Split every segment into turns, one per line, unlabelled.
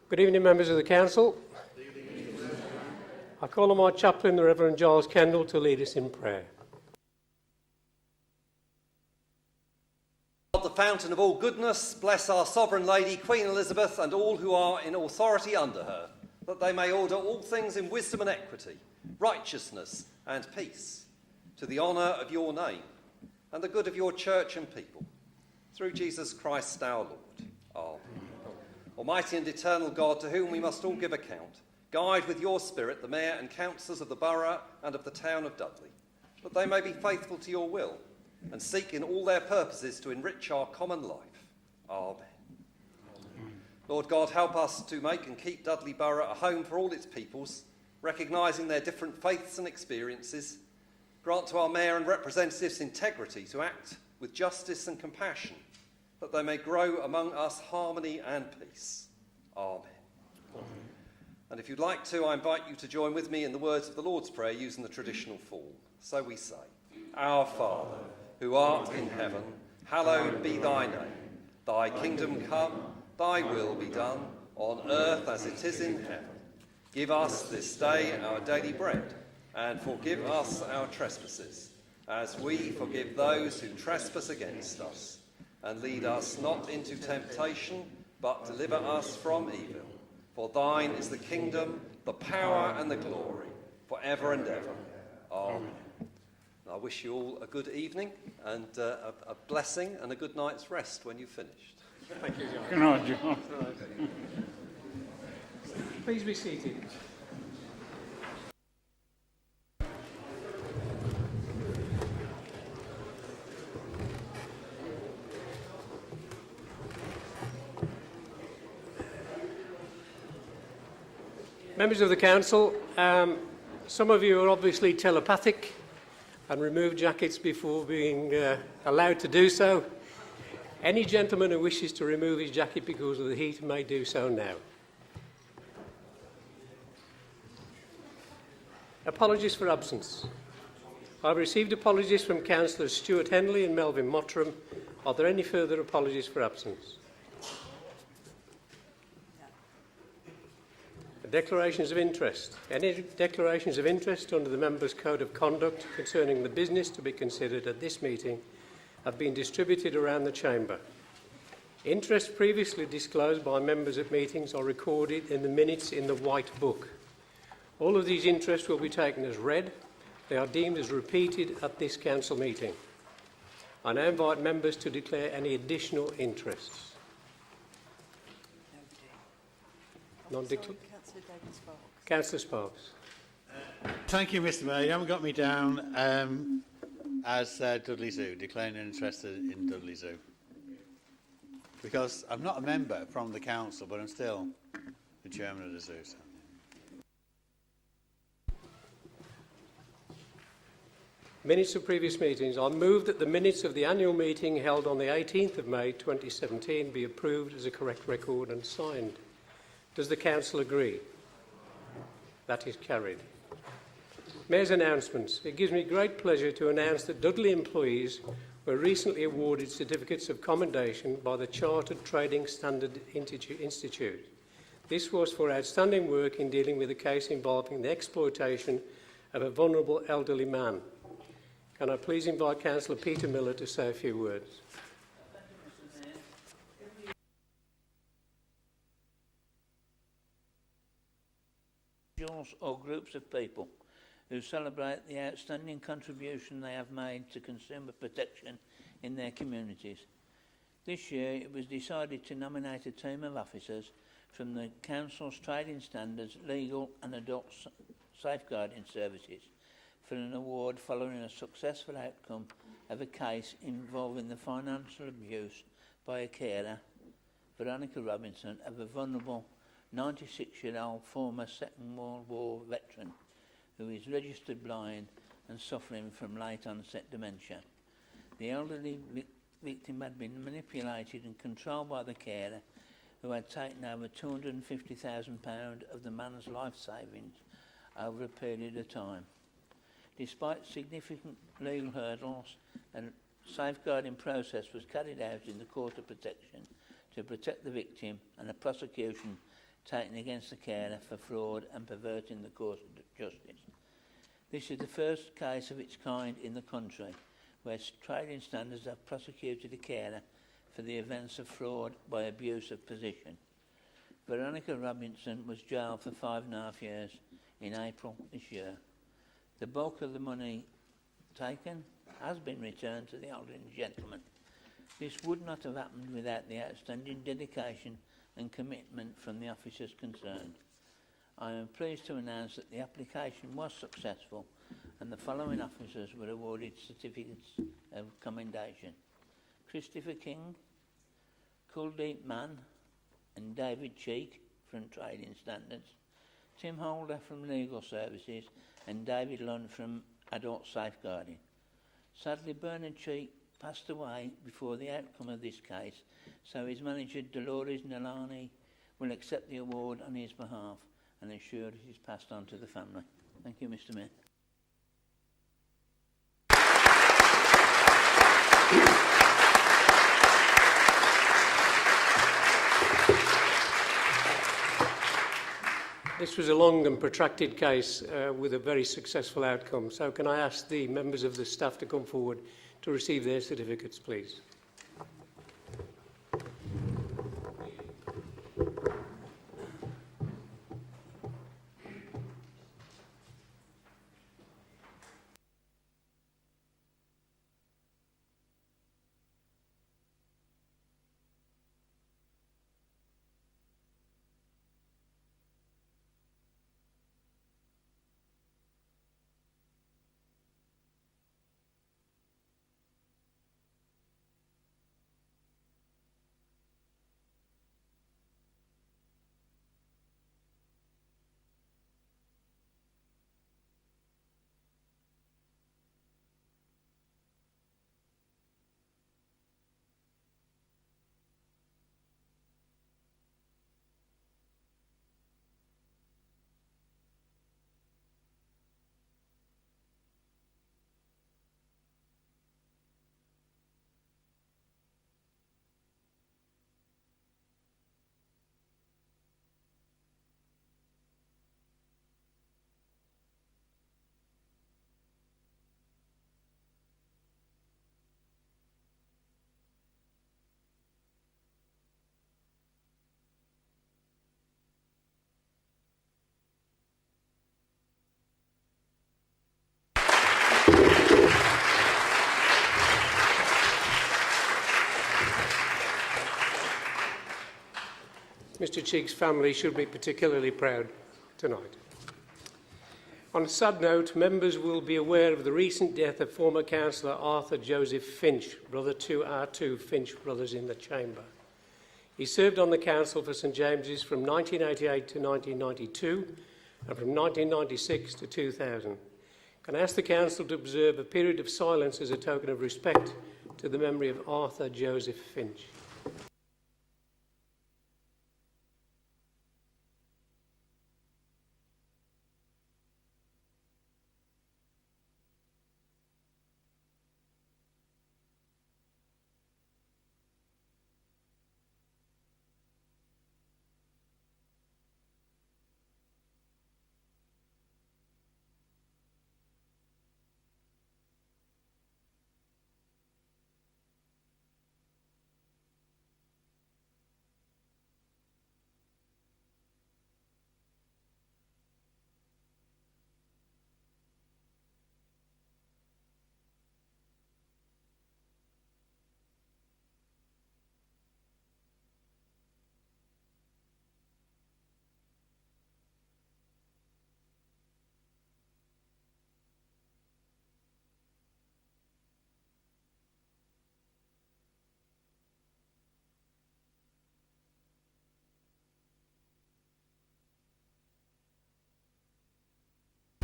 Good evening, members of the Council. I call on my chaplain, the Reverend Giles Kendall, to lead us in prayer.
God, the fountain of all goodness, bless our Sovereign Lady, Queen Elizabeth, and all who are in authority under her, that they may order all things in wisdom and equity, righteousness and peace, to the honour of your name and the good of your church and people. Through Jesus Christ our Lord. Amen. Almighty and eternal God, to whom we must all give account, guide with your Spirit the mayor and councillors of the borough and of the town of Dudley, that they may be faithful to your will and seek in all their purposes to enrich our common life. Amen. Lord God, help us to make and keep Dudley Borough a home for all its peoples, recognising their different faiths and experiences. Grant to our mayor and representatives integrity to act with justice and compassion, that they may grow among us harmony and peace. Amen. And if you'd like to, I invite you to join with me in the words of the Lord's Prayer using the traditional form. So we say, Our Father, who art in heaven, hallowed be thy name. Thy kingdom come, thy will be done, on earth as it is in heaven. Give us this day our daily bread, and forgive us our trespasses, as we forgive those who trespass against us. And lead us not into temptation, but deliver us from evil. For thine is the kingdom, the power and the glory, for ever and ever. Amen. I wish you all a good evening and a blessing and a good night's rest when you've finished.
Thank you, John.
Good night, John.
Please be seated. Members of the Council, some of you are obviously telepathic and remove jackets before being allowed to do so. Any gentleman who wishes to remove his jacket because of the heat may do so now. Apologies for absence. I've received apologies from Councillors Stuart Henley and Melvin Mottram. Are there any further apologies for absence? Declarations of interest. Any declarations of interest under the Members' Code of Conduct concerning the business to be considered at this meeting have been distributed around the Chamber. Interests previously disclosed by members at meetings are recorded in the minutes in the White Book. All of these interests will be taken as read. They are deemed as repeated at this Council meeting. I now invite members to declare any additional interests. Councillor Sparks.
Thank you, Mr. Mayor. You haven't got me down as Dudley Zoo, declaring an interest in Dudley Zoo. Because I'm not a member from the council, but I'm still the chairman of the zoo. So.
Minutes of previous meetings. I move that the minutes of the annual meeting held on the 18th of May 2017 be approved as a correct record and signed. Does the Council agree? That is carried. Mayor's announcements. It gives me great pleasure to announce that Dudley employees were recently awarded certificates of commendation by the Chartered Trading Standard Institute. This was for outstanding work in dealing with a case involving the exploitation of a vulnerable elderly man. Can I please invite Councillor Peter Miller to say a few words?
Individuals or groups of people who celebrate the outstanding contribution they have made to consumer protection in their communities. This year it was decided to nominate a team of officers from the Council's Trading Standards, Legal and Adult Safeguarding Services for an award following a successful outcome of a case involving the financial abuse by a carer, Veronica Robinson, of a vulnerable 96-year-old former Second World War veteran who is registered blind and suffering from late-onset dementia. The elderly victim had been manipulated and controlled by the carer, who had taken over £250,000 of the man's life savings over a period of time. Despite significant legal hurdles, a safeguarding process was carried out in the Court of Protection to protect the victim, and a prosecution taken against the carer for fraud and perverting the course of justice. This is the first case of its kind in the country where trading standards have prosecuted a carer for the events of fraud by abuse of position. Veronica Robinson was jailed for 5.5 years in April this year. The bulk of the money taken has been returned to the elderly gentleman. This would not have happened without the outstanding dedication and commitment from the officers concerned. I am pleased to announce that the application was successful and the following officers were awarded certificates of commendation: Christopher King, Kuldeep Mann and David Cheek from Trading Standards, Tim Holder from Legal Services and David Lund from Adult Safeguarding. Sadly, Bernard Cheek passed away before the outcome of this case, so his manager Dolores Nalani will accept the award on his behalf and ensure it is passed on to the family. Thank you, Mr. Mayor.
This was a long and protracted case with a very successful outcome. So can I ask the members of the staff to come forward to receive their certificates, please? Mr. Cheek's family should be particularly proud tonight. On a sad note, members will be aware of the recent death of former councillor Arthur Joseph Finch, brother to our two Finch brothers in the chamber. He served on the council for St James's from 1988 to 1992 and from 1996 to 2000. Can I ask the council to observe a period of silence as a token of respect to the memory of Arthur Joseph Finch?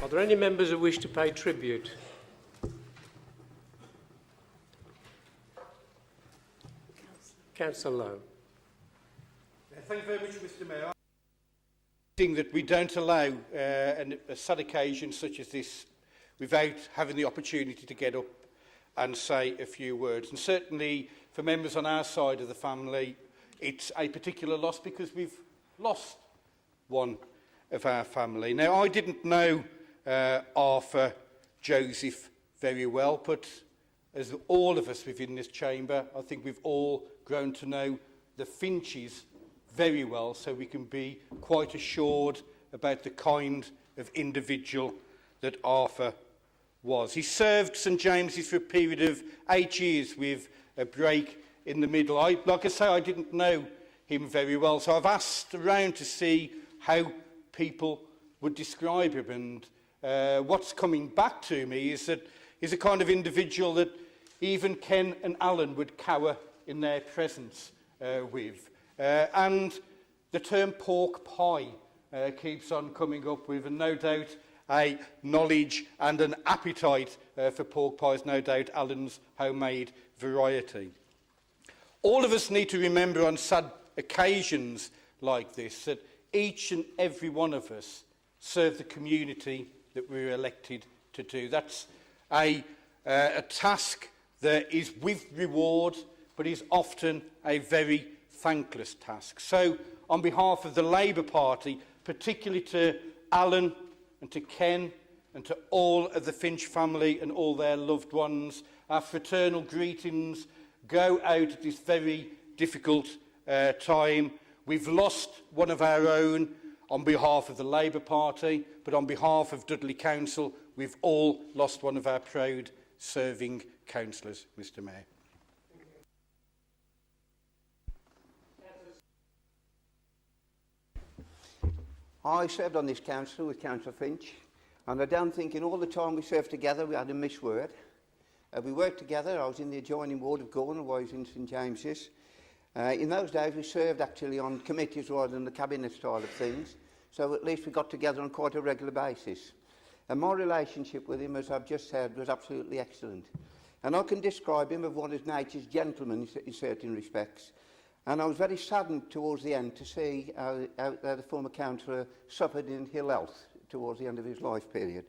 Are there any members who wish to pay tribute? Councillor Lowe.
Thank you very much, Mr. Mayor. That we don't allow a sad occasion such as this without having the opportunity to get up and say a few words. And certainly for members on our side of the family, it's a particular loss because we've lost one of our family. Now, I didn't know Arthur Joseph very well, but as all of us within this chamber, I think we've all grown to know the Finches very well, so we can be quite assured about the kind of individual that Arthur was. He served St James's for a period of 8 years with a break in the middle. Like I say, I didn't know him very well, so I've asked around to see how people would describe him, and what's coming back to me is that he's a kind of individual that even Ken and Alan would cower in their presence with. And the term pork pie keeps on coming up with, and no doubt a knowledge and an appetite for pork pies, no doubt Alan's homemade variety. All of us need to remember on sad occasions like this that each and every one of us serve the community that we're elected to do. That's a task that is with reward, but is often a very thankless task. So, on behalf of the Labour Party, particularly to Alan and to Ken and to all of the Finch family and all their loved ones, our fraternal greetings go out at this very difficult time. We've lost one of our own on behalf of the Labour Party, but on behalf of Dudley Council, we've all lost one of our proud serving councillors, Mr Mayor.
I served on this council with Councillor Finch, and I don't think in all the time we served together we had a misword. We worked together. I was in the adjoining ward of Gornal, I was in St James's. In those days we served actually on committees rather than the cabinet style of things, so at least we got together on quite a regular basis. And my relationship with him, as I've just said, was absolutely excellent. And I can describe him as one of nature's gentlemen in certain respects. And I was very saddened towards the end to see how the former councillor suffered in ill health towards the end of his life period.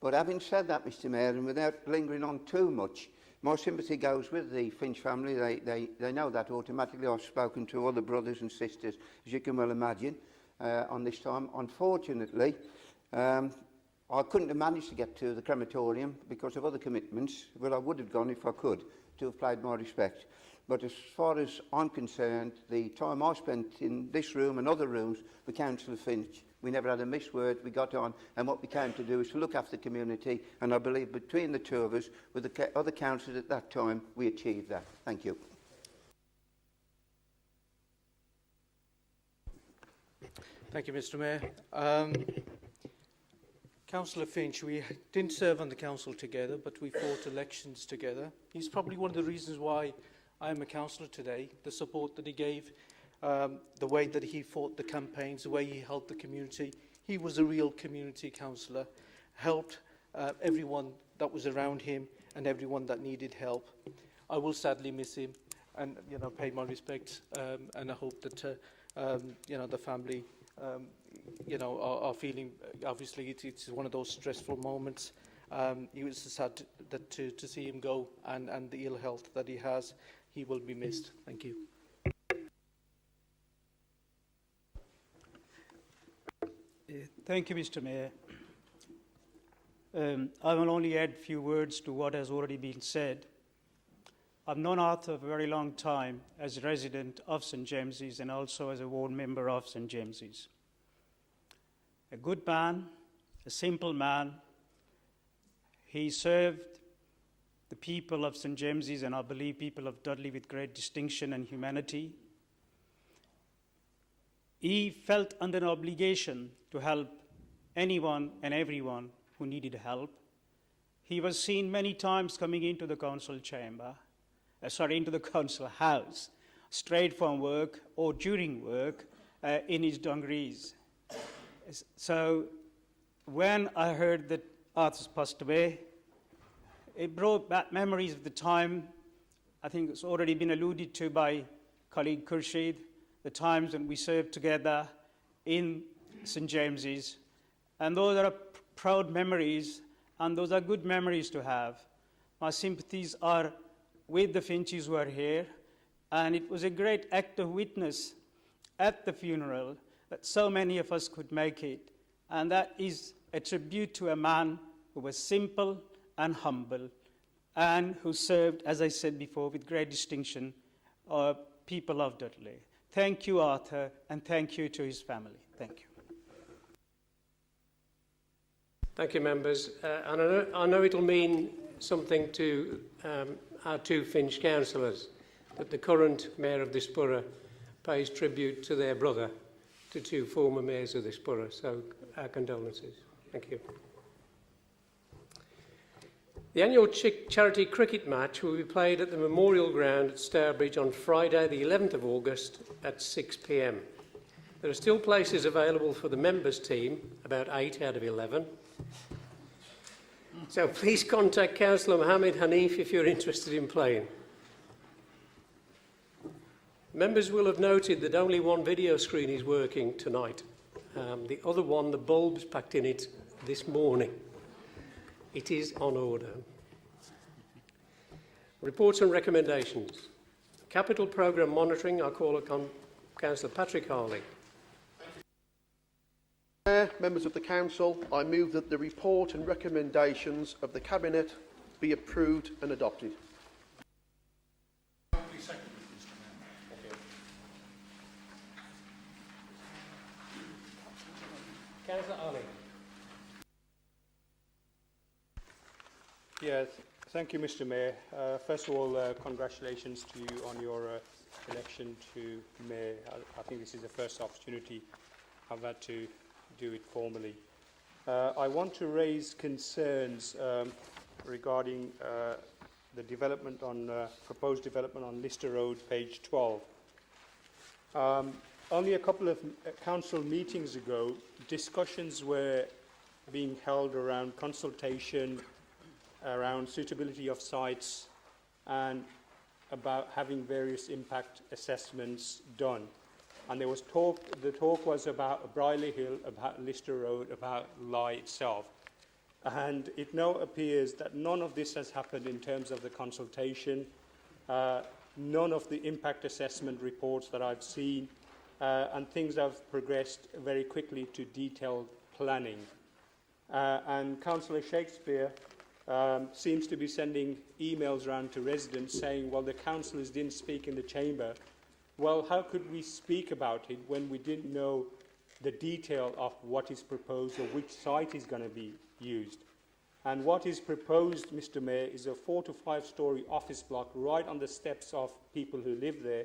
But having said that, Mr Mayor, and without lingering on too much, my sympathy goes with the Finch family. They know that automatically. I've spoken to other brothers and sisters, as you can well imagine, on this time. Unfortunately, I couldn't have managed to get to the crematorium because of other commitments. Well, I would have gone if I could, to have paid my respect. But as far as I'm concerned, the time I spent in this room and other rooms with Councillor Finch, we never had a misword, we got on, and what we came to do is to look after the community, and I believe between the two of us, with the other councillors at that time, we achieved that. Thank you.
Thank you, Mr Mayor. Councillor Finch, we didn't serve on the council together, but we fought elections together. He's probably one of the reasons why I am a councillor today, the support that he gave, the way that he fought the campaigns, the way he helped the community. He was a real community councillor, helped everyone that was around him and everyone that needed help. I will sadly miss him and, pay my respects, and I hope that, the family, are feeling, obviously it's one of those stressful moments. It was sad that to see him go and the ill health that he has. He will be missed. Thank you.
Thank you, Mr. Mayor. I will only add a few words to what has already been said. I've known Arthur for a very long time as a resident of St James's and also as a ward member of St James's. A good man, a simple man. He served the people of St James's and I believe people of Dudley with great distinction and humanity. He felt under an obligation to help anyone and everyone who needed help. He was seen many times coming into the council chamber, into the council house, straight from work or during work in his dungarees. So when I heard that Arthur's passed away, it brought back memories of the time. I think it's already been alluded to by colleague Khurshid, the times when we served together in St James's. And those are proud memories, and those are good memories to have. My sympathies are with the Finches who are here, and it was a great act of witness at the funeral that so many of us could make it. And that is a tribute to a man who was simple and humble and who served, as I said before, with great distinction, people of Dudley. Thank you, Arthur, and thank you to his family. Thank you.
Thank you, members. And I know it'll mean something to our two Finch councillors that the current mayor of this borough pays tribute to their brother, to two former mayors of this borough. So our condolences. Thank you. The annual charity cricket match will be played at the Memorial Ground at Stourbridge on Friday the 11th of August at 6 p.m. There are still places available for the members' team, about 8 out of 11. So please contact Councillor Mohammed Hanif if you're interested in playing. Members will have noted that only one video screen is working tonight. The other one, the bulbs packed in it this morning. It is on order. Reports and recommendations. Capital Programme Monitoring, I call upon Councillor Patrick Harley.
Members of the Council, I move that the report and recommendations of the Cabinet be approved and adopted.
Councillor Harley.
Yes, thank you, Mr. Mayor. First of all, congratulations to you on your election to Mayor. I think this is the first opportunity I've had to do it formally. I want to raise concerns regarding the development on proposed development on Lister Road, page 12. Only a couple of council meetings ago, discussions were being held around consultation, around suitability of sites, and about having various impact assessments done. And there was talk, the talk was about Brierley Hill, about Lister Road, about Lye itself. And it now appears that none of this has happened in terms of the consultation, none of the impact assessment reports that I've seen, and things have progressed very quickly to detailed planning. And Councillor Shakespeare seems to be sending emails around to residents saying, well, the councillors didn't speak in the chamber. Well, how could we speak about it when we didn't know the detail of what is proposed or which site is going to be used? And what is proposed, Mr. Mayor, is a 4 to 5 story office block right on the steps of people who live there,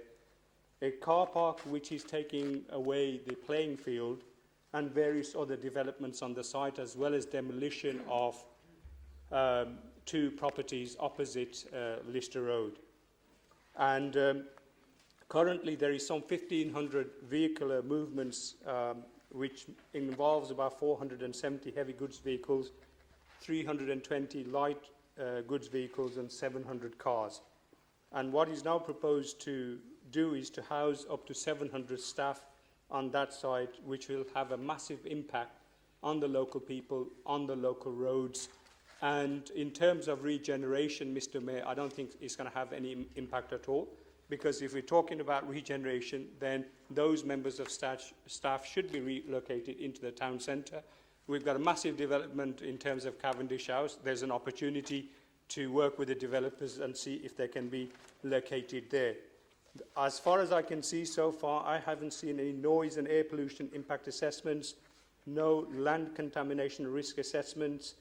a car park which is taking away the playing field, and various other developments on the site, as well as demolition of 2 properties opposite Lister Road. And currently there is some 1,500 vehicular movements, which involves about 470 heavy goods vehicles, 320 light goods vehicles, and 700 cars. And what is now proposed to do is to house up to 700 staff on that site, which will have a massive impact on the local people, on the local roads. And in terms of regeneration, Mr. Mayor, I don't think it's going to have any impact at all, because if we're talking about regeneration, then those members of staff should be relocated into the town centre. We've got a massive development in terms of Cavendish House. There's an opportunity to work with the developers and see if they can be located there. As far as I can see so far, I haven't seen any noise and air pollution impact assessments, no land contamination risk assessments,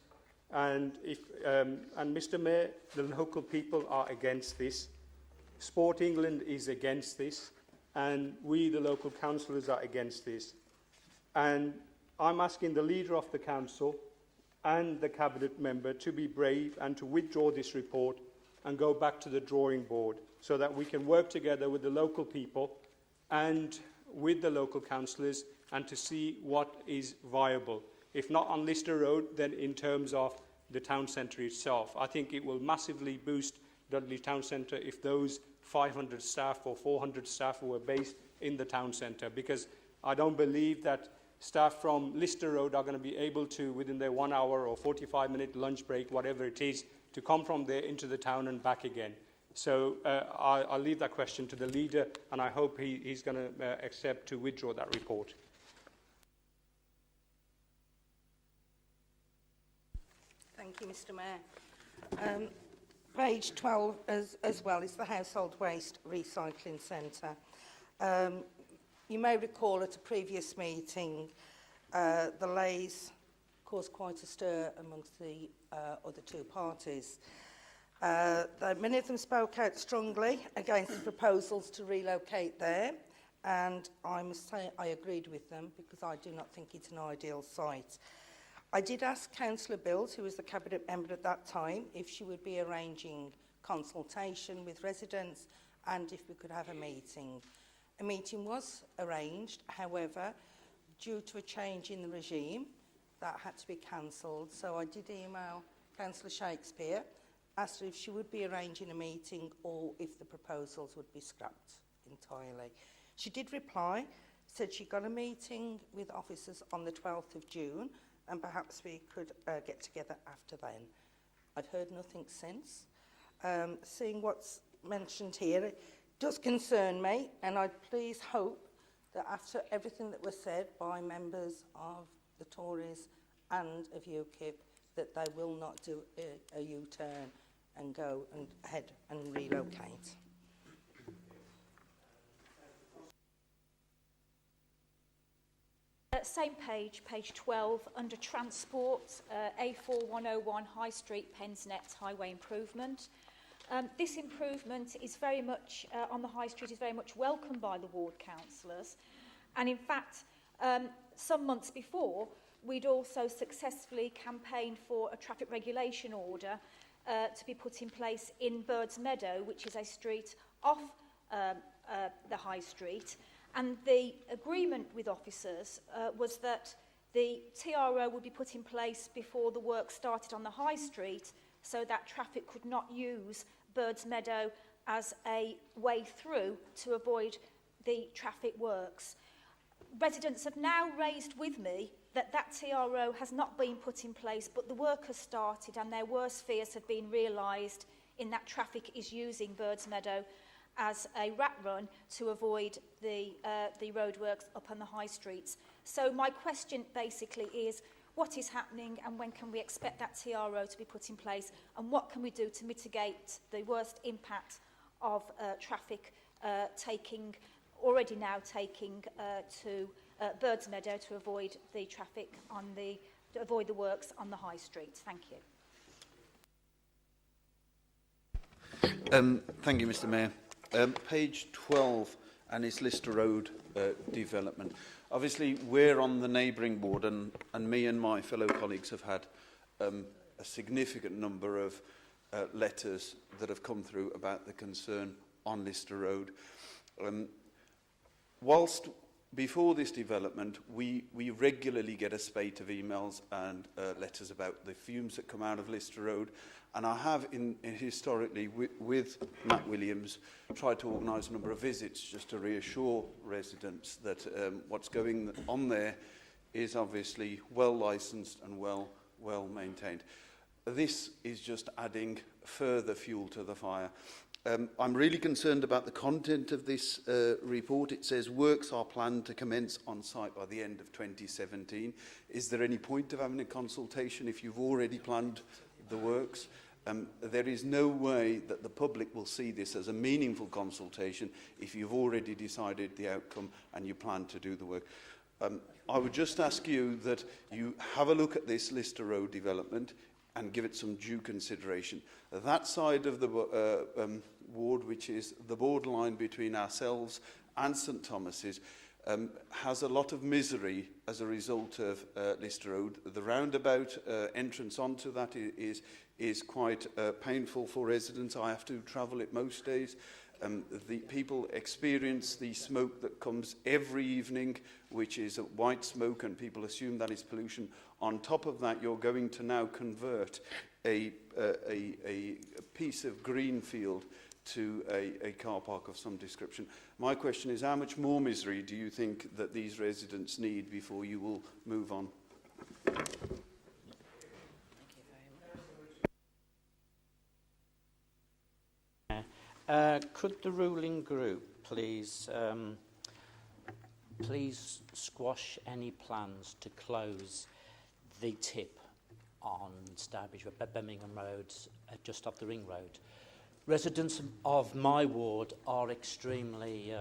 and Mr. Mayor, the local people are against this. Sport England is against this, and we, the local councillors, are against this. And I'm asking the leader of the council and the cabinet member to be brave and to withdraw this report and go back to the drawing board, so that we can work together with the local people and with the local councillors and to see what is viable. If not on Lister Road, then in terms of the town centre itself. I think it will massively boost Dudley Town Centre if those 500 staff or 400 staff were based in the town centre, because I don't believe that staff from Lister Road are going to be able to, within their 1 hour or 45-minute lunch break, whatever it is, to come from there into the town and back again. So I'll leave that question to the leader, and I hope he's going to accept to withdraw that report.
Thank you, Mr Mayor. Page 12 as well is the Household Waste Recycling Centre. You may recall at a previous meeting, the Lays caused quite a stir amongst the other two parties. Many of them spoke out strongly against the proposals to relocate there, and I must say I agreed with them because I do not think it's an ideal site. I did ask Councillor Bills, who was the Cabinet member at that time, if she would be arranging consultation with residents and if we could have a meeting. A meeting was arranged, however, due to a change in the regime, that had to be cancelled. So I did email Councillor Shakespeare, asked her if she would be arranging a meeting or if the proposals would be scrapped entirely. She did reply, said she got a meeting with officers on the 12th of June, and perhaps we could get together after then. I've heard nothing since. Seeing what's mentioned here, it does concern me, and I'd please hope that after everything that was said by members of the Tories and of UKIP, that they will not do a U-turn and go and head and relocate.
Same page, page 12, under transport, A4101 High Street, Pensnett Highway Improvement. This improvement is very much, on the High Street, is very much welcomed by the ward councillors. And in fact, some months before, we'd also successfully campaigned for a traffic regulation order to be put in place in Birds Meadow, which is a street off the High Street. And the agreement with officers was that the TRO would be put in place before the work started on the High Street so that traffic could not use Birds Meadow as a way through to avoid the traffic works. Residents have now raised with me that that TRO has not been put in place, but the work has started and their worst fears have been realised in that traffic is using Birds Meadow as a rat run to avoid the roadworks up on the high streets. So my question basically is, what is happening and when can we expect that TRO to be put in place, and what can we do to mitigate the worst impact of traffic already now taking to Birds Meadow to avoid the traffic to avoid the works on the high street? Thank you.
Thank you, Mr. Mayor. Page 12 and its Lister Road development. Obviously, we're on the neighbouring ward, and me and my fellow colleagues have had a significant number of letters that have come through about the concern on Lister Road. Whilst before this development, we regularly get a spate of emails and letters about the fumes that come out of Lister Road. And I have, historically, with Matt Williams, tried to organise a number of visits just to reassure residents that what's going on there is obviously well licensed and well maintained. This is just adding further fuel to the fire. I'm really concerned about the content of this report. It says works are planned to commence on site by the end of 2017. Is there any point of having a consultation if you've already planned the works? There is no way that the public will see this as a meaningful consultation if you've already decided the outcome and you plan to do the work. I would just ask you that you have a look at this Lister Road development and give it some due consideration. That side of the ward, which is the borderline between ourselves and St Thomas's, has a lot of misery as a result of Lister Road. The roundabout entrance onto that is quite painful for residents. I have to travel it most days. The people experience the smoke that comes every evening, which is a white smoke, and people assume that is pollution. On top of that, you're going to now convert a piece of green field to a car park of some description. My question is, how much more misery do you think that these residents need before you will move on?
Could the ruling group please squash any plans to close the tip on Stourbridge, Birmingham Road, just off the Ring Road. Residents of my ward are extremely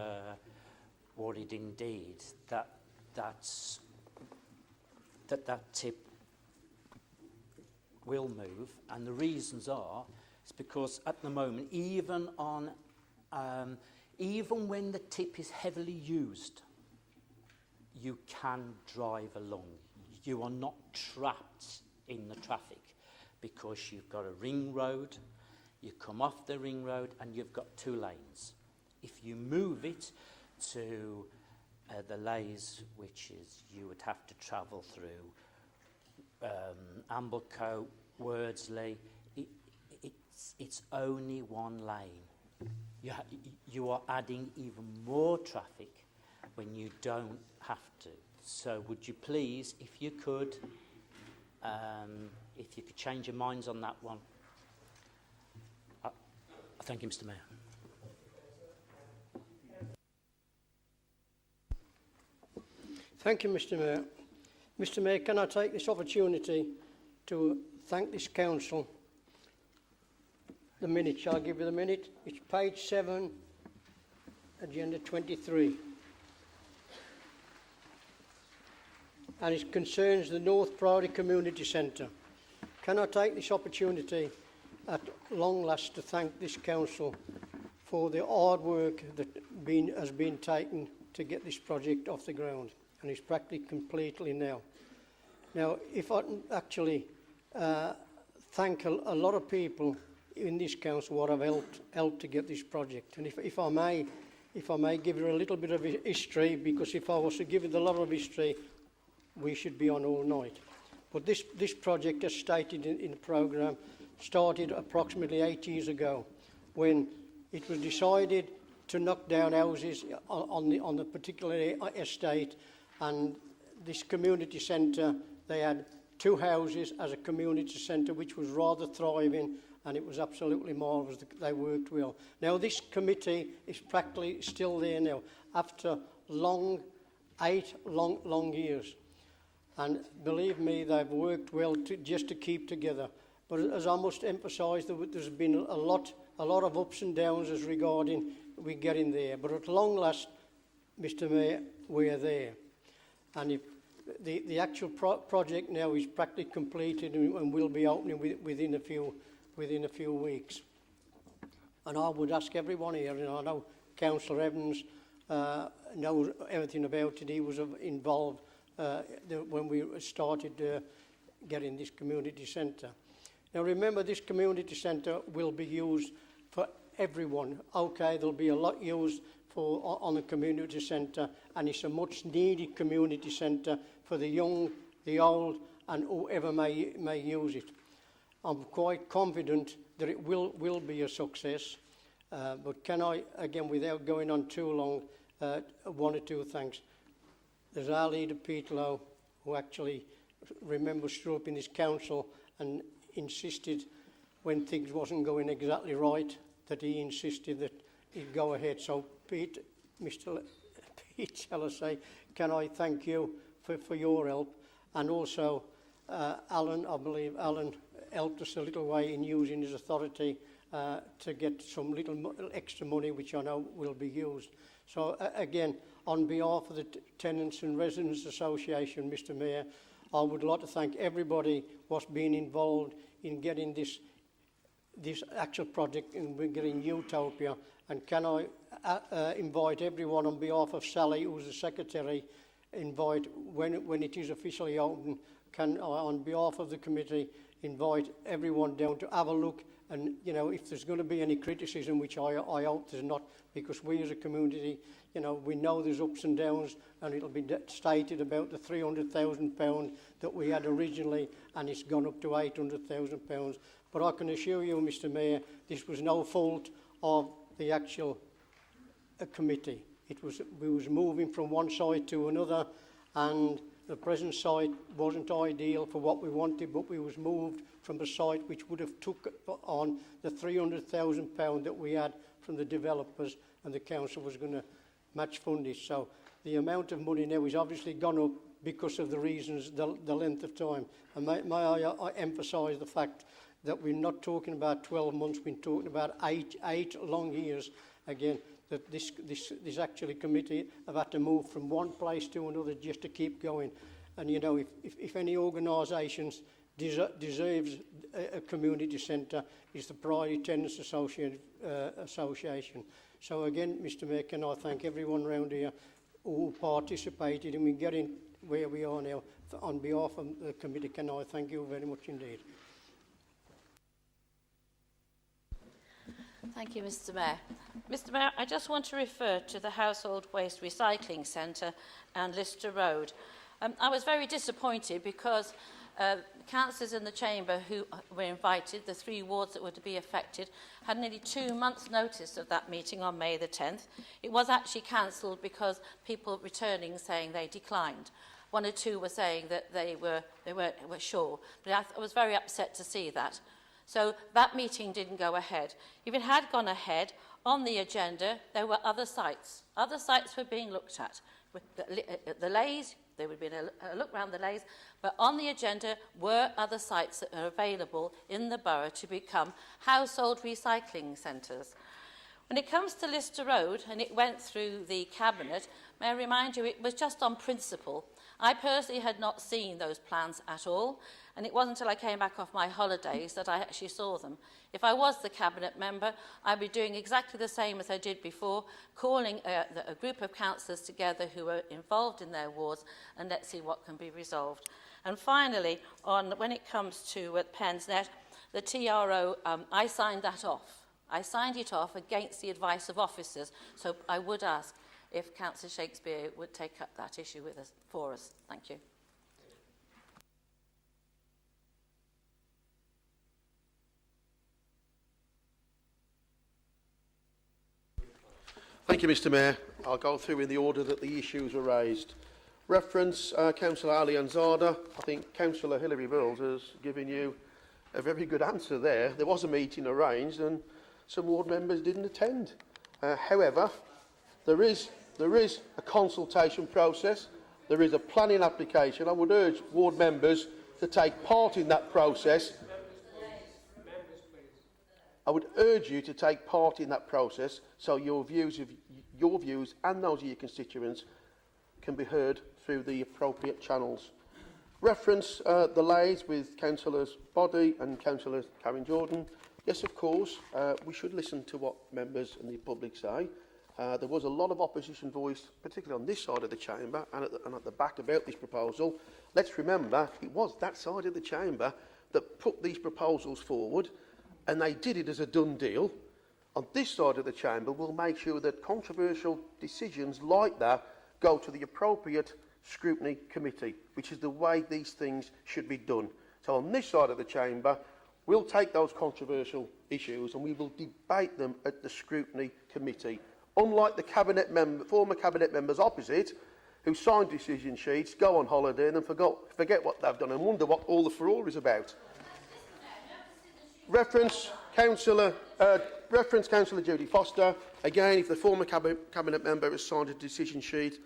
worried indeed that tip will move, and the reasons are it's because at the moment, even when the tip is heavily used, you can drive along. You are not trapped in the traffic because you've got a ring road, you come off the ring road and you've got 2 lanes. If you move it to the lays, which is you would have to travel through Amblecote, Wordsley, it's only 1 lane. You are adding even more traffic when you don't have to. So would you please, if you could change your minds on that one. Thank you, Mr. Mayor.
Thank you, Mr. Mayor. Mr. Mayor, can I take this opportunity to thank this council? The minute, shall I give you the minute? It's page 7, agenda 23. And it concerns the North Priory Community Centre. Can I take this opportunity at long last to thank this council for the hard work that has been taken to get this project off the ground, and it's practically completely now. Now, if I can actually thank a lot of people in this council what have helped to get this project, and if I may give you a little bit of history, because if I was to give it a lot of history, we should be on all night. But this project, as stated in the programme, started approximately 8 years ago, when it was decided to knock down houses on the particular estate, and this community centre, they had 2 houses as a community centre, which was rather thriving, and it was absolutely marvellous. They worked well. Now, this committee is practically still there now, after 8 long years. And believe me, they've worked well just to keep together. But as I must emphasise, there's been a lot of ups and downs as regarding we getting there. But at long last, Mr. Mayor, we're there. And if the actual project now is practically completed and will be opening within a few weeks. And I would ask everyone here, and I know Councillor Evans knows everything about it. He was involved when we started getting this community centre. Now remember, this community centre will be used for everyone. Okay, there'll be a lot used on the community centre, and it's a much needed community centre for the young, the old, and whoever may use it. I'm quite confident that it will be a success. But can I, again, without going on too long, 1 or 2 thanks. There's our leader, Peter Lowe, who actually stood up in this council and insisted, when things wasn't going exactly right, that he insisted that he'd go ahead. So, Pete, shall I say, can I thank you for your help? And also, Alan, I believe Alan helped us a little way in using his authority to get some little extra money, which I know will be used. So, again, on behalf of the Tenants and Residents Association, Mr. Mayor, I would like to thank everybody who's been involved in getting this actual project and we're getting Utopia. And can I invite everyone on behalf of Sally, who's the secretary, invite when it is officially open, can I, on behalf of the committee, invite everyone down to have a look. And, you know, if there's going to be any criticism, which I hope there's not, because we as a community, you know, we know there's ups and downs, and it'll be stated about the £300,000 that we had originally, and it's gone up to £800,000. But I can assure you, Mr. Mayor, this was no fault of the actual committee. We was moving from one side to another, and the present site wasn't ideal for what we wanted, but we was moved from a site which would have took on the £300,000 that we had from the developers, and the council was going to match fund it. So the amount of money now is obviously gone up because of the reasons, the length of time. And may I emphasise the fact that we're not talking about 12 months, we're talking about eight long years again, that this actually committee have had to move from one place to another just to keep going. And, you know, if any organisations deserves a community centre, it's the Priory Tenants Association. So again, Mr Mayor, can I thank everyone around here who participated in getting where we are now. On behalf of the committee, can I thank you very much indeed.
Thank you, Mr Mayor. Mr Mayor, I just want to refer to the Household Waste Recycling Centre and Lister Road. I was very disappointed because councillors in the chamber who were invited, the 3 wards that were to be affected, had nearly 2 months' notice of that meeting on May the 10th. It was actually cancelled because people returning saying they declined. 1 or 2 were saying that they were sure, but I was very upset to see that. So that meeting didn't go ahead. If it had gone ahead, on the agenda there were other sites. Other sites were being looked at. The Lays, there would have been a look round the Lays, but on the agenda were other sites that are available in the borough to become household recycling centres. When it comes to Lister Road, and it went through the Cabinet, may I remind you, it was just on principle. I personally had not seen those plans at all, and it wasn't until I came back off my holidays that I actually saw them. If I was the Cabinet member, I'd be doing exactly the same as I did before, calling a group of councillors together who were involved in their wards, and let's see what can be resolved. And finally, when it comes to Pensnet, the TRO, I signed that off. I signed it off against the advice of officers, so I would ask if Councillor Shakespeare would take up that issue with us, for us. Thank you.
Thank you, Mr Mayor. I'll go through in the order that the issues were raised. Reference Councillor Ali Anzada. I think Councillor Hilary Wills has given you a very good answer there. There was a meeting arranged and some ward members didn't attend. However, there is a consultation process. There is a planning application. I would urge ward members to take part in that process. I would urge you to take part in that process so your views and those of your constituents can be heard through the appropriate channels. Reference the Lays with Councillors Boddy and Councillor Karen Jordan. Yes, of course, we should listen to what members and the public say. There was a lot of opposition voiced, particularly on this side of the chamber and at the back about this proposal. Let's remember, it was that side of the chamber that put these proposals forward, and they did it as a done deal. On this side of the chamber, we'll make sure that controversial decisions like that go to the appropriate scrutiny committee, which is the way these things should be done. So on this side of the chamber, we'll take those controversial issues and we will debate them at the scrutiny committee. Unlike the former cabinet members opposite, who signed decision sheets, go on holiday and then forget what they've done and wonder what all the furore is about. Reference Councillor Judy Foster. Again, if the former cabinet member has signed a decision sheet,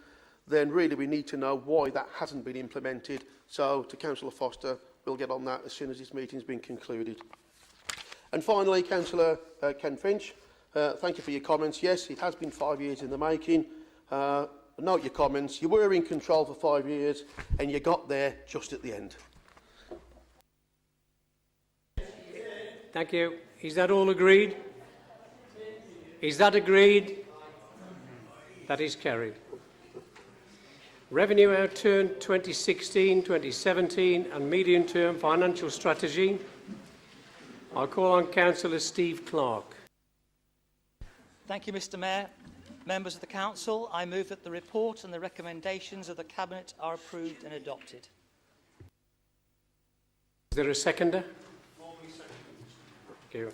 then really we need to know why that hasn't been implemented. So to Councillor Foster, we'll get on that as soon as this meeting's been concluded. And finally, Councillor Ken Finch, thank you for your comments. Yes, it has been 5 years in the making. Note your comments. You were in control for 5 years and you got there just at the end.
Thank you. Is that all agreed? Is that agreed? That is carried. Revenue Outturn 2016-2017 and medium-term financial strategy. I'll call on Councillor Steve Clark.
Thank you, Mr Mayor. Members of the Council, I move that the report and the recommendations of the Cabinet are approved and adopted.
Is there a seconder? Thank you.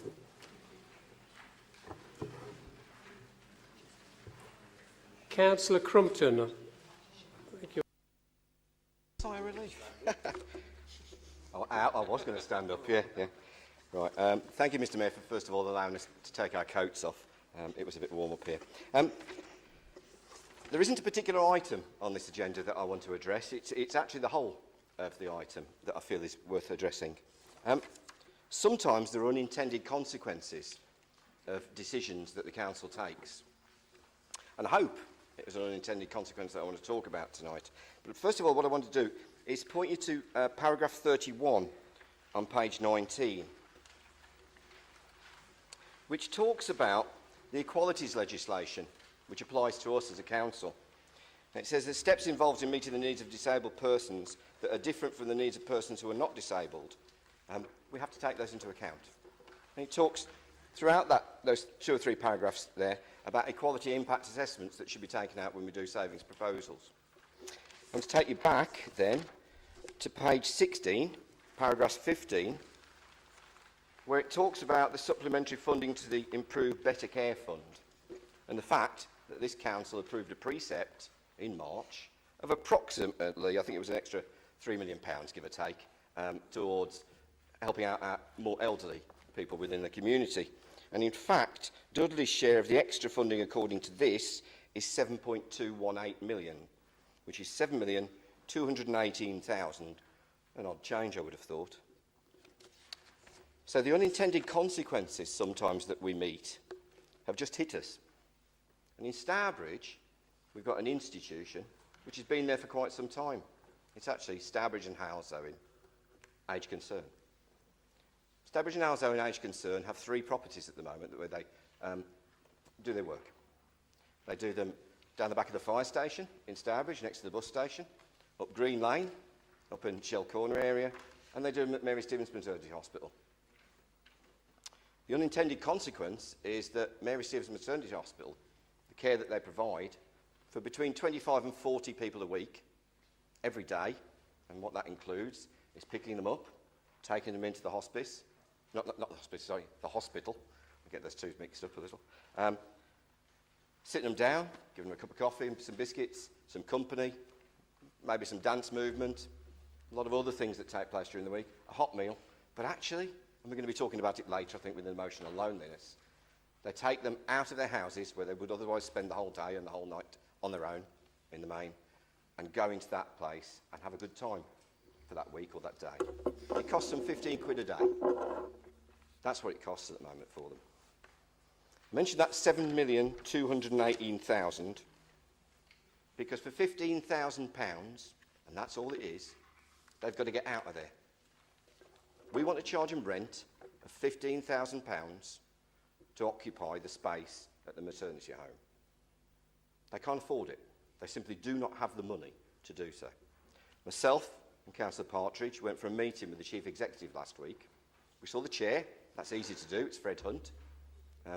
Councillor Crumpton.
Sigh relief. I was going to stand up, yeah. Right. Thank you, Mr Mayor, for first of all allowing us to take our coats off. It was a bit warm up here. There isn't a particular item on this agenda that I want to address. It's actually the whole of the item that I feel is worth addressing. Sometimes there are unintended consequences of decisions that the council takes. And I hope it was an unintended consequence that I want to talk about tonight. But first of all, what I want to do is point you to paragraph 31 on page 19, which talks about the equalities legislation, which applies to us as a council. And it says the steps involved in meeting the needs of disabled persons that are different from the needs of persons who are not disabled. We have to take those into account. And it talks throughout those 2 or 3 paragraphs there about equality impact assessments that should be taken out when we do savings proposals. I want to take you back then to page 16, paragraph 15, where it talks about the supplementary funding to the Improved Better Care Fund and the fact that this council approved a precept in March of approximately, I think it was an extra £3 million, give or take, towards helping out our more elderly people within the community. And in fact, Dudley's share of the extra funding, according to this, is 7.218 million, which is 7,218,000, an odd change, I would have thought. So the unintended consequences sometimes that we meet have just hit us. And in Stourbridge, we've got an institution which has been there for quite some time. It's actually Stourbridge and Halesowin, Age Concern. Stourbridge and Halesowin, Age Concern, have 3 properties at the moment where they do their work. They do them down the back of the fire station in Stourbridge, next to the bus station, up Green Lane, up in Shell Corner area, and they do them at Mary Stevens Maternity Hospital. The unintended consequence is that Mary Stevens Maternity Hospital, the care that they provide for between 25 and 40 people a week, every day, and what that includes is picking them up, taking them into the hospice, not the hospice, sorry, the hospital. I get those two mixed up a little. Sitting them down, giving them a cup of coffee and some biscuits, some company, maybe some dance movement, a lot of other things that take place during the week, a hot meal. But actually, and we're going to be talking about it later, I think, with emotional loneliness, they take them out of their houses where they would otherwise spend the whole day and the whole night on their own, in the main, and go into that place and have a good time for that week or that day. It costs them 15 quid a day. That's what it costs at the moment for them. I mentioned that 7,218,000 because for £15,000, and that's all it is, they've got to get out of there. We want to charge them rent of £15,000 to occupy the space at the maternity home. They can't afford it. They simply do not have the money to do so. Myself and Councillor Partridge went for a meeting with the Chief Executive last week. We saw the chair. That's easy to do. It's Fred Hunt,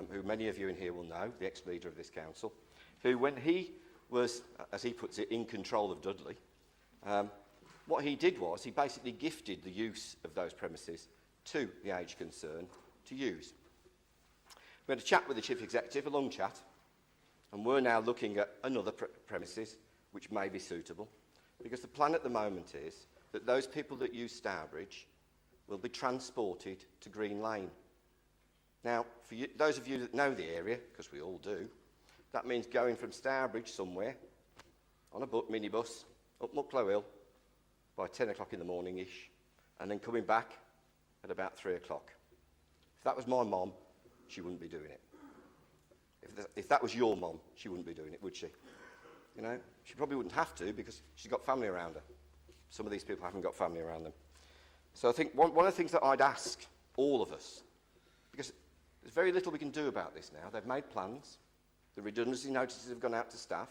who many of you in here will know, the ex-leader of this council, who, when he was, as he puts it, in control of Dudley, what he did was he basically gifted the use of those premises to the Age Concern to use. We had a chat with the Chief Executive, a long chat, and we're now looking at another premises which may be suitable, because the plan at the moment is that those people that use Stourbridge will be transported to Green Lane. Now, for you, those of you that know the area, because we all do, that means going from Stourbridge somewhere on a minibus up Mucklow Hill by 10 o'clock in the morning-ish, and then coming back at about 3 o'clock. If that was my mum, she wouldn't be doing it. If that was your mum, she wouldn't be doing it, would she? You know, she probably wouldn't have to because she's got family around her. Some of these people haven't got family around them. So I think one of the things that I'd ask all of us, because there's very little we can do about this now. They've made plans. The redundancy notices have gone out to staff.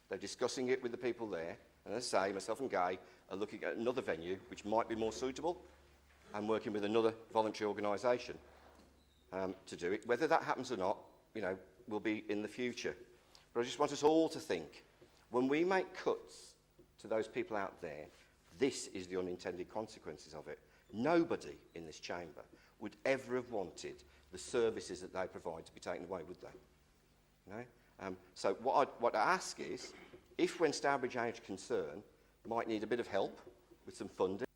They're discussing it with the people there. And as I say, myself and Guy are looking at another venue which might be more suitable and working with another voluntary organisation to do it. Whether that happens or not, you know, will be in the future. But I just want us all to think, when we make cuts to those people out there, this is the unintended consequences of it. Nobody in this chamber would ever have wanted the services that they provide to be taken away, would they? You know? So what I ask is, if when Stourbridge Age Concern might need a bit of help with some funding,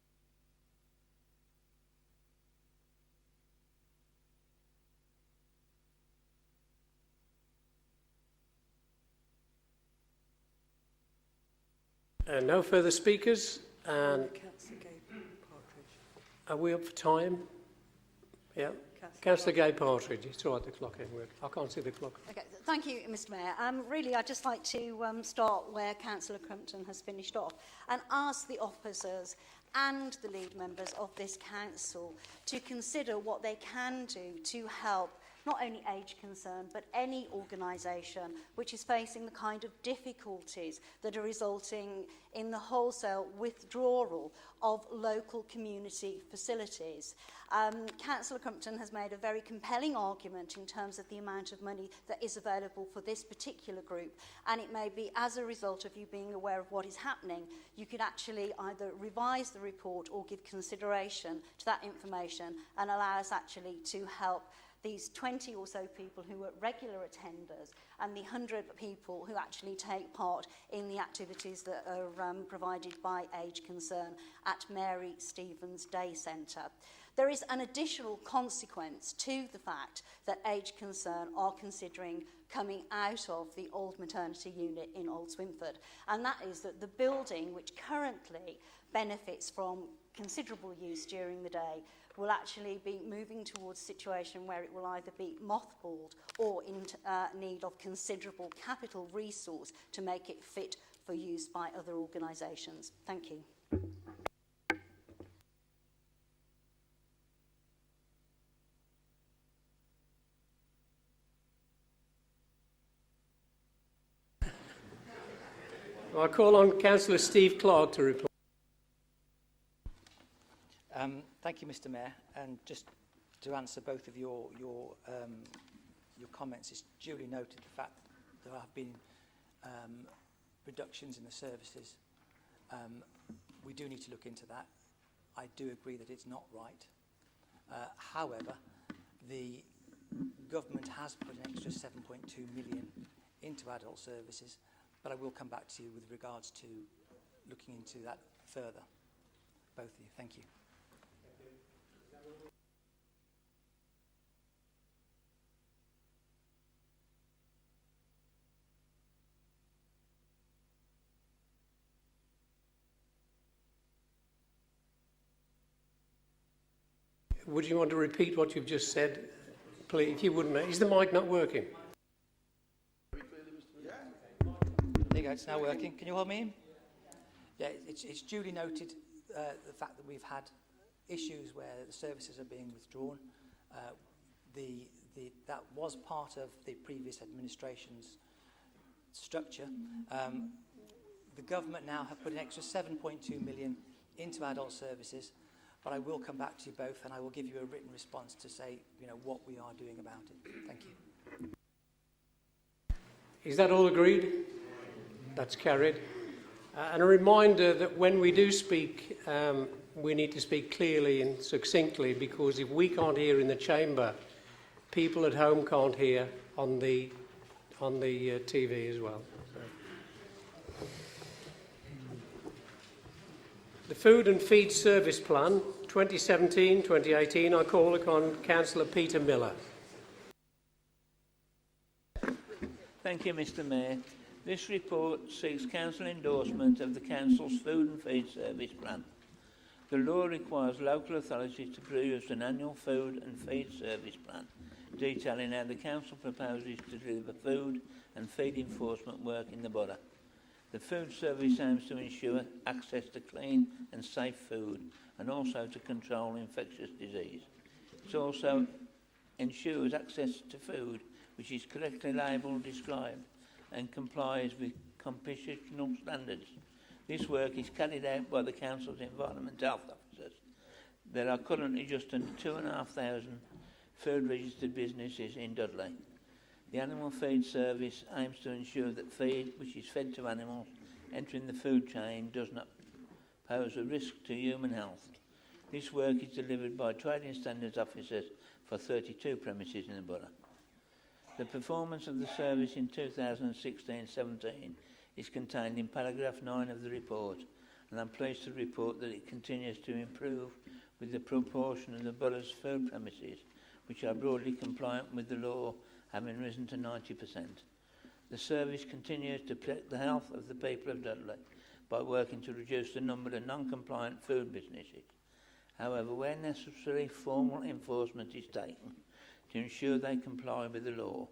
No further speakers. And are we up for time? Yeah. Councillor Gay Partridge. It's all right, the clock ain't working. I can't see the clock.
Okay, thank you, Mr Mayor. Really, I'd just like to start where Councillor Crumpton has finished off and ask the officers and the lead members of this council to consider what they can do to help not only Age Concern, but any organisation which is facing the kind of difficulties that are resulting in the wholesale withdrawal of local community facilities. Councillor Crumpton has made a very compelling argument in terms of the amount of money that is available for this particular group, and it may be as a result of you being aware of what is happening, you could actually either revise the report or give consideration to that information and allow us actually to help these 20 or so people who are regular attenders and the 100 people who actually take part in the activities that are provided by Age Concern at Mary Stevens Day Centre. There is an additional consequence to the fact that Age Concern are considering coming out of the old maternity unit in Old Swinford, and that is that the building, which currently benefits from considerable use during the day, will actually be moving towards a situation where it will either be mothballed or in need of considerable capital resource to make it fit for use by other organisations. Thank you.
I call on Councillor Steve Clark to reply.
Thank you, Mr Mayor. And just to answer both of your comments, it's duly noted the fact that there have been reductions in the services. We do need to look into that. I do agree that it's not right. However, the government has put an extra 7.2 million into adult services, but I will come back to you with regards to looking into that further. Both of you. Thank you.
Would you want to repeat what you've just said, please, if you wouldn't? Is the mic not working?
There you go, it's now working. Can you hold me in? Yeah, it's duly noted the fact that we've had issues where the services are being withdrawn. That was part of the previous administration's structure. The government now have put an extra 7.2 million into adult services, but I will come back to you both and I will give you a written response to say, what we are doing about it. Thank you.
Is that all agreed? That's carried. And a reminder that when we do speak, we need to speak clearly and succinctly, because if we can't hear in the chamber, people at home can't hear on the TV as well. So. The Food and Feed Service Plan 2017-2018, I call upon Councillor Peter Miller.
Thank you, Mr Mayor. This report seeks council endorsement of the council's Food and Feed Service Plan. The law requires local authorities to produce an annual food and feed service plan, detailing how the council proposes to deliver food and feed enforcement work in the borough. The food service aims to ensure access to clean and safe food and also to control infectious disease. It also ensures access to food which is correctly labelled, described and complies with competitional standards. This work is carried out by the council's environment health officers. There are currently just under 2,500 food registered businesses in Dudley. The animal feed service aims to ensure that feed which is fed to animals entering the food chain does not pose a risk to human health. This work is delivered by trading standards officers for 32 premises in the borough. The performance of the service in 2016-17 is contained in paragraph 9 of the report, and I'm pleased to report that it continues to improve with the proportion of the borough's food premises which are broadly compliant with the law having risen to 90%. The service continues to protect the health of the people of Dudley by working to reduce the number of non-compliant food businesses. However, where necessary, formal enforcement is taken to ensure they comply with the law.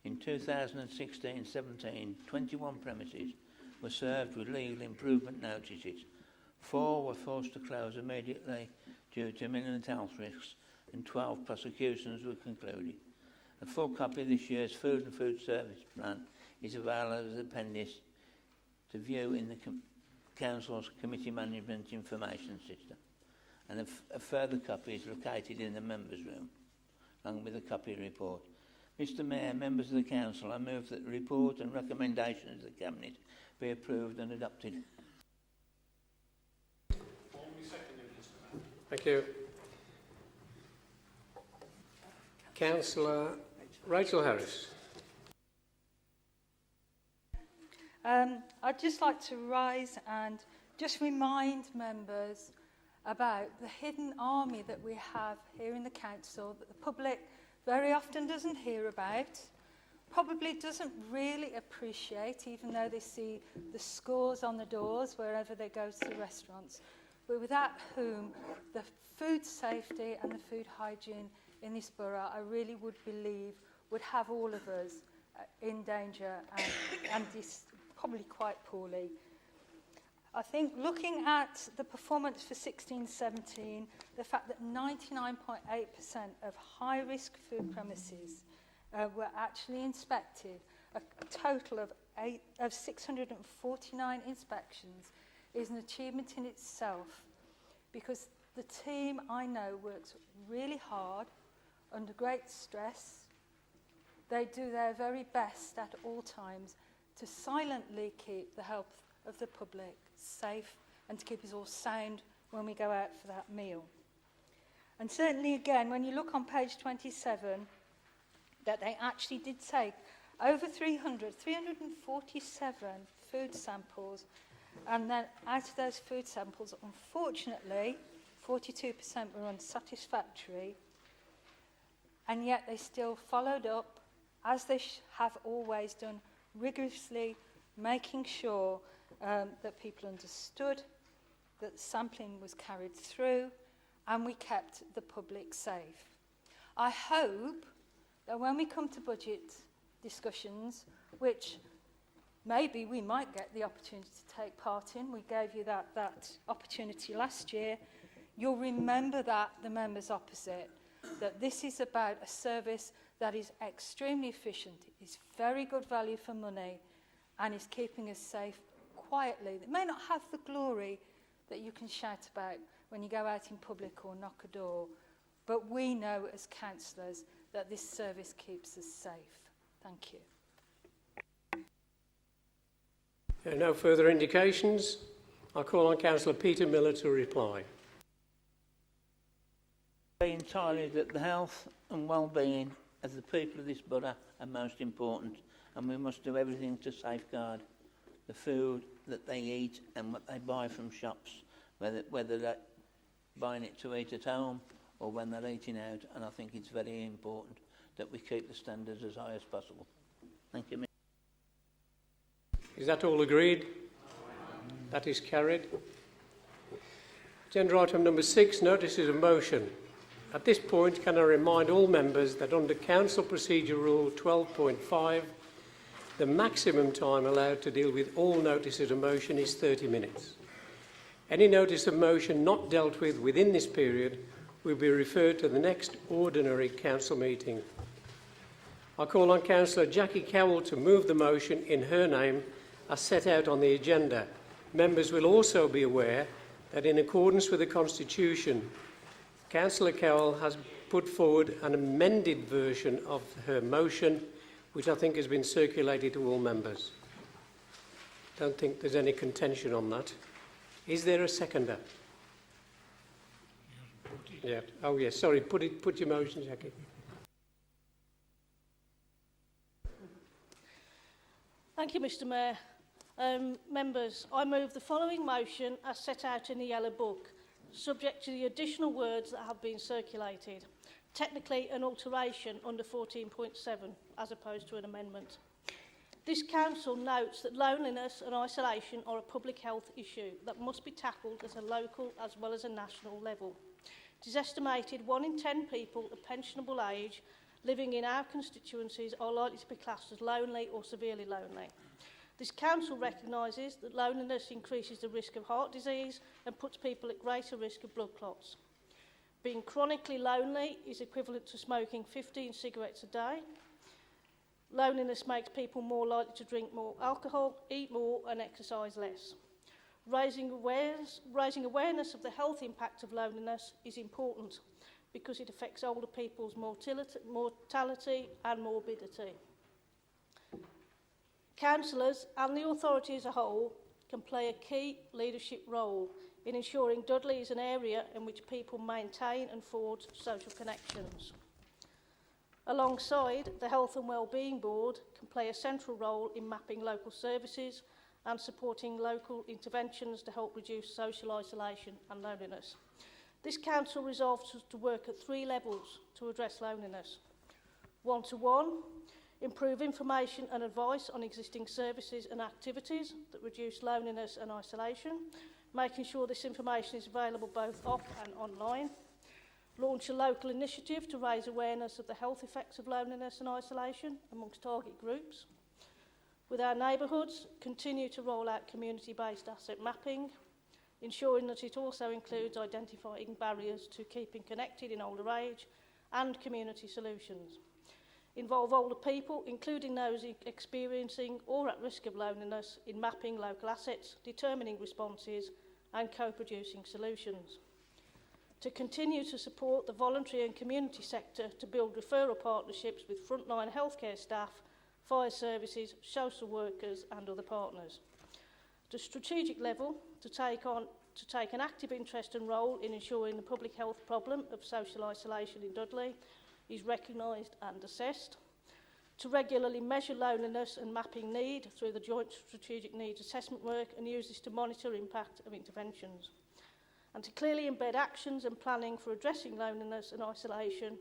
In 2016-17, 21 premises were served with legal improvement notices. 4 were forced to close immediately due to imminent health risks, and 12 prosecutions were concluded. A full copy of this year's Food and Food Service Plan is available as an appendix to view in the Council's Committee Management Information System, and a further copy is located in the members' room, along with a copy report. Mr Mayor, members of the Council, I move that the report and recommendations of the Cabinet be approved and adopted.
Thank you. Councillor Rachel Harris.
I'd just like to rise and just remind members about the hidden army that we have here in the council that the public very often doesn't hear about, probably doesn't really appreciate, even though they see the scores on the doors wherever they go to the restaurants, but without whom the food safety and the food hygiene in this borough, I really would believe, would have all of us in danger and probably quite poorly. I think looking at the performance for 16-17, the fact that 99.8% of high-risk food premises were actually inspected, a total of 649 inspections, is an achievement in itself, because the team I know works really hard under great stress. They do their very best at all times to silently keep the health of the public safe and to keep us all sound when we go out for that meal. And certainly again, when you look on page 27, that they actually did take over 347 food samples, and then out of those food samples, unfortunately, 42% were unsatisfactory, and yet they still followed up, as they have always done, rigorously making sure that people understood that sampling was carried through and we kept the public safe. I hope that when we come to budget discussions, which maybe we might get the opportunity to take part in, we gave you that opportunity last year, you'll remember that, the members opposite, that this is about a service that is extremely efficient, is very good value for money, and is keeping us safe quietly. It may not have the glory that you can shout about when you go out in public or knock a door, but we know as councillors that this service keeps us safe. Thank you.
There are no further indications. I call on Councillor Peter Miller to reply.
Entirely that the health and well-being of the people of this borough are most important, and we must do everything to safeguard the food that they eat and what they buy from shops, whether they're buying it to eat at home or when they're eating out. And I think it's very important that we keep the standards as high as possible. Thank you.
Is that all agreed? That is carried. Agenda item number 6, notices of motion. At this point, can I remind all members that under Council Procedure Rule 12.5, the maximum time allowed to deal with all notices of motion is 30 minutes. Any notice of motion not dealt with within this period will be referred to the next ordinary council meeting. I call on Councillor Jackie Cowell to move the motion in her name as set out on the agenda. Members will also be aware that in accordance with the Constitution, Councillor Cowell has put forward an amended version of her motion, which I think has been circulated to all members. Don't think there's any contention on that. Is there a seconder? Yeah. Oh, yes. Sorry. Put your motion, Jackie.
Thank you, Mr. Mayor. Members, I move the following motion as set out in the Yellow Book, subject to the additional words that have been circulated. Technically, an alteration under 14.7, as opposed to an amendment. This council notes that loneliness and isolation are a public health issue that must be tackled at a local as well as a national level. It is estimated 1 in 10 people of pensionable age living in our constituencies are likely to be classed as lonely or severely lonely. This council recognises that loneliness increases the risk of heart disease and puts people at greater risk of blood clots. Being chronically lonely is equivalent to smoking 15 cigarettes a day. Loneliness makes people more likely to drink more alcohol, eat more and exercise less. Raising awareness of the health impact of loneliness is important because it affects older people's mortality and morbidity. Councillors and the authority as a whole can play a key leadership role in ensuring Dudley is an area in which people maintain and forge social connections. Alongside, the Health and Wellbeing Board can play a central role in mapping local services and supporting local interventions to help reduce social isolation and loneliness. This council resolves to work at 3 levels to address loneliness. 1-to-1, improve information and advice on existing services and activities that reduce loneliness and isolation, making sure this information is available both off and online. Launch a local initiative to raise awareness of the health effects of loneliness and isolation amongst target groups. With our neighbourhoods, continue to roll out community-based asset mapping, ensuring that it also includes identifying barriers to keeping connected in older age and community solutions. Involve older people, including those experiencing or at risk of loneliness, in mapping local assets, determining responses and co-producing solutions. To continue to support the voluntary and community sector to build referral partnerships with frontline healthcare staff, fire services, social workers and other partners. At a strategic level, to take an active interest and role in ensuring the public health problem of social isolation in Dudley is recognised and assessed. To regularly measure loneliness and mapping need through the joint strategic needs assessment work and use this to monitor impact of interventions. And to clearly embed actions and planning for addressing loneliness and isolation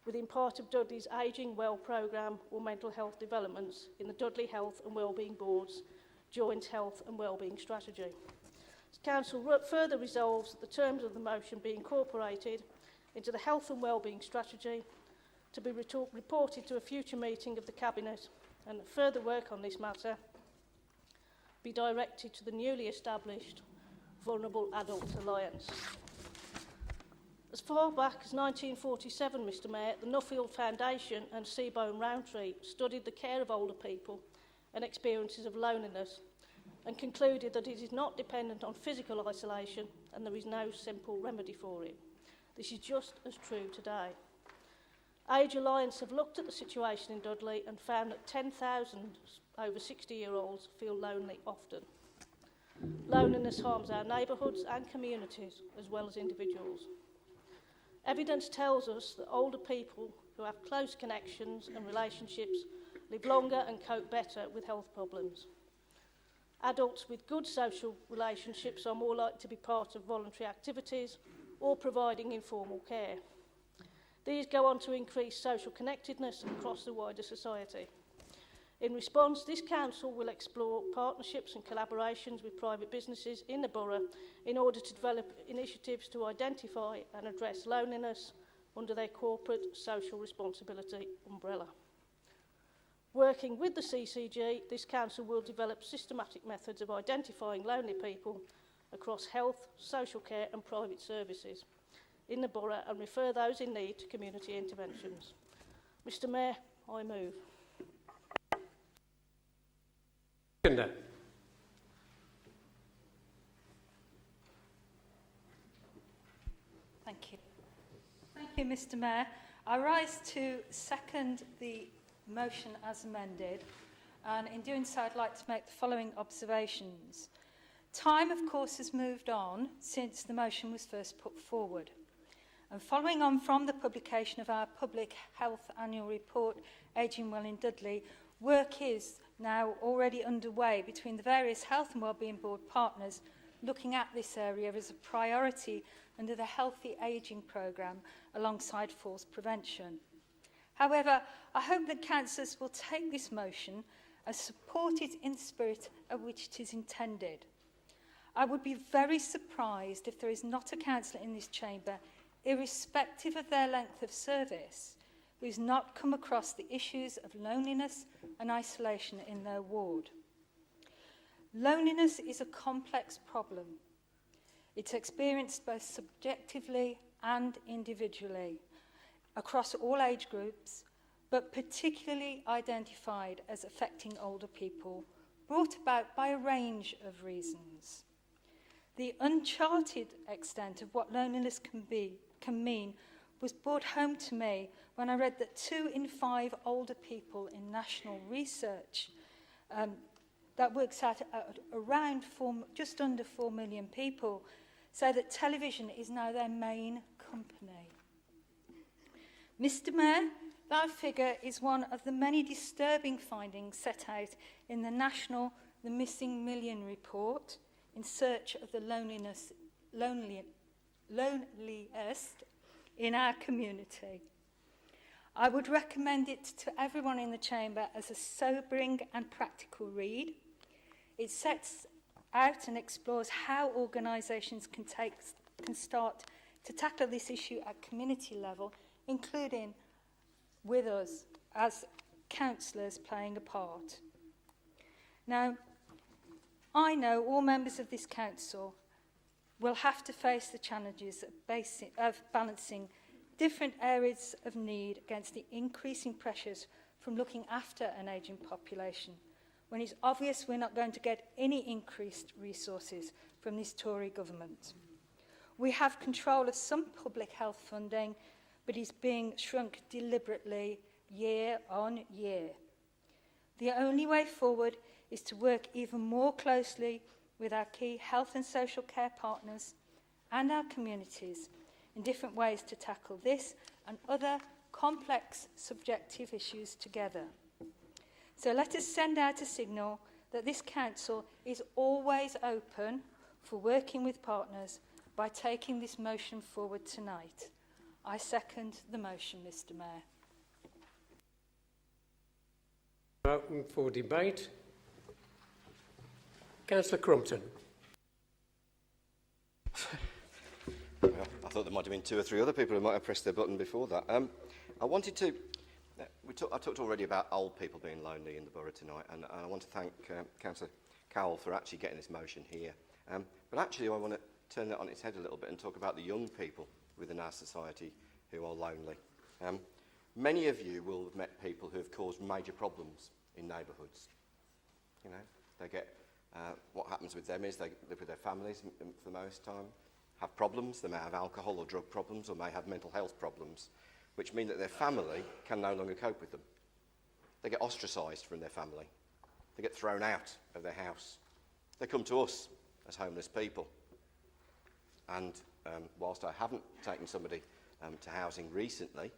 within part of Dudley's Ageing Well programme or mental health developments in the Dudley Health and Wellbeing Board's Joint Health and Wellbeing Strategy. The Council further resolves that the terms of the motion be incorporated into the Health and Wellbeing Strategy to be reported to a future meeting of the Cabinet, and that further work on this matter be directed to the newly established Vulnerable Adults Alliance. As far back as 1947, Mr Mayor, the Nuffield Foundation and Seabone Rowntree studied the care of older people and experiences of loneliness and concluded that it is not dependent on physical isolation and there is no simple remedy for it. This is just as true today. Age Alliance have looked at the situation in Dudley and found that 10,000 over 60-year-olds feel lonely often. Loneliness harms our neighbourhoods and communities as well as individuals. Evidence tells us that older people who have close connections and relationships live longer and cope better with health problems. Adults with good social relationships are more likely to be part of voluntary activities or providing informal care. These go on to increase social connectedness across the wider society. In response, this council will explore partnerships and collaborations with private businesses in the borough in order to develop initiatives to identify and address loneliness under their corporate social responsibility umbrella. Working with the CCG, this council will develop systematic methods of identifying lonely people across health, social care and private services in the borough and refer those in need to community interventions. Mr Mayor, I move.
Seconder.
Thank you. Thank you, Mr Mayor. I rise to second the motion as amended, and in doing so I'd like to make the following observations. Time, of course, has moved on since the motion was first put forward. And following on from the publication of our Public Health Annual Report, Ageing Well in Dudley, work is now already underway between the various Health and Wellbeing Board partners looking at this area as a priority under the Healthy Ageing programme alongside falls prevention. However, I hope that councillors will take this motion and support it in the spirit of which it is intended. I would be very surprised if there is not a councillor in this chamber, irrespective of their length of service, who has not come across the issues of loneliness and isolation in their ward. Loneliness is a complex problem. It's experienced both subjectively and individually across all age groups, but particularly identified as affecting older people, brought about by a range of reasons. The uncharted extent of what loneliness can mean was brought home to me when I read that 2 in 5 older people in national research that works out at around just under 4 million people say that television is now their main company. Mr. Mayor, that figure is one of the many disturbing findings set out in the national The Missing Million report, In Search of the Loneliest in Our Community. I would recommend it to everyone in the chamber as a sobering and practical read. It sets out and explores how organisations can start to tackle this issue at community level, including with us as councillors playing a part. Now, I know all members of this council will have to face the challenges of balancing different areas of need against the increasing pressures from looking after an ageing population, when it's obvious we're not going to get any increased resources from this Tory government. We have control of some public health funding, but it's being shrunk deliberately year on year. The only way forward is to work even more closely with our key health and social care partners and our communities in different ways to tackle this and other complex subjective issues together. So let us send out a signal that this council is always open for working with partners by taking this motion forward tonight. I second the motion, Mr. Mayor.
Open for debate. Councillor Crumpton.
Well, I thought there might have been 2 or 3 other people who might have pressed their button before that. I wanted to... I talked already about old people being lonely in the borough tonight, and I want to thank Councillor Cowell for actually getting this motion here. But actually I want to turn that on its head a little bit and talk about the young people within our society who are lonely. Many of you will have met people who have caused major problems in neighbourhoods. You know, they get... what happens with them is they live with their families for the most time, have problems. They may have alcohol or drug problems, or may have mental health problems, which mean that their family can no longer cope with them. They get ostracised from their family. They get thrown out of their house. They come to us as homeless people. And whilst I haven't taken somebody to housing recently,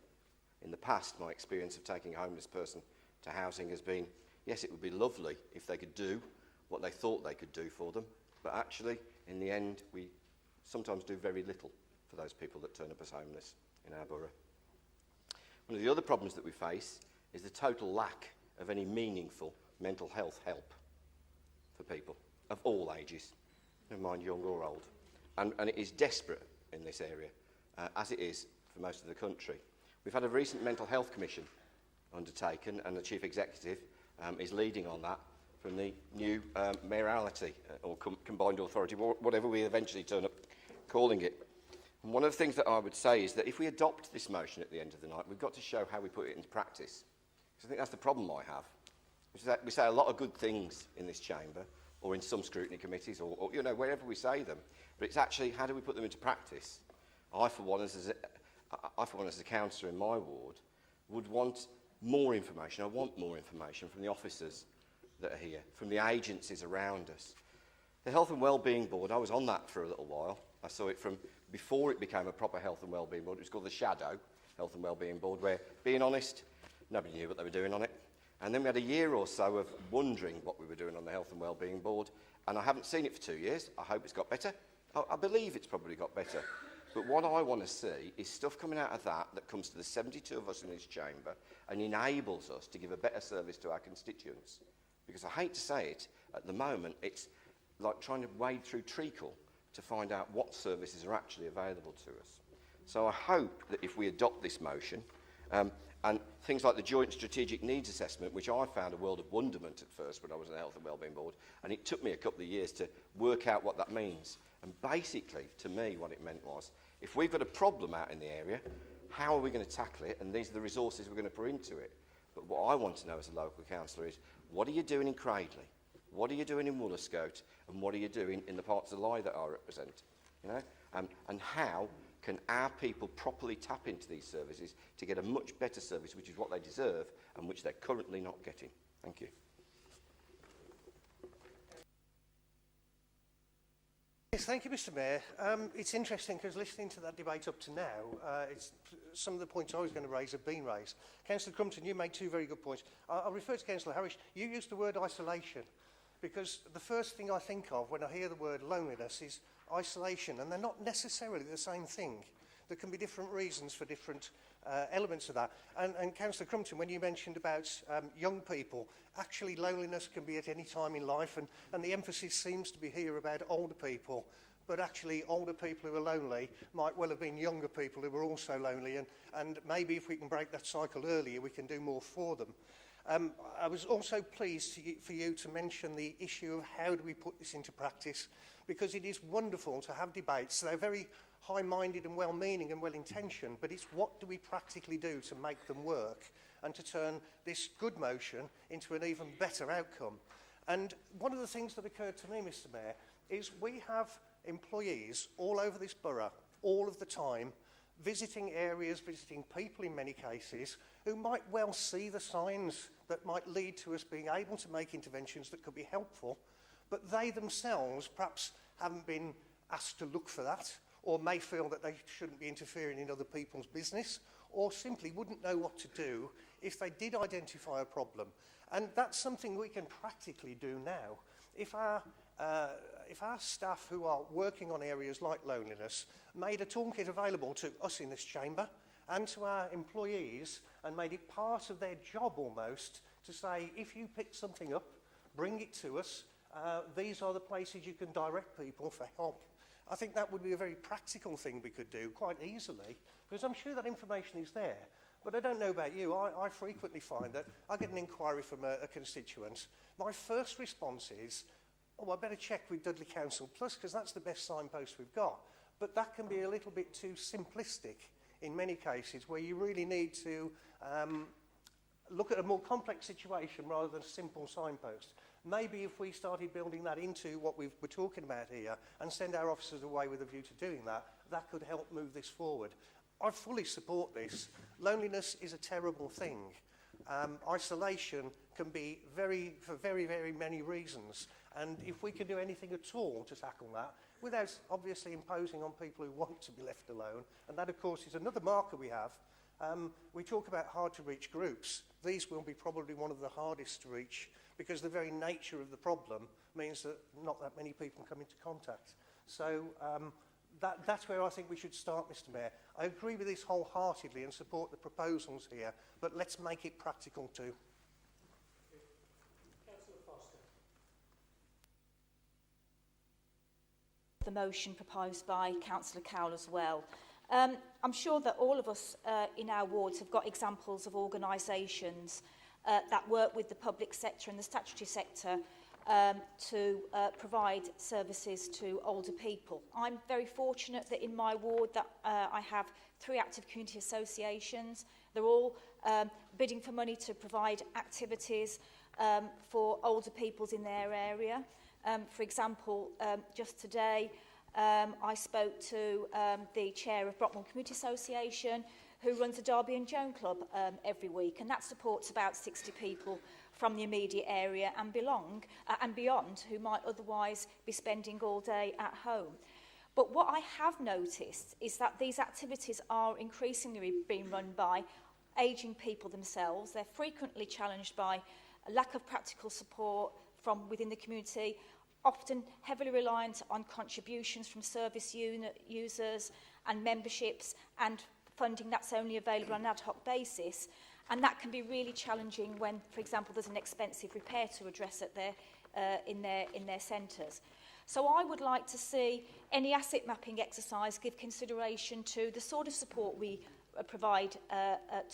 in the past my experience of taking a homeless person to housing has been, yes, it would be lovely if they could do what they thought they could do for them, but actually, in the end, we sometimes do very little for those people that turn up as homeless in our borough. One of the other problems that we face is the total lack of any meaningful mental health help for people of all ages, never mind young or old. And it is desperate in this area, as it is for most of the country. We've had a recent mental health commission undertaken, and the Chief Executive is leading on that from the new mayoralty or combined authority, whatever we eventually turn up calling it. And one of the things that I would say is that if we adopt this motion at the end of the night, we've got to show how we put it into practice. Because I think that's the problem I have. Which is that we say a lot of good things in this chamber, or in some scrutiny committees, or you know, wherever we say them. But it's actually, how do we put them into practice? I, for one, as a councillor in my ward, would want more information. I want more information from the officers that are here, from the agencies around us. The Health and Wellbeing Board, I was on that for a little while. I saw it from before it became a proper Health and Wellbeing Board. It was called the Shadow Health and Wellbeing Board, where, being honest, nobody knew what they were doing on it. And then we had a year or so of wondering what we were doing on the Health and Wellbeing Board, and I haven't seen it for 2 years. I hope it's got better. I believe it's probably got better. But what I want to see is stuff coming out of that comes to the 72 of us in this chamber and enables us to give a better service to our constituents. Because I hate to say it, at the moment, it's like trying to wade through treacle to find out what services are actually available to us. So I hope that if we adopt this motion, and things like the Joint Strategic Needs Assessment, which I found a world of wonderment at first when I was on the Health and Wellbeing Board, and it took me a couple of years to work out what that means. And basically, to me, what it meant was, if we've got a problem out in the area, how are we going to tackle it? And these are the resources we're going to put into it. But what I want to know as a local councillor is, what are you doing in Cradley? What are you doing in Woollerscote? And what are you doing in the parts of Lie that I represent? You know? And how can our people properly tap into these services to get a much better service, which is what they deserve and which they're currently not getting? Thank you.
Yes, thank you, Mr. Mayor. It's interesting because listening to that debate up to now, some of the points I was going to raise have been raised. Councillor Crumpton, you made two very good points. I'll refer to Councillor Harris. You used the word isolation, because the first thing I think of when I hear the word loneliness is isolation, and they're not necessarily the same thing. There can be different reasons for different elements of that. And Councillor Crumpton, when you mentioned about young people, actually loneliness can be at any time in life, and the emphasis seems to be here about older people, but actually older people who are lonely might well have been younger people who were also lonely, and maybe if we can break that cycle earlier, we can do more for them. I was also pleased for you to mention the issue of how do we put this into practice, because it is wonderful to have debates. They're very high-minded and well-meaning and well-intentioned, but it's what do we practically do to make them work and to turn this good motion into an even better outcome. And one of the things that occurred to me, Mr. Mayor, is we have employees all over this borough, all of the time, visiting areas, visiting people in many cases, who might well see the signs that might lead to us being able to make interventions that could be helpful, but they themselves perhaps haven't been asked to look for that, or may feel that they shouldn't be interfering in other people's business, or simply wouldn't know what to do if they did identify a problem. And that's something we can practically do now. If our staff who are working on areas like loneliness made a toolkit available to us in this chamber and to our employees and made it part of their job almost to say, if you pick something up, bring it to us, these are the places you can direct people for help. I think that would be a very practical thing we could do quite easily, because I'm sure that information is there. But I don't know about you, I frequently find that I get an inquiry from a constituent. My first response is, oh, I better check with Dudley Council Plus, because that's the best signpost we've got. But that can be a little bit too simplistic in many cases, where you really need to look at a more complex situation rather than a simple signpost. Maybe if we started building that into what we're talking about here and send our officers away with a view to doing that, that could help move this forward. I fully support this. Loneliness is a terrible thing. Isolation can be for very, very many reasons. And if we can do anything at all to tackle that, without obviously imposing on people who want to be left alone, and that, of course, is another marker we have. We talk about hard-to-reach groups. These will be probably one of the hardest to reach, because the very nature of the problem means that not that many people come into contact. So that's where I think we should start, Mr. Mayor. I agree with this wholeheartedly and support the proposals here, but let's make it practical too. Councillor Foster.
The motion proposed by Councillor Cowell as well. I'm sure that all of us in our wards have got examples of organisations that work with the public sector and the statutory sector to provide services to older people. I'm very fortunate that in my ward that I have 3 active community associations. They're all bidding for money to provide activities for older peoples in their area. For example, just today I spoke to the chair of Brockmore Community Association, who runs a Derby and Joan Club every week, and that supports about 60 people from the immediate area and beyond, who might otherwise be spending all day at home. But what I have noticed is that these activities are increasingly being run by ageing people themselves. They're frequently challenged by a lack of practical support from within the community, often heavily reliant on contributions from service users and memberships and funding that's only available on an ad hoc basis. And that can be really challenging when, for example, there's an expensive repair to address at in their centres. So I would like to see any asset mapping exercise give consideration to the sort of support we provide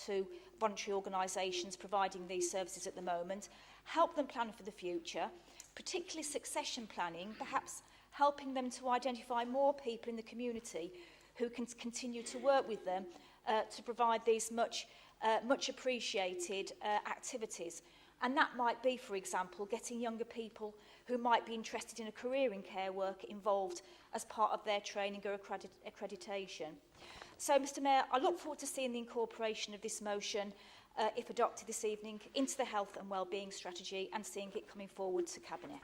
to voluntary organisations providing these services at the moment, help them plan for the future, particularly succession planning, perhaps helping them to identify more people in the community who can continue to work with them to provide these much appreciated activities. And that might be, for example, getting younger people who might be interested in a career in care work involved as part of their training or accreditation. So, Mr Mayor, I look forward to seeing the incorporation of this motion, if adopted this evening, into the health and wellbeing strategy and seeing it coming forward to Cabinet.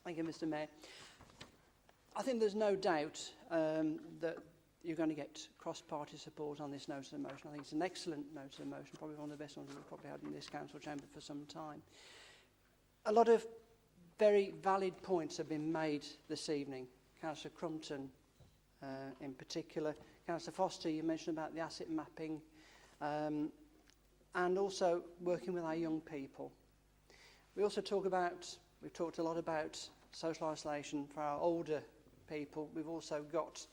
Thank you, Mr Mayor. I think there's no doubt that you're going to get cross-party support on this notice of motion. I think it's an excellent notice of motion, probably one of the best ones we've probably had in this council chamber for some time. A lot of very valid points have been made this evening. Councillor Crumpton in particular. Councillor Foster, you mentioned about the asset mapping and also working with our young people. We've talked a lot about social isolation for our older people. We've also got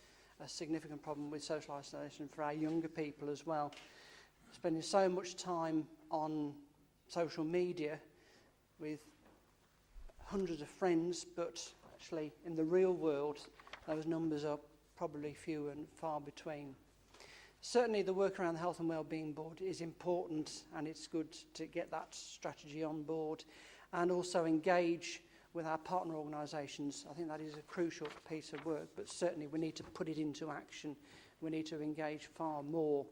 a significant problem with social isolation for our younger people as well. Spending so much time on social media with hundreds of friends, but actually in the real world, those numbers are probably few and far between. Certainly the work around the Health and Wellbeing Board is important, and it's good to get that strategy on board and also engage with our partner organisations. I think that is a crucial piece of work, but certainly we need to put it into action. We need to engage far more.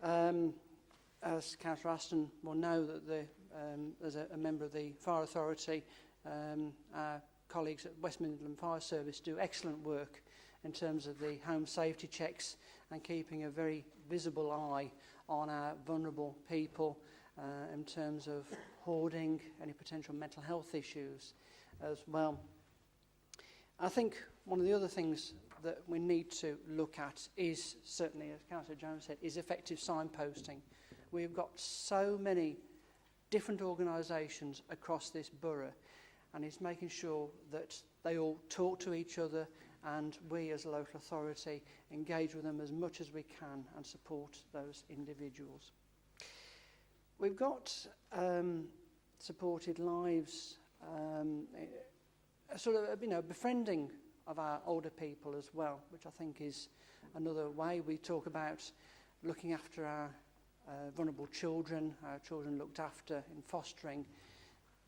As Councillor Aston will know, that as a member of the Fire Authority, our colleagues at West Midland Fire Service do excellent work in terms of the home safety checks and keeping a very visible eye on our vulnerable people in terms of hoarding, any potential mental health issues as well. I think one of the other things that we need to look at is, certainly as Councillor Jones said, is effective signposting. We've got so many different organisations across this borough, and it's making sure that they all talk to each other and we as a local authority engage with them as much as we can and support those individuals. We've got supported lives, a sort of befriending of our older people as well, which I think is another way. We talk about looking after our vulnerable children, our children looked after in fostering.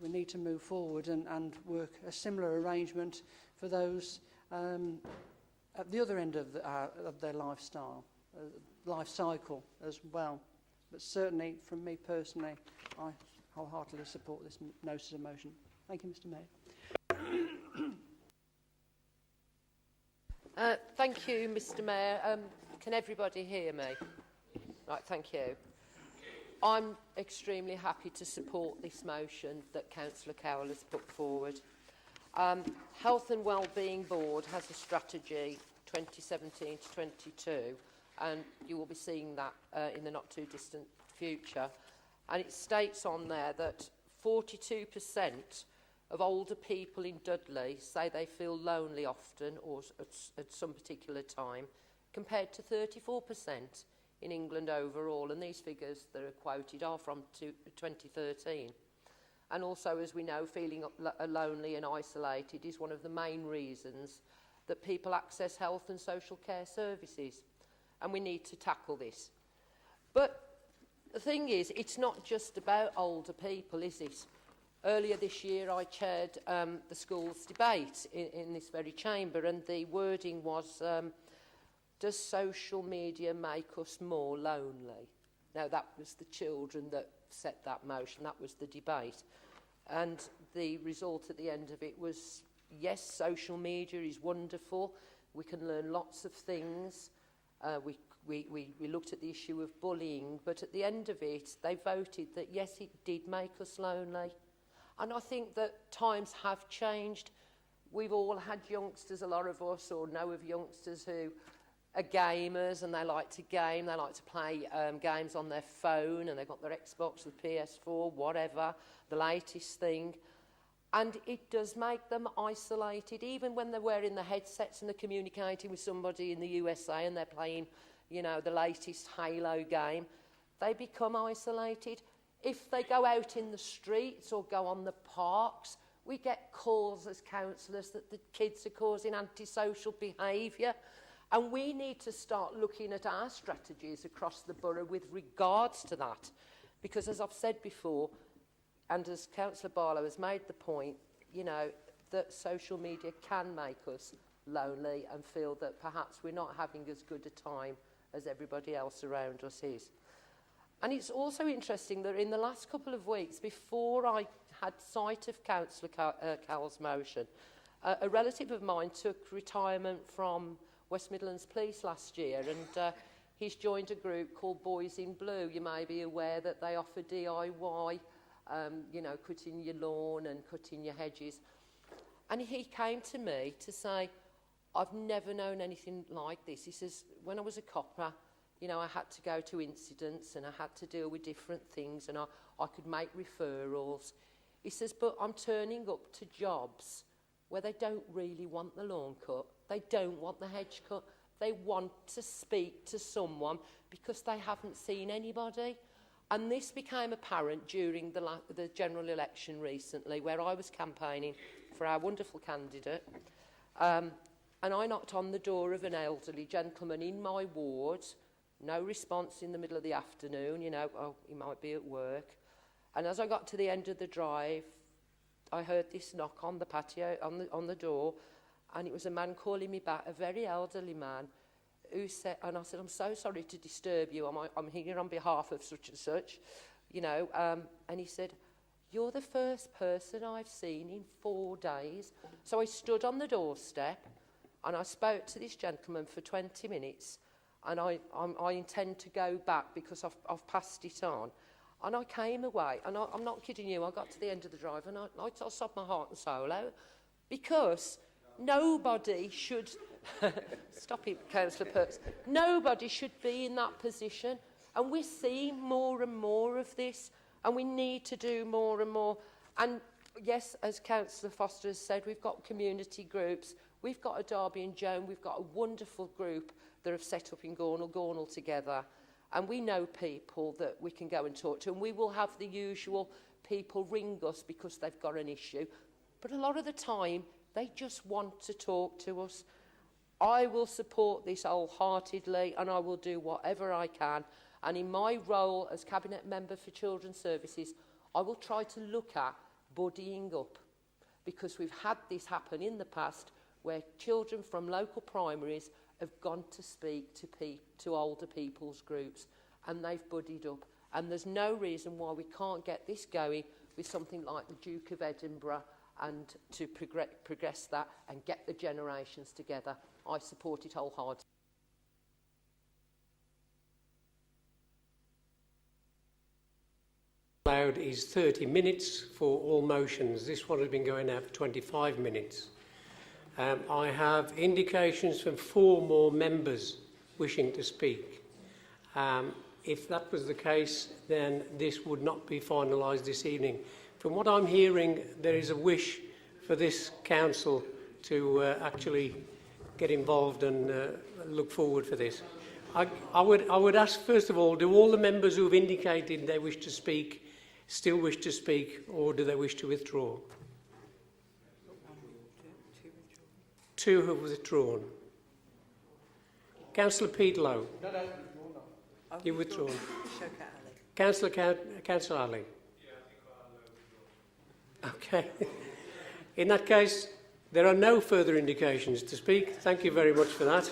We need to move forward and work a similar arrangement for those at the other end of their lifestyle, life cycle as well. But certainly, from me personally, I wholeheartedly support this notice of motion. Thank you, Mr Mayor.
Thank you, Mr Mayor. Can everybody hear me? Right, thank you. I'm extremely happy to support this motion that Councillor Cowell has put forward. Health and Wellbeing Board has a strategy 2017 to 22, and you will be seeing that in the not too distant future. And it states on there that 42% of older people in Dudley say they feel lonely often or at some particular time, compared to 34% in England overall. And these figures that are quoted are from 2013. And also, as we know, feeling lonely and isolated is one of the main reasons that people access health and social care services. And we need to tackle this. But the thing is, it's not just about older people, is it? Earlier this year, I chaired the schools debate in this very chamber, and the wording was, does social media make us more lonely? Now, that was the children that set that motion, that was the debate. And the result at the end of it was, yes, social media is wonderful, we can learn lots of things, we looked at the issue of bullying, but at the end of it, they voted that yes, it did make us lonely. And I think that times have changed. we've all had youngsters, a lot of us, or know of youngsters who are gamers and they like to game, they like to play games on their phone, and they've got their Xbox, the PS4, whatever, the latest thing. And it does make them isolated, even when they're wearing the headsets and they're communicating with somebody in the USA and they're playing, you know, the latest Halo game. They become isolated. If they go out in the streets or go on the parks, we get calls as councillors that the kids are causing antisocial behaviour. And we need to start looking at our strategies across the borough with regards to that. Because as I've said before, and as Councillor Barlow has made the point, you know, that social media can make us lonely and feel that perhaps we're not having as good a time as everybody else around us is. And it's also interesting that in the last couple of weeks, before I had sight of Councillor Cowell's motion, a relative of mine took retirement from West Midlands Police last year, and he's joined a group called Boys in Blue. You may be aware that they offer DIY, you know, cutting your lawn and cutting your hedges. And he came to me to say, I've never known anything like this. He says, when I was a copper, you know, I had to go to incidents and I had to deal with different things, and I could make referrals. He says, but I'm turning up to jobs where they don't really want the lawn cut. They don't want the hedge cut. They want to speak to someone because they haven't seen anybody. And this became apparent during the general election recently, where I was campaigning for our wonderful candidate. And I knocked on the door of an elderly gentleman in my ward. No response in the middle of the afternoon, you know, oh, he might be at work. And as I got to the end of the drive, I heard this knock on the patio, on the door, and it was a man calling me back, a very elderly man, who said, and I said, I'm so sorry to disturb you, I'm here on behalf of such and such, you know, and he said, you're the first person I've seen in 4 days. So I stood on the doorstep, and I spoke to this gentleman for 20 minutes, and I intend to go back because I've passed it on. And I came away, and I'm not kidding you, I got to the end of the drive, and I sobbed my heart and soul out, because nobody should, stop it, Councillor Perks, nobody should be in that position. And we're seeing more and more of this, and we need to do more and more. And yes, as Councillor Foster has said, we've got community groups, we've got a Derby and Joan, we've got a wonderful group that have set up in Gornal together. And we know people that we can go and talk to, and we will have the usual people ring us because they've got an issue. But a lot of the time, they just want to talk to us. I will support this wholeheartedly, and I will do whatever I can. And in my role as Cabinet Member for Children's Services, I will try to look at buddying up, because we've had this happen in the past where children from local primaries have gone to speak to older people's groups, and they've buddied up. And there's no reason why we can't get this going with something like the Duke of Edinburgh, and to progress that and get the generations together. I support it wholeheartedly.
Allowed is 30 minutes for all motions. This one has been going now for 25 minutes. I have indications from 4 more members wishing to speak. If that was the case, then this would not be finalised this evening. From what I'm hearing, there is a wish for this council to actually get involved and look forward for this. I would ask, first of all, do all the members who have indicated they wish to speak still wish to speak, or do they wish to withdraw? 2 have withdrawn. Councillor Peterlow.
No.
You've withdrawn. Councillor Ali. Okay. In that case, there are no further indications to speak. Thank you very much for that.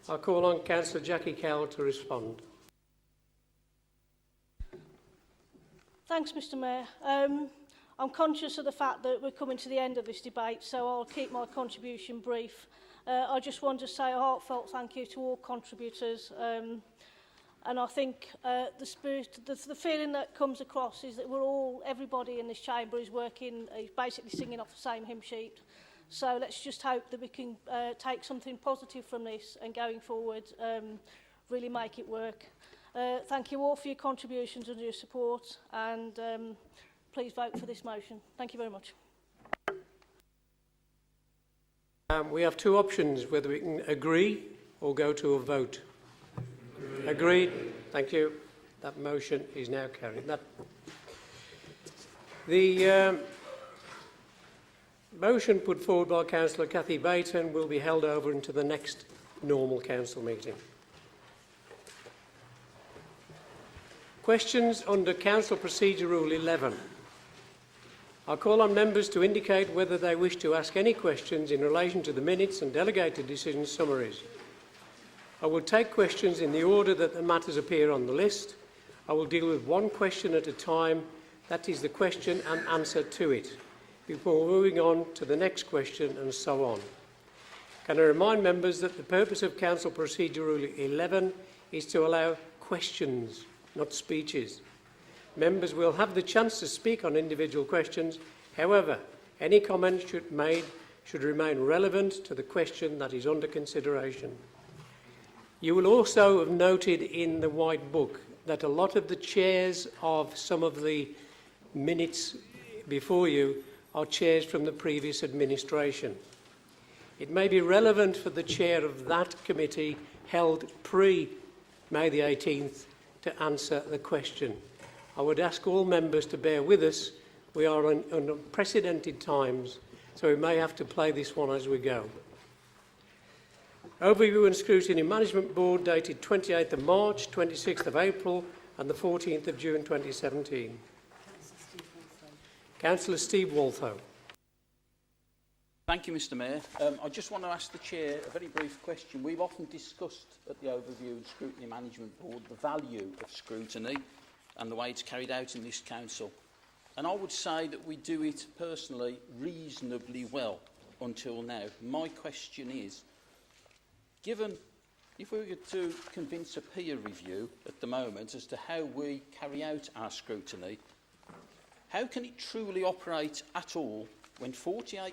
I'll call on Councillor Jackie Cowell to respond.
Thanks, Mr Mayor. I'm conscious of the fact that we're coming to the end of this debate, so I'll keep my contribution brief. I just want to say a heartfelt thank you to all contributors. And I think the spirit, the feeling that comes across is that everybody in this chamber is working, is basically singing off the same hymn sheet. So let's just hope that we can take something positive from this and going forward really make it work. Thank you all for your contributions and your support, and please vote for this motion. Thank you very much.
We have two options, whether we can agree or go to a vote. Agreed. Thank you. That motion is now carried. The motion put forward by Councillor Cathy Bayton will be held over into the next normal council meeting. Questions under Council Procedure Rule 11. I call on members to indicate whether they wish to ask any questions in relation to the minutes and delegated decision summaries. I will take questions in the order that the matters appear on the list. I will deal with one question at a time, that is the question and answer to it, before moving on to the next question and so on. Can I remind members that the purpose of Council Procedure Rule 11 is to allow questions, not speeches. Members will have the chance to speak on individual questions. However, any comments should remain relevant to the question that is under consideration. You will also have noted in the White Book that a lot of the chairs of some of the minutes before you are chairs from the previous administration. It may be relevant for the chair of that committee held pre-May the 18th to answer the question. I would ask all members to bear with us. We are in unprecedented times, so we may have to play this one as we go. Overview and Scrutiny Management Board dated 28th of March, 26th of April and the 14th of June 2017. Councillor Steve Waltho.
Thank you, Mr Mayor. I just want to ask the Chair a very brief question. We've often discussed at the Overview and Scrutiny Management Board the value of scrutiny and the way it's carried out in this council. And I would say that we do it personally reasonably well until now. My question is, given if we were to convince a peer review at the moment as to how we carry out our scrutiny, how can it truly operate at all when 48%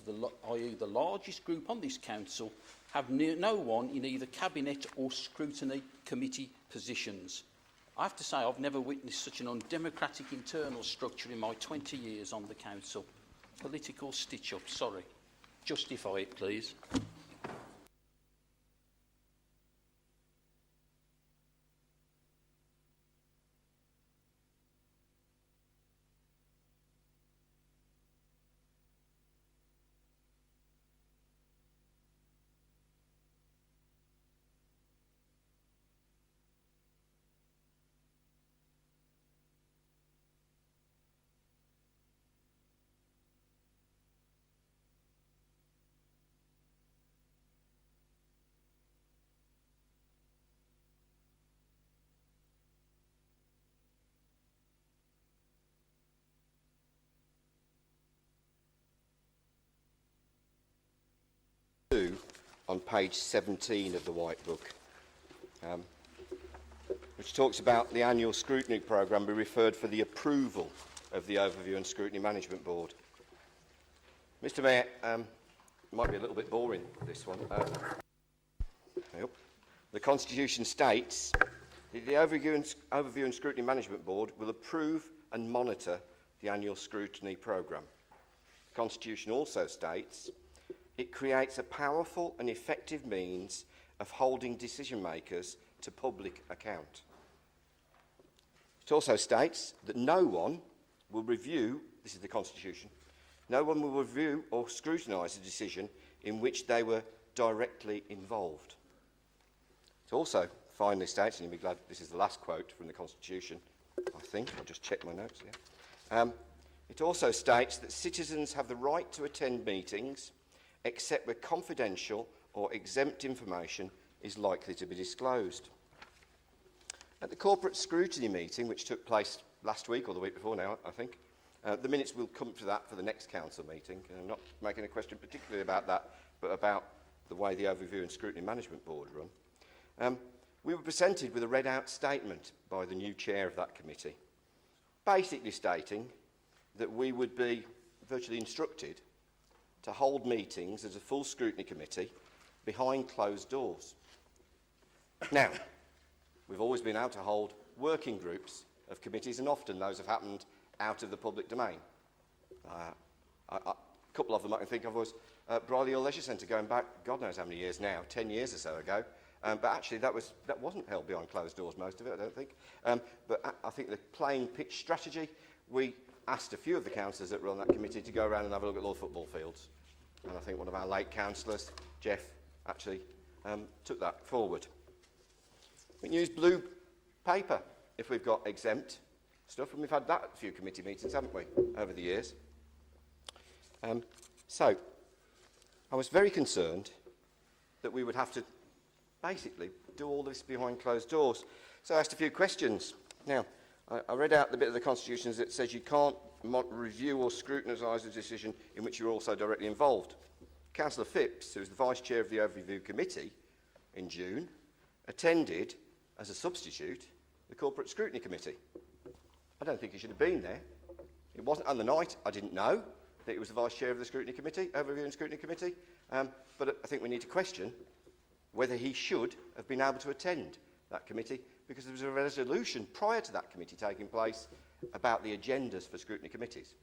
of i.e. the largest group on this council have no one in either cabinet or scrutiny committee positions? I have to say I've never witnessed such an undemocratic internal structure in my 20 years on the council. Political stitch-up, sorry. Justify it, please.
On page 17 of the White Book, which talks about the annual scrutiny programme be referred for the approval of the Overview and Scrutiny Management Board. Mr Mayor, it might be a little bit boring, this one. The Constitution states that the Overview and Scrutiny Management Board will approve and monitor the annual scrutiny programme. The Constitution also states it creates a powerful and effective means of holding decision makers to public account. It also states that no one will review, this is the Constitution, no one will review or scrutinise a decision in which they were directly involved. It also finally states, and you'll be glad this is the last quote from the Constitution, I think, I'll just check my notes here. It also states that citizens have the right to attend meetings except where confidential or exempt information is likely to be disclosed. At the corporate scrutiny meeting, which took place last week or the week before now, I think, the minutes will come to that for the next council meeting. I'm not making a question particularly about that, but about the way the Overview and Scrutiny Management Board run. We were presented with a read-out statement by the new chair of that committee, basically stating that we would be virtually instructed to hold meetings as a full scrutiny committee behind closed doors. Now, we've always been able to hold working groups of committees, and often those have happened out of the public domain. A couple of them I can think of was Briley Hill Leisure Centre, going back God knows how many years now, 10 years or so ago. But actually that wasn't held behind closed doors, most of it, I don't think. But I think the playing pitch strategy, we asked a few of the councillors that were on that committee to go around and have a look at all the football fields. And I think one of our late councillors, Jeff, actually took that forward. We can use blue paper if we've got exempt stuff, and we've had that at a few committee meetings, haven't we, over the years. So, I was very concerned that we would have to basically do all this behind closed doors. So I asked a few questions. Now, I read out the bit of the Constitution that says you can't review or scrutinise a decision in which you're also directly involved. Councillor Phipps, who was the Vice Chair of the Overview Committee in June, attended, as a substitute, the Corporate Scrutiny Committee. I don't think he should have been there. It wasn't on the night. I didn't know that he was the Vice Chair of the Scrutiny Committee, Overview and Scrutiny Committee. But I think we need to question whether he should have been able to attend that committee, because there was a resolution prior to that committee taking place about the agendas for scrutiny committees.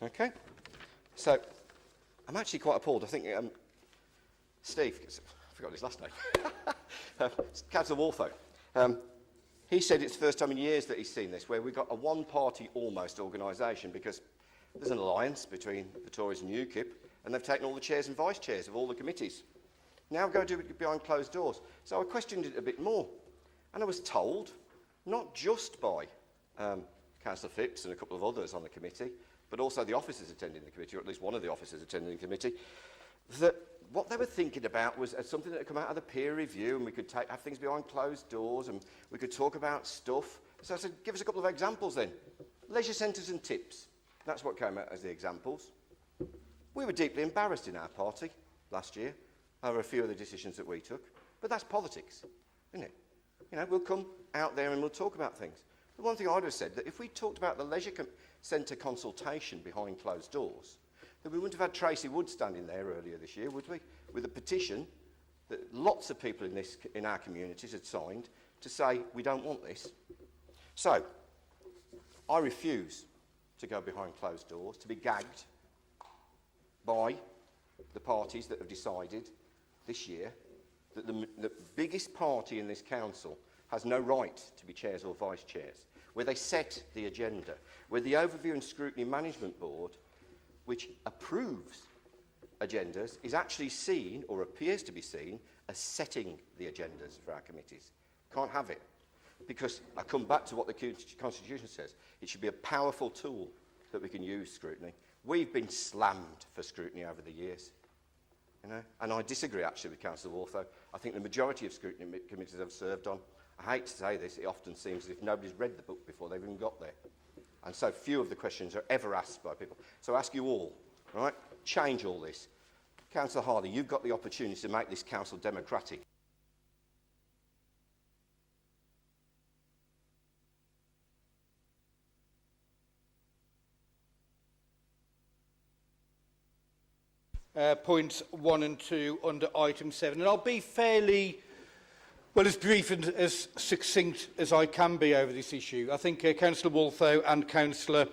Okay? So, I'm actually quite appalled. I think Steve, I forgot his last name, Councillor Waltho, he said it's the first time in years that he's seen this, where we've got a one-party almost organisation, because there's an alliance between the Tories and UKIP, and they've taken all the chairs and vice chairs of all the committees. Now go do it behind closed doors. So I questioned it a bit more. And I was told, not just by Councillor Phipps and a couple of others on the committee, but also the officers attending the committee, or at least one of the officers attending the committee, that what they were thinking about was something that had come out of the peer review, and we could have things behind closed doors, and we could talk about stuff. So I said, give us a couple of examples then. Leisure centres and tips. That's what came out as the examples. We were deeply embarrassed in our party last year over a few of the decisions that we took. But that's politics, isn't it? You know, we'll come out there and we'll talk about things. The one thing I would have said, that if we talked about the leisure centre consultation behind closed doors, then we wouldn't have had Tracy Wood standing there earlier this year, would we? With a petition that lots of people in our communities had signed to say, we don't want this. So, I refuse to go behind closed doors, to be gagged by the parties that have decided this year that the biggest party in this council has no right to be chairs or vice chairs, where they set the agenda, where the Overview and Scrutiny Management Board, which approves agendas, is actually seen, or appears to be seen, as setting the agendas for our committees. Can't have it. Because I come back to what the Constitution says. It should be a powerful tool that we can use, scrutiny. We've been slammed for scrutiny over the years. You know? And I disagree actually with Councillor Waltho. I think the majority of scrutiny committees I've served on, I hate to say this, it often seems as if nobody's read the book before they've even got there. And so few of the questions are ever asked by people. So I ask you all, right, change all this. Councillor Hardy, you've got the opportunity to make this council democratic.
Points 1 and 2 under item 7. And I'll be fairly, well, as brief and as succinct as I can be over this issue. I think Councillor Waltho and Councillor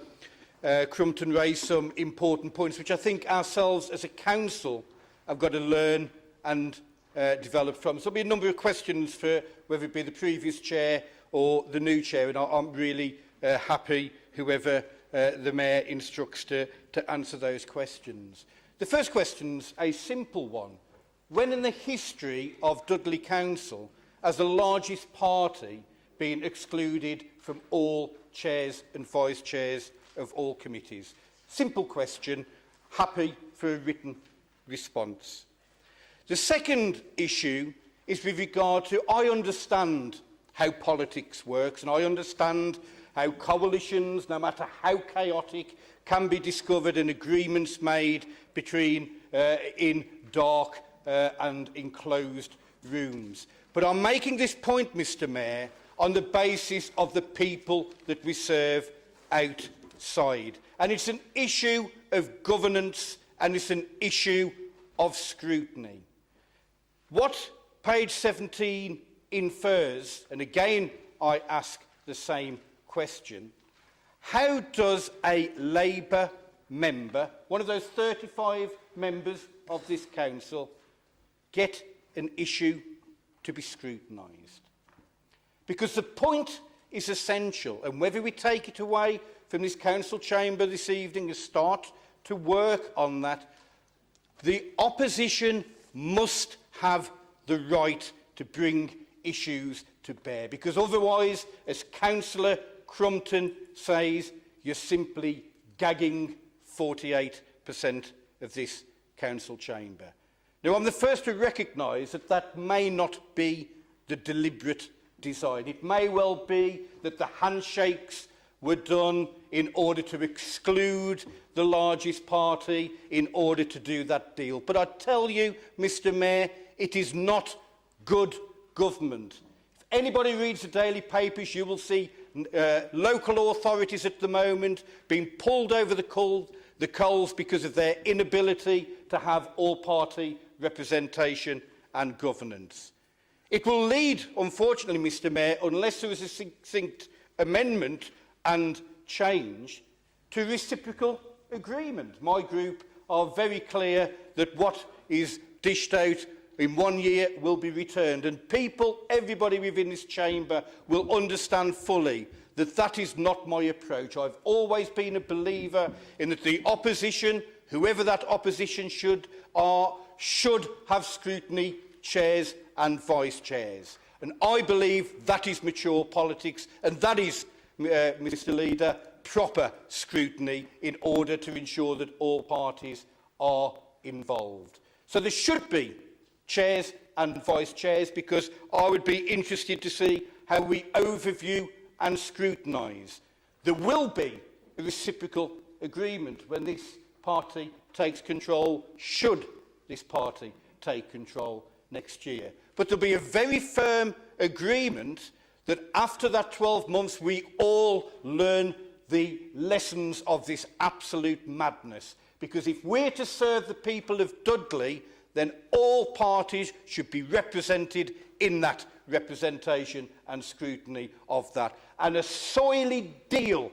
Crumpton raised some important points, which I think ourselves as a council have got to learn and develop from. So there'll be a number of questions for whether it be the previous chair or the new chair, and I'm really happy whoever the Mayor instructs to answer those questions. The first question's a simple one. When in the history of Dudley Council has the largest party been excluded from all chairs and vice chairs of all committees? Simple question, happy for a written response. The second issue is with regard to, I understand how politics works, and I understand how coalitions, no matter how chaotic, can be discovered and agreements made between in dark and enclosed rooms. But I'm making this point, Mr. Mayor, on the basis of the people that we serve outside. And it's an issue of governance and it's an issue of scrutiny. What page 17 infers, and again I ask the same question, how does a Labour member, one of those 35 members of this council, get an issue to be scrutinised? Because the point is essential, and whether we take it away from this council chamber this evening and start to work on that, the opposition must have the right to bring issues to bear, because otherwise, as Councillor Crumpton says, you're simply gagging 48% of this council chamber. Now, I'm the first to recognise that that may not be the deliberate design. It may well be that the handshakes were done in order to exclude the largest party in order to do that deal. But I tell you, Mr Mayor, it is not good government. If anybody reads the daily papers, you will see local authorities at the moment being pulled over the coals because of their inability to have all-party representation and governance. It will lead, unfortunately, Mr Mayor, unless there is a succinct amendment and change, to reciprocal agreement. My group are very clear that what is dished out in 1 year will be returned, and people, everybody within this chamber, will understand fully that that is not my approach. I've always been a believer in that the opposition, whoever that opposition should have scrutiny, chairs and vice chairs. And I believe that is mature politics, and that is, Mr Leader, proper scrutiny in order to ensure that all parties are involved. So there should be chairs and vice chairs, because I would be interested to see how we overview and scrutinise. There will be a reciprocal agreement when this party takes control, should this party take control next year. But there'll be a very firm agreement that after that 12 months we all learn the lessons of this absolute madness. Because if we're to serve the people of Dudley, then all parties should be represented in that representation and scrutiny of that. And a soily deal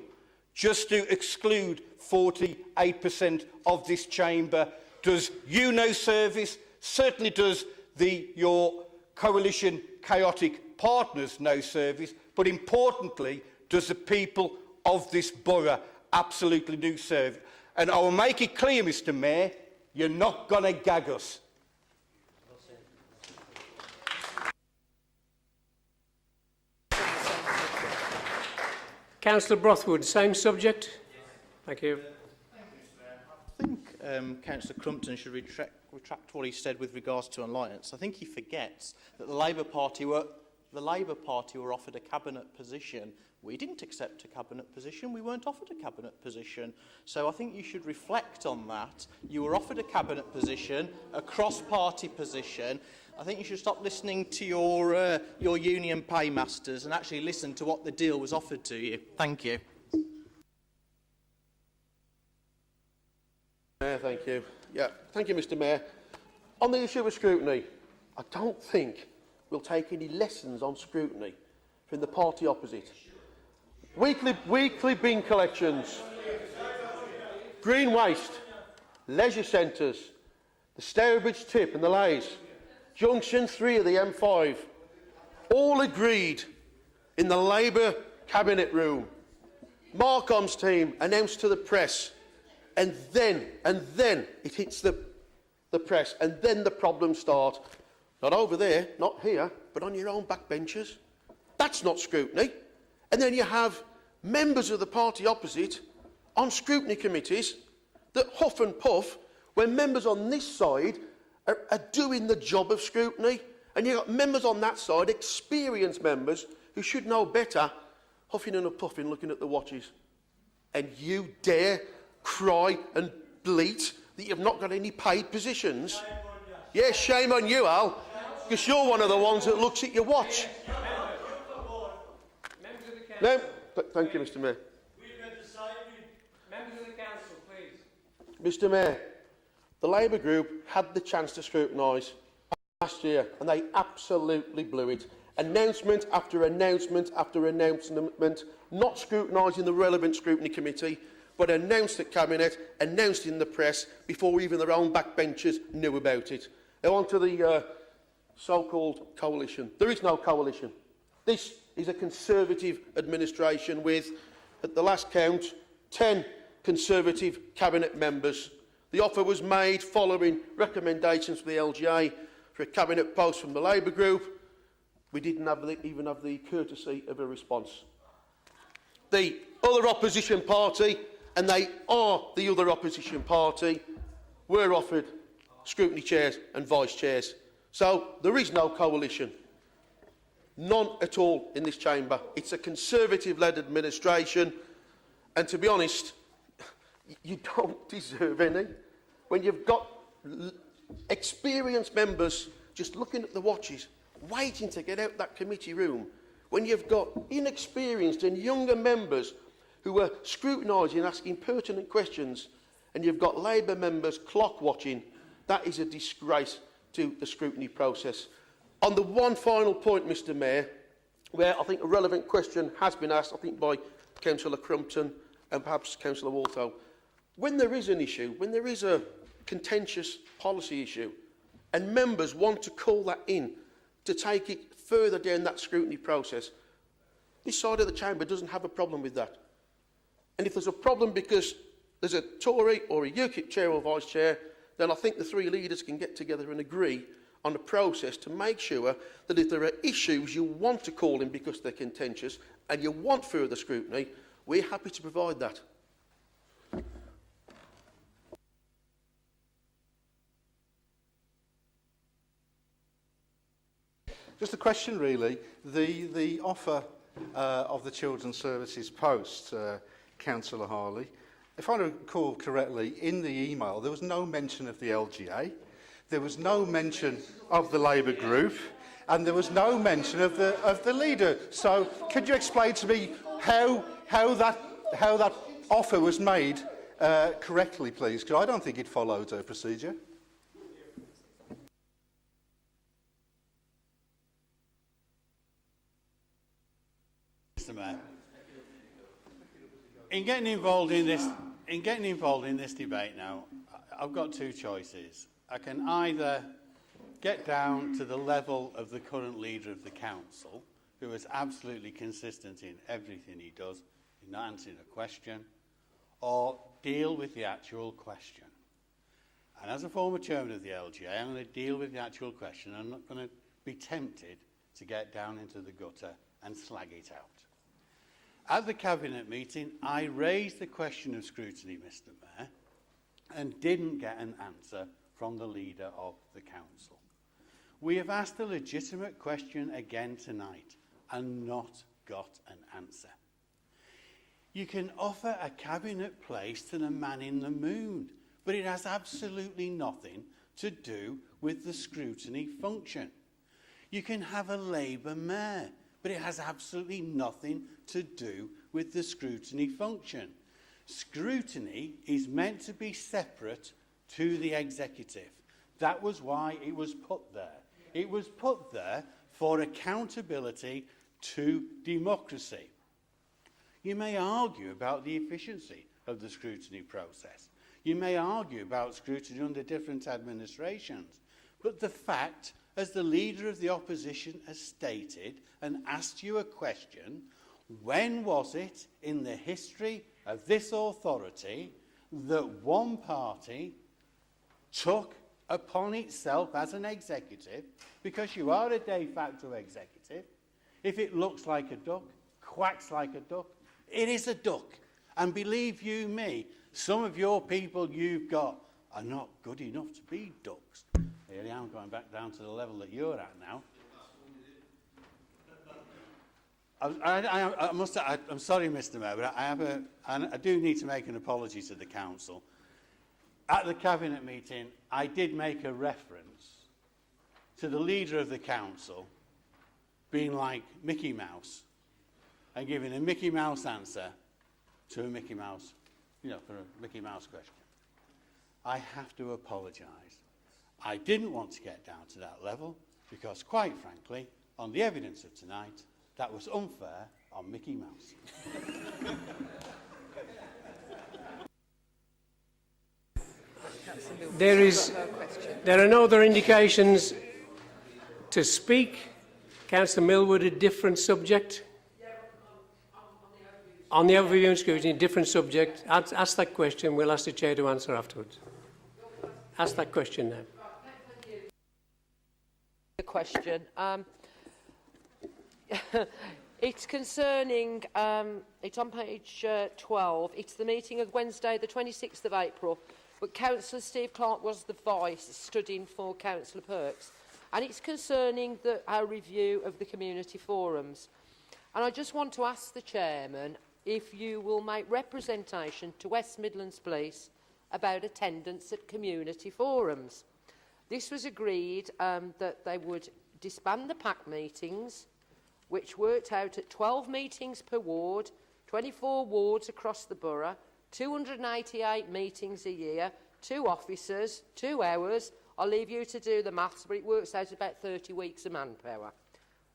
just to exclude 48% of this chamber does you no service, certainly does your coalition chaotic partners no service, but importantly does the people of this borough absolutely no service. And I will make it clear, Mr Mayor, you're not going to gag us.
Councillor Brothwood, same subject? Yes. Thank you.
I think Councillor Crumpton should retract what he said with regards to alliance. I think he forgets that the Labour Party were offered a cabinet position. We didn't accept a cabinet position. We weren't offered a cabinet position. So I think you should reflect on that. You were offered a cabinet position, a cross-party position. I think you should stop listening to your union paymasters and actually listen to what the deal was offered to you. Thank you.
Thank you. Yeah, thank you, Mr Mayor. On the issue of scrutiny, I don't think we'll take any lessons on scrutiny from the party opposite. Weekly bin collections, green waste, leisure centres, the Stourbridge Tip and the Lays, Junction 3 of the M5, all agreed in the Labour Cabinet Room. Markham's team announced to the press, and then it hits the press, and then the problems start. Not over there, not here, but on your own backbenches. That's not scrutiny. And then you have members of the party opposite on scrutiny committees that huff and puff when members on this side are doing the job of scrutiny. And you've got members on that side, experienced members, who should know better, huffing and puffing, looking at the watches. And you dare cry and bleat that you've not got any paid positions? Yes, shame on you, Al, because you're one of the ones that looks at your watch. No, thank you, Mr Mayor.
Members of the council, please.
Mr Mayor, The Labour group had the chance to scrutinise last year, and they absolutely blew it. Announcement after announcement after announcement, not scrutinising the relevant scrutiny committee, but announced at Cabinet, announced in the press, before even their own backbenchers knew about it. Now on to the so-called coalition. There is no coalition. This is a Conservative administration with, at the last count, 10 Conservative Cabinet members. The offer was made following recommendations from the LGA for a Cabinet post from the Labour group. We didn't even have the courtesy of a response. The other opposition party, and they are the other opposition party, were offered scrutiny chairs and vice chairs. So there is no coalition. None at all in this chamber. It's a Conservative-led administration, and to be honest, you don't deserve any. When you've got experienced members just looking at the watches, waiting to get out that committee room, when you've got inexperienced and younger members who are scrutinising, asking pertinent questions, and you've got Labour members clock watching, that is a disgrace to the scrutiny process. On the one final point, Mr Mayor, where I think a relevant question has been asked, I think by Councillor Crumpton and perhaps Councillor Walto, when there is an issue, when there is a contentious policy issue, and members want to call that in to take it further down that scrutiny process, this side of the chamber doesn't have a problem with that. And if there's a problem because there's a Tory or a UKIP chair or vice chair, then I think the three leaders can get together and agree on a process to make sure that if there are issues you want to call in because they're contentious and you want further scrutiny, we're happy to provide that.
Just a question, really. The offer of the Children's Services post, Councillor Harley, if I recall correctly, in the email there was no mention of the LGA, there was no mention of the Labour group, and there was no mention of the leader. So, could you explain to me how that offer was made correctly, please? Because I don't think it followed a procedure.
Mr. Mayor, in getting involved in this debate now, I've got two choices. I can either get down to the level of the current leader of the council, who is absolutely consistent in everything he does, in not answering a question, or deal with the actual question. And as a former chairman of the LGA, I'm going to deal with the actual question. I'm not going to be tempted to get down into the gutter and slag it out. At the Cabinet meeting, I raised the question of scrutiny, Mr. Mayor, and didn't get an answer from the leader of the council. We have asked a legitimate question again tonight and not got an answer. You can offer a cabinet place to the man in the moon, but it has absolutely nothing to do with the scrutiny function. You can have a Labour mayor, but it has absolutely nothing to do with the scrutiny function. Scrutiny is meant to be separate to the executive. That was why it was put there. It was put there for accountability to democracy. You may argue about the efficiency of the scrutiny process. You may argue about scrutiny under different administrations. But the fact, as the leader of the opposition has stated and asked you a question, when was it in the history of this authority that one party took upon itself as an executive, because you are a de facto executive, if it looks like a duck, quacks like a duck, it is a duck. And believe you me, some of your people you've got are not good enough to be ducks. Here I am going back down to the level that you're at now. I'm sorry, Mr. Mayor, but I do need to make an apology to the council. At the Cabinet meeting, I did make a reference to the leader of the council being like Mickey Mouse and giving a Mickey Mouse answer to a Mickey Mouse, for a Mickey Mouse question. I have to apologise. I didn't want to get down to that level because, quite frankly, on the evidence of tonight, that was unfair on Mickey Mouse.
There are no other indications to speak. Councillor Millwood, a different subject? On the overview and scrutiny, different subject. Ask that question. We'll ask the Chair to answer afterwards. Ask that question now.
The question. It's concerning, it's on page 12. It's the meeting of Wednesday, the 26th of April. But Councillor Steve Clark was the vice, stood in for Councillor Perks. And it's concerning our review of the community forums. And I just want to ask the Chairman if you will make representation to West Midlands Police about attendance at community forums. This was agreed that they would disband the PAC meetings, which worked out at 12 meetings per ward, 24 wards across the borough, 288 meetings a year, 2 officers, 2 hours. I'll leave you to do the maths, but it works out about 30 weeks of manpower.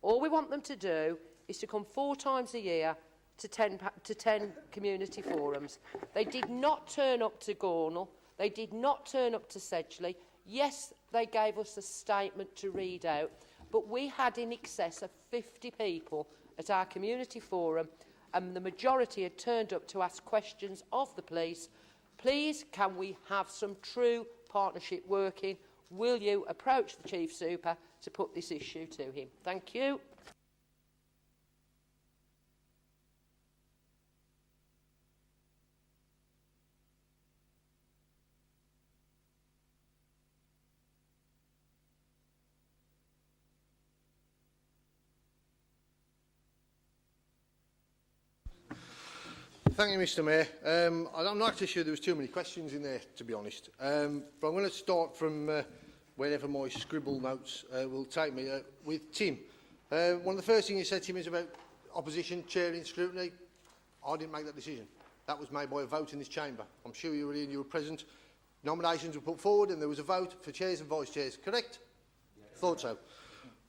All we want them to do is to come 4 times a year to 10 community forums. They did not turn up to Gornal. They did not turn up to Sedgley. Yes, they gave us a statement to read out, but we had in excess of 50 people at our community forum, and the majority had turned up to ask questions of the police. Please, can we have some true partnership working? Will you approach the Chief Super to put this issue to him? Thank you.
Thank you, Mr Mayor. I'm not actually sure there was too many questions in there, to be honest. But I'm going to start from wherever my scribble notes will take me, with Tim. One of the first things you said to him is about opposition chairing scrutiny. I didn't make that decision. That was made by a vote in this chamber. I'm sure you were in, you were present. Nominations were put forward and there was a vote for chairs and vice chairs, correct? Yes. Thought so.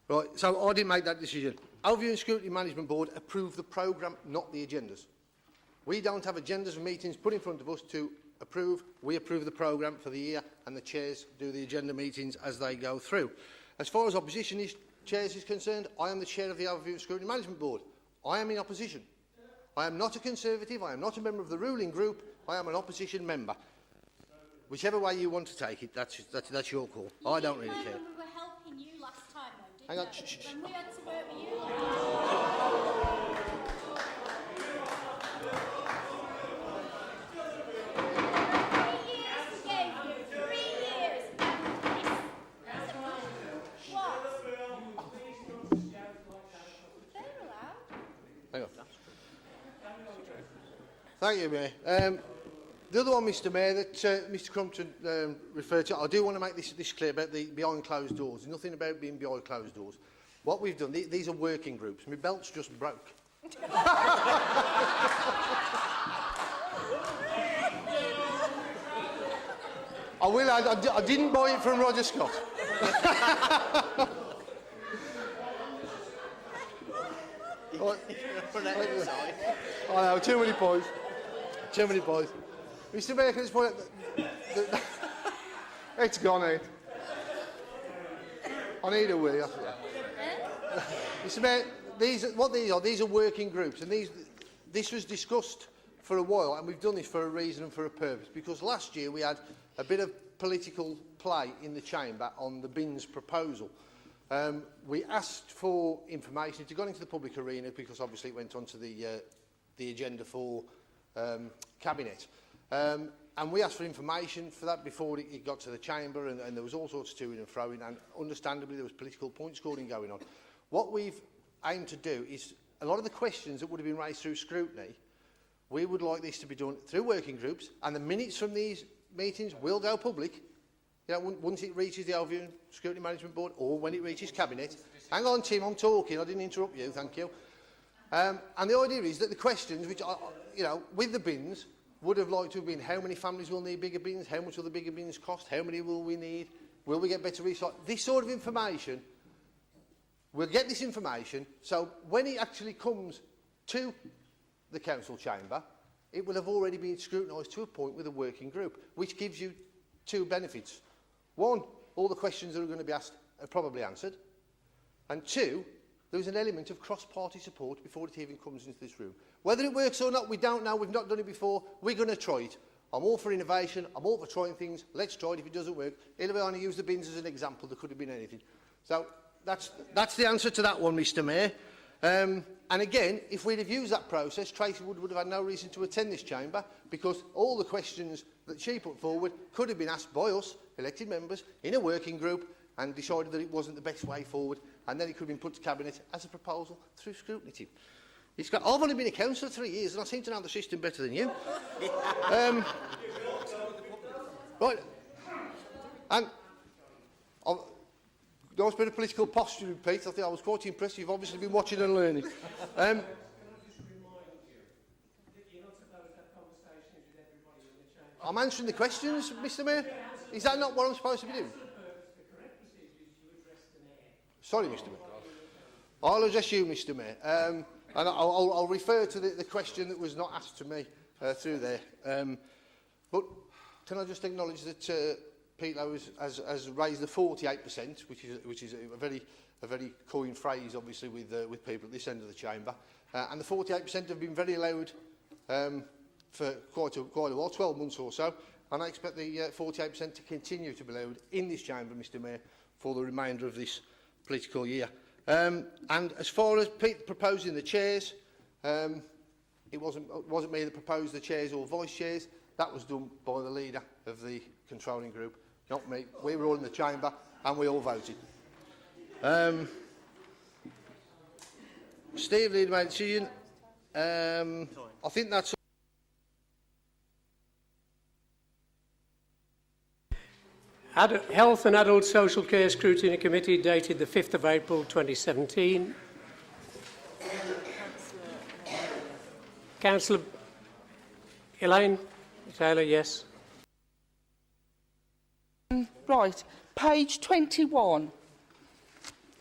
Right, so I didn't make that decision. Overview and Scrutiny Management Board approved the programme, not the agendas. We don't have agendas and meetings put in front of us to approve. We approve the programme for the year and the chairs do the agenda meetings as they go through. As far as opposition chairs is concerned, I am the chair of the Overview and Scrutiny Management Board. I am in opposition. I am not a Conservative. I am not a member of the ruling group. I am an opposition member. Whichever way you want to take it, that's your call. I don't really care.
We were helping you last time, though, didn't
Hang on.
we? When we had to work with you last time.
Thank you, Mayor. The other one, Mr Mayor, that Mr Crumpton referred to, I do want to make this clear about the behind closed doors. There's nothing about being behind closed doors. What we've done, these are working groups. My belt's just broke. I will add, I didn't buy it from Roger Scott. I know, too many points. Too many points. Mr Mayor, can I just point out it's gone out. I need a wee. Mr Mayor, these are working groups, and this was discussed for a while, and we've done this for a reason and for a purpose, because last year we had a bit of political play in the chamber on the bins proposal. We asked for information. It got into the public arena because obviously it went onto the agenda for Cabinet. And we asked for information for that before it got to the chamber, and there was all sorts of to-ing and fro-ing, and understandably there was political point scoring going on. What we've aimed to do is, a lot of the questions that would have been raised through scrutiny, we would like this to be done through working groups, and the minutes from these meetings will go public. You know, once it reaches the Overview and Scrutiny Management Board, or when it reaches Cabinet. Hang on, Tim, I'm talking. I didn't interrupt you, thank you. And the idea is that the questions, which are, you know, with the bins, would have liked to have been how many families will need bigger bins, how much will the bigger bins cost, how many will we need, will we get better recycling? This sort of information, we'll get this information, so when it actually comes to the council chamber, it will have already been scrutinised to a point with a working group, which gives you two benefits. One, all the questions that are going to be asked are probably answered. And two, there is an element of cross-party support before it even comes into this room. Whether it works or not, we don't know. We've not done it before. We're going to try it. I'm all for innovation. I'm all for trying things. Let's try it. If it doesn't work, Ilviana used the bins as an example. There could have been anything. So that's the answer to that one, Mr Mayor. And again, if we'd have used that process, Tracy would have had no reason to attend this chamber, because all the questions that she put forward could have been asked by us, elected members, in a working group, and decided that it wasn't the best way forward, and then it could have been put to Cabinet as a proposal through scrutiny team. I've only been a councillor 3 years, and I seem to know the system better than you. Right. And nice bit of political posturing, Pete. I think I was quite impressed. You've obviously been watching and learning. I'm answering the questions, Mr Mayor. Is that not what I'm supposed to be doing? Sorry, Mr Mayor. I'll address you, Mr Mayor. And I'll refer to the question that was not asked to me through there. But can I just acknowledge that Pete Lowe has raised the 48%, which is a very coined phrase, obviously, with people at this end of the chamber. And the 48% have been very loud for quite a while, 12 months or so. And I expect the 48% to continue to be loud in this chamber, Mr Mayor, for the remainder of this political year. And as far as Pete proposing the chairs, it wasn't me that proposed the chairs or vice chairs. That was done by the leader of the controlling group, not me. We were all in the chamber and we all voted. Steve Lead made a decision. I think that's
Health and Adult Social Care Scrutiny Committee dated the 5th of April 2017. Councillor Elaine Taylor, yes.
Right, page 21.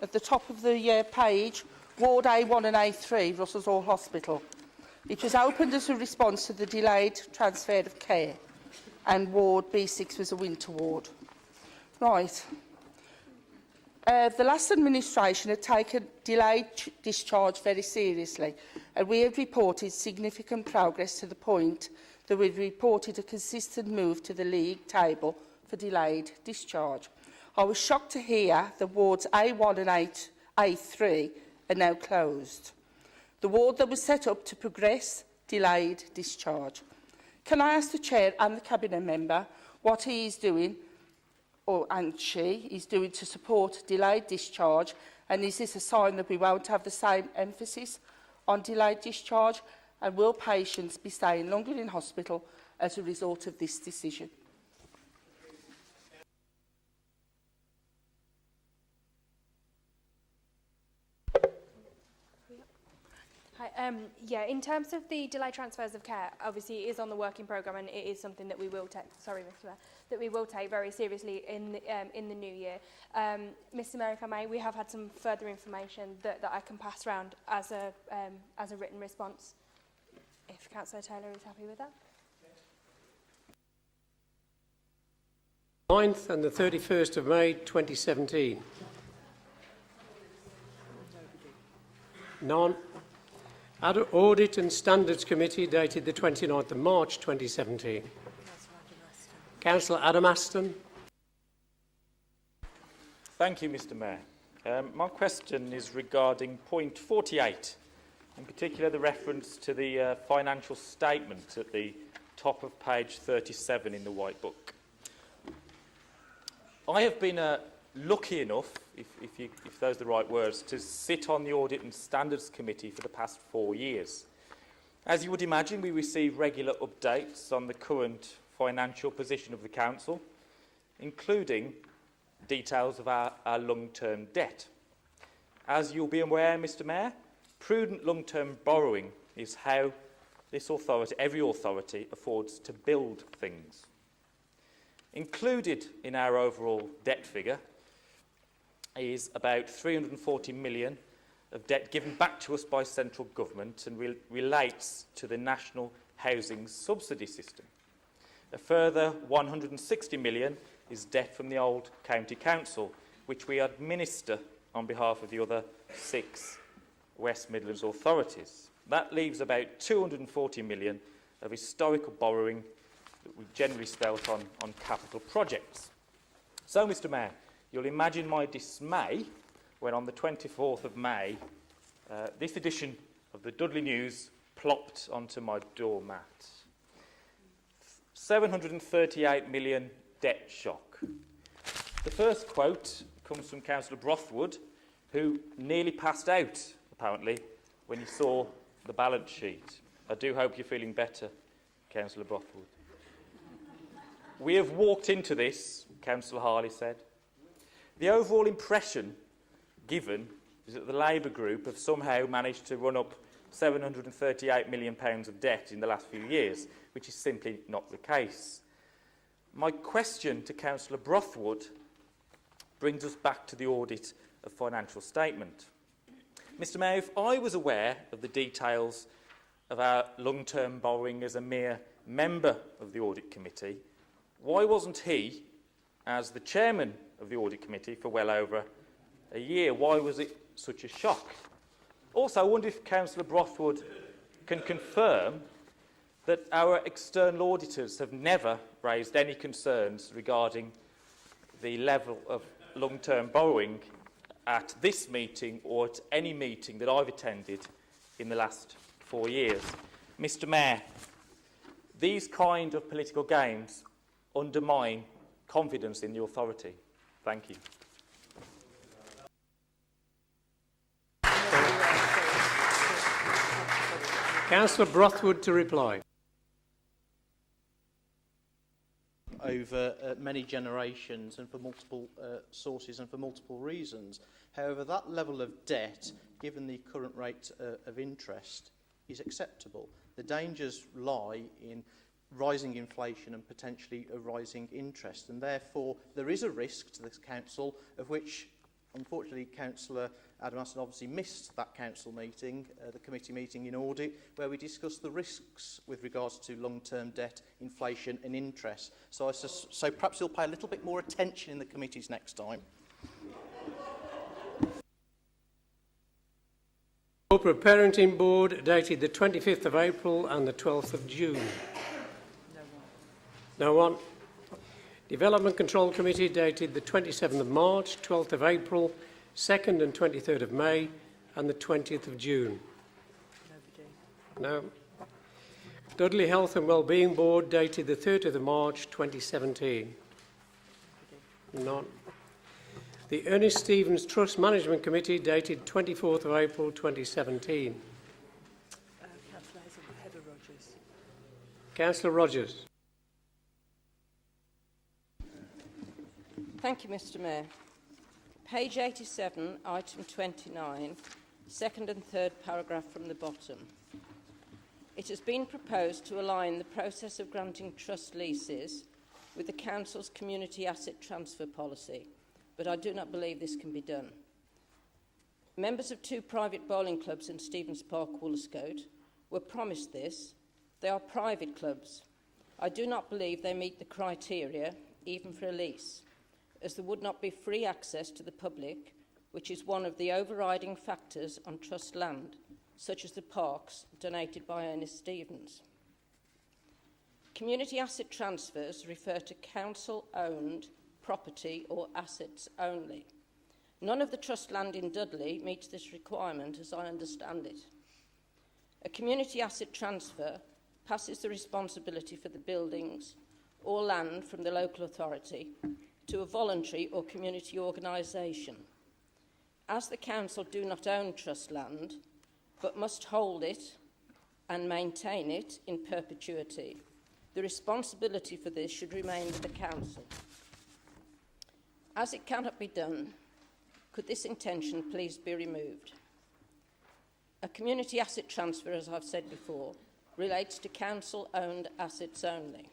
At the top of the page, Ward A1 and A3, Russell's Hall Hospital. It was opened as a response to the delayed transfer of care, and Ward B6 was a winter ward. Right. The last administration had taken delayed discharge very seriously, and we have reported significant progress to the point that we've reported a consistent move to the league table for delayed discharge. I was shocked to hear the wards A1 and A3 are now closed. The ward that was set up to progress delayed discharge. Can I ask the Chair and the Cabinet Member what he is doing, and she is doing, to support delayed discharge, and is this a sign that we won't have the same emphasis on delayed discharge, and will patients be staying longer in hospital as a result of this decision?
Hi, yeah, in terms of the delayed transfers of care, obviously it is on the working programme, and it is something that we will take. Sorry, Mr. Mayor, that we will take very seriously in the new year. Mr. Mayor, if I may, we have had some further information that I can pass around as a written response. If Councillor Taylor is happy with that.
9th and the 31st of May 2017. None. Audit and Standards Committee dated the 29th of March 2017. Councillor Adam Aston.
Thank you, Mr Mayor. My question is regarding point 48, in particular the reference to the financial statement at the top of page 37 in the White Book. I have been lucky enough, if those are the right words, to sit on the Audit and Standards Committee for the past 4 years. As you would imagine, we receive regular updates on the current financial position of the Council, including details of our long-term debt. As you'll be aware, Mr Mayor, prudent long-term borrowing is how this authority, every authority, affords to build things. Included in our overall debt figure is about 340 million of debt given back to us by central government and relates to the National Housing Subsidy System. A further 160 million is debt from the old County Council, which we administer on behalf of the other 6 West Midlands authorities. That leaves about 240 million of historical borrowing that we generally spelt on capital projects. So, Mr Mayor, you'll imagine my dismay when on the 24th of May, this edition of the Dudley News plopped onto my doormat. 738 million debt shock. The first quote comes from Councillor Brothwood, who nearly passed out, apparently, when he saw the balance sheet. I do hope you're feeling better, Councillor Brothwood. We have walked into this, Councillor Harley said. The overall impression given is that the Labour group have somehow managed to run up £738 million of debt in the last few years, which is simply not the case. My question to Councillor Brothwood brings us back to the audit of financial statement. Mr Mayor, if I was aware of the details of our long-term borrowing as a mere member of the Audit Committee, why wasn't he, as the chairman of the Audit Committee for well over a year, why was it such a shock? Also, I wonder if Councillor Brothwood can confirm that our external auditors have never raised any concerns regarding the level of long-term borrowing at this meeting or at any meeting that I've attended in the last 4 years. Mr Mayor, these kind of political games undermine confidence in the authority. Thank you.
Councillor Brothwood to reply.
Over many generations and for multiple sources and for multiple reasons. However, that level of debt, given the current rate of interest, is acceptable. The dangers lie in rising inflation and potentially a rising interest, and therefore there is a risk to this council, of which unfortunately Councillor Adam Aston obviously missed that council meeting, the committee meeting in audit, where we discussed the risks with regards to long-term debt, inflation and interest. So perhaps he'll pay a little bit more attention in the committees next time.
Corporate Parenting Board dated the 25th of April and the 12th of June. No one. Development Control Committee dated the 27th of March, 12th of April, 2nd and 23rd of May and the 20th of June. No. Dudley Health and Wellbeing Board dated the 30th of March 2017. None. The Ernest Stevens Trust Management Committee dated 24th of April 2017.
Councillor Heather Rogers.
Councillor Rogers.
Thank you, Mr Mayor. Page 87, item 29, second and third paragraph from the bottom. It has been proposed to align the process of granting trust leases with the Council's community asset transfer policy, but I do not believe this can be done. Members of 2 private bowling clubs in Stevens Park, Woolscote, were promised this. They are private clubs. I do not believe they meet the criteria, even for a lease, as there would not be free access to the public, which is one of the overriding factors on trust land, such as the parks donated by Ernest Stevens. Community asset transfers refer to council-owned property or assets only. None of the trust land in Dudley meets this requirement, as I understand it. A community asset transfer passes the responsibility for the buildings or land from the local authority to a voluntary or community organisation. As the council do not own trust land, but must hold it and maintain it in perpetuity, the responsibility for this should remain with the council. As it cannot be done, could this intention please be removed? A community asset transfer, as I've said before, relates to council-owned assets only.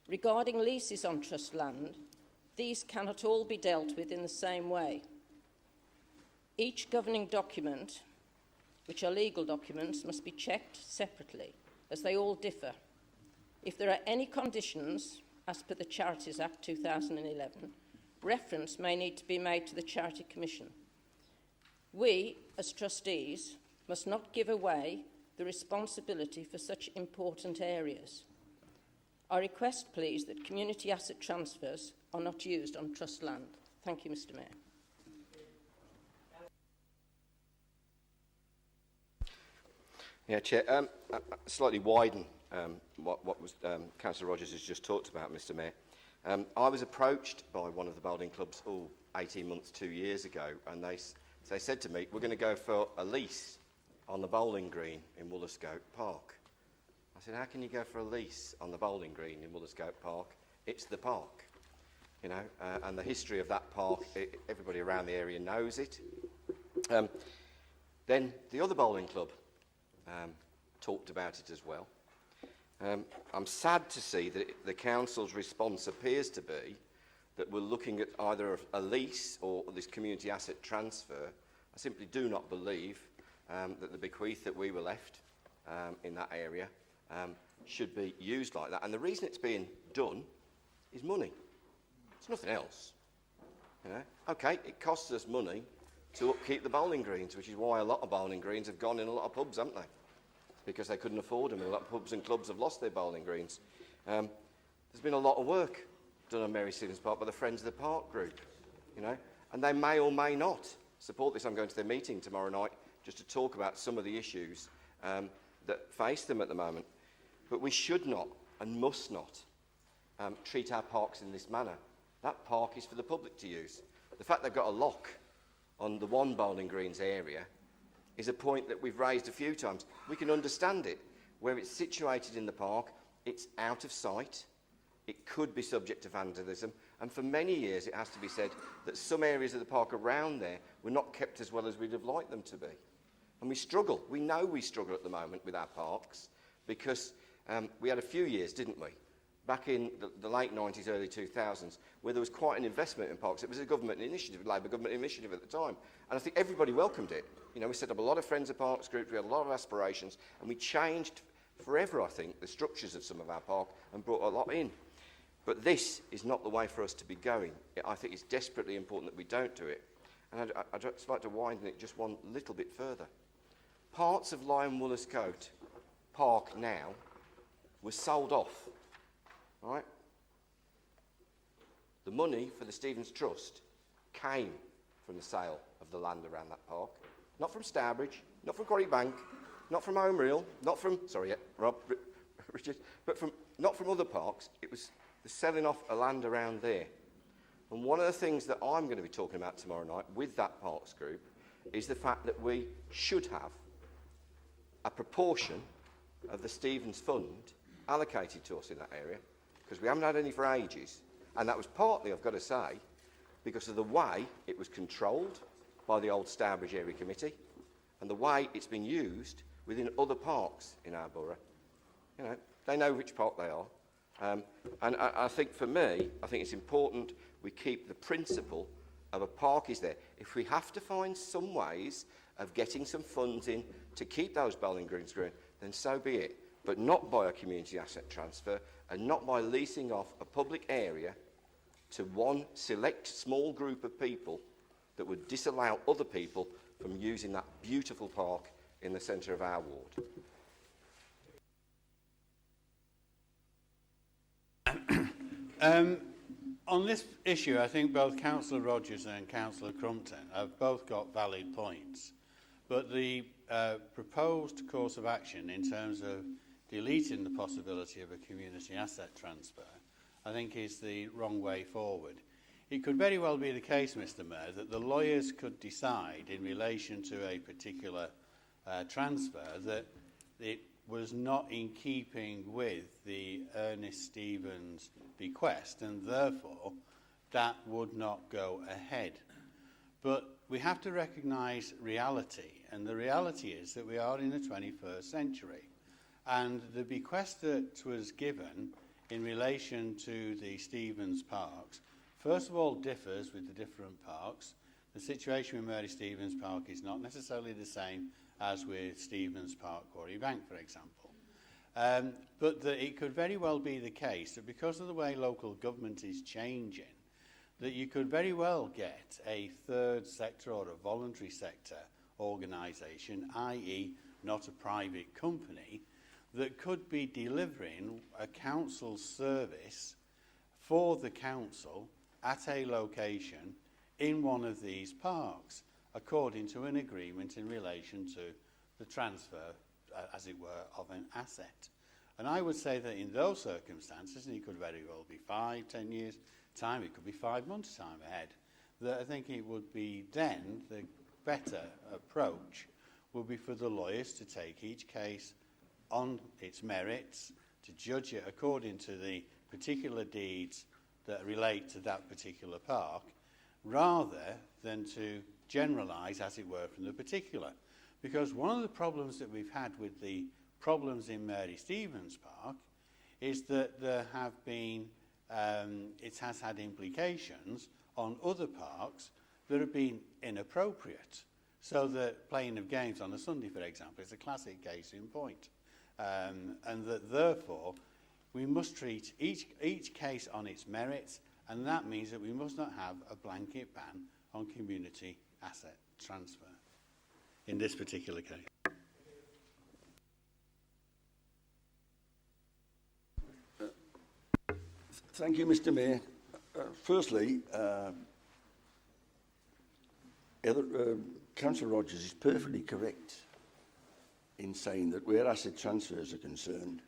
Regarding leases on trust land, these cannot all be dealt with in the same way. Each governing document, which are legal documents, must be checked separately, as they all differ. If there are any conditions, as per the Charities Act 2011, reference may need to be made to the Charity Commission. We, as trustees, must not give away the responsibility for such important areas. I request, please, that community asset transfers are not used on trust land. Thank you, Mr. Mayor.
Yeah, Chair. Slightly widen what was Councillor Rogers has just talked about, Mr. Mayor. I was approached by one of the bowling clubs 18 months, 2 years ago, and they said to me, we're going to go for a lease on the bowling green in Woollerscope Park. I said, how can you go for a lease on the bowling green in Woollerscope Park? It's the park, you know, and the history of that park, everybody around the area knows it. Then the other bowling club talked about it as well. I'm sad to see that the council's response appears to be that we're looking at either a lease or this community asset transfer. I simply do not believe that the bequeath that we were left in that area should be used like that. And the reason it's being done is money. It's nothing else. You know? Okay, it costs us money to upkeep the bowling greens, which is why a lot of bowling greens have gone in a lot of pubs, haven't they? Because they couldn't afford them, and a lot of pubs and clubs have lost their bowling greens. There's been a lot of work done on Mary Stevens Park by the Friends of the Park group, you know, and they may or may not support this. I'm going to their meeting tomorrow night just to talk about some of the issues that face them at the moment. But we should not and must not treat our parks in this manner. That park is for the public to use. The fact they've got a lock on the one bowling greens area is a point that we've raised a few times. We can understand it. Where it's situated in the park, it's out of sight. It could be subject to vandalism. And for many years, it has to be said that some areas of the park around there were not kept as well as we'd have liked them to be. And we struggle. We know we struggle at the moment with our parks because we had a few years, didn't we? Back in the late 90s, early 2000s, where there was quite an investment in parks. It was a government initiative, a Labour government initiative at the time. And I think everybody welcomed it. You know, we set up a lot of Friends of Parks groups, we had a lot of aspirations, and we changed forever, I think, the structures of some of our park and brought a lot in. But this is not the way for us to be going. I think it's desperately important that we don't do it. And I'd just like to widen it just one little bit further. Parts of Lyme Woollerscote Park now were sold off. Right? The money for the Stevens Trust came from the sale of the land around that park. Not from Stourbridge, not from Quarry Bank, not from Home Real, not from, Richard, but not from other parks. It was the selling off of land around there. And one of the things that I'm going to be talking about tomorrow night with that parks group is the fact that we should have a proportion of the Stevens Fund allocated to us in that area, because we haven't had any for ages. And that was partly, I've got to say, because of the way it was controlled by the old Stourbridge Area Committee and the way it's been used within other parks in our borough. You know, they know which park they are. And I think for me, I think it's important we keep the principle of a park is there. If we have to find some ways of getting some funds in to keep those bowling greens green, then so be it. But not by a community asset transfer and not by leasing off a public area to one select small group of people that would disallow other people from using that beautiful park in the centre of our ward.
On this issue, I think both Councillor Rogers and Councillor Crumpton have both got valid points. But the proposed course of action in terms of deleting the possibility of a community asset transfer, I think is the wrong way forward. It could very well be the case, Mr. Mayor, that the lawyers could decide in relation to a particular transfer that it was not in keeping with the Ernest Stevens bequest, and therefore that would not go ahead. But we have to recognise reality, and the reality is that we are in the 21st century. And the bequest that was given in relation to the Stevens Parks, first of all, differs with the different parks. The situation with Mary Stevens Park is not necessarily the same as with Stevens Park, Quarry Bank, for example. But it could very well be the case that because of the way local government is changing, that you could very well get a third sector or a voluntary sector organisation, i.e. not a private company, that could be delivering a council service for the council at a location in one of these parks, according to an agreement in relation to the transfer, as it were, of an asset. And I would say that in those circumstances, and it could very well be 5, 10 years' time, it could be 5 months' time ahead, that I think it would be then the better approach would be for the lawyers to take each case on its merits, to judge it according to the particular deeds that relate to that particular park, rather than to generalise, as it were, from the particular. Because one of the problems that we've had with the problems in Mary Stevens Park is that there have been, it has had implications on other parks that have been inappropriate. So the playing of games on a Sunday, for example, is a classic case in point. And that therefore we must treat each case on its merits, and that means that we must not have a blanket ban on community asset transfer in this particular case.
Thank you, Mr. Mayor. Firstly, Councillor Rogers is perfectly correct in saying that where asset transfers are concerned,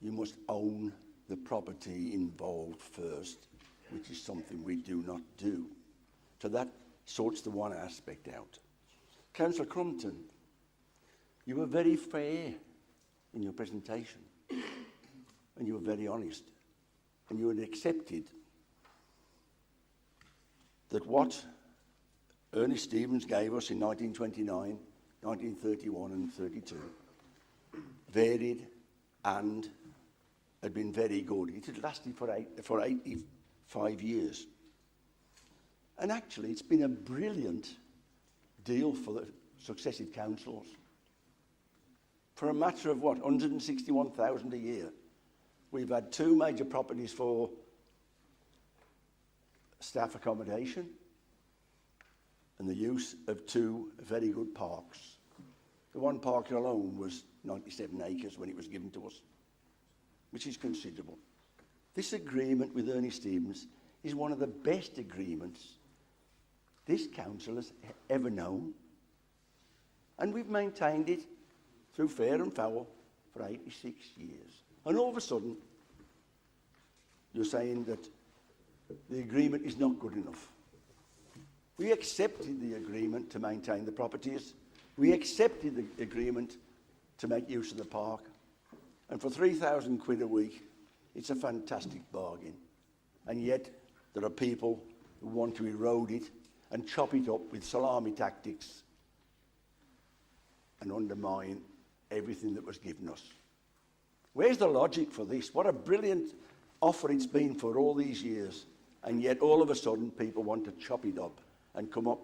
you must own the property involved first, which is something we do not do. So that sorts the one aspect out. Councillor Crumpton, you were very fair in your presentation, and you were very honest, and you had accepted that what Ernest Stevens gave us in 1929, 1931 and 32 varied and had been very good. It had lasted for 85 years. And actually, it's been a brilliant deal for the successive councils. For a matter of, 161,000 a year, we've had 2 major properties for staff accommodation and the use of 2 very good parks. The one park alone was 97 acres when it was given to us, which is considerable. This agreement with Ernest Stevens is one of the best agreements this council has ever known, and we've maintained it through fair and foul for 86 years. And all of a sudden, you're saying that the agreement is not good enough. We accepted the agreement to maintain the properties. We accepted the agreement to make use of the park. And for 3,000 quid a week, it's a fantastic bargain. And yet, there are people who want to erode it and chop it up with salami tactics and undermine everything that was given us. Where's the logic for this? What a brilliant offer it's been for all these years. And yet, all of a sudden, people want to chop it up and come up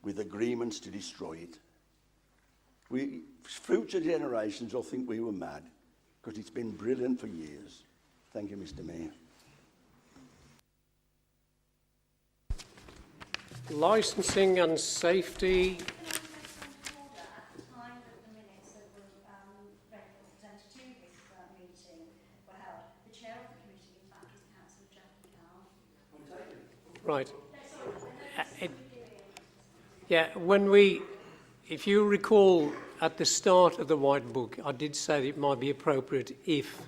with agreements to destroy it. Future generations will think we were mad, because it's been brilliant for years. Thank you, Mr. Mayor.
Licensing and safety. Right. Yeah, if you recall at the start of the White Book, I did say that it might be appropriate if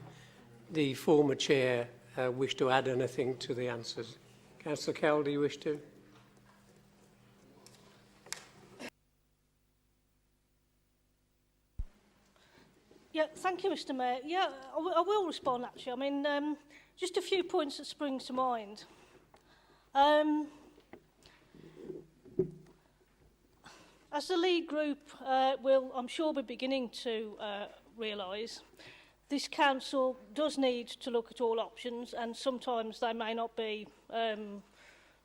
the former chair wished to add anything to the answers. Councillor Cowell, do you wish to?
Yeah, thank you, Mr. Mayor. Yeah, I will respond, actually. I mean, just a few points that spring to mind. As the lead group will, I'm sure, be beginning to realise, this council does need to look at all options, and sometimes they may not be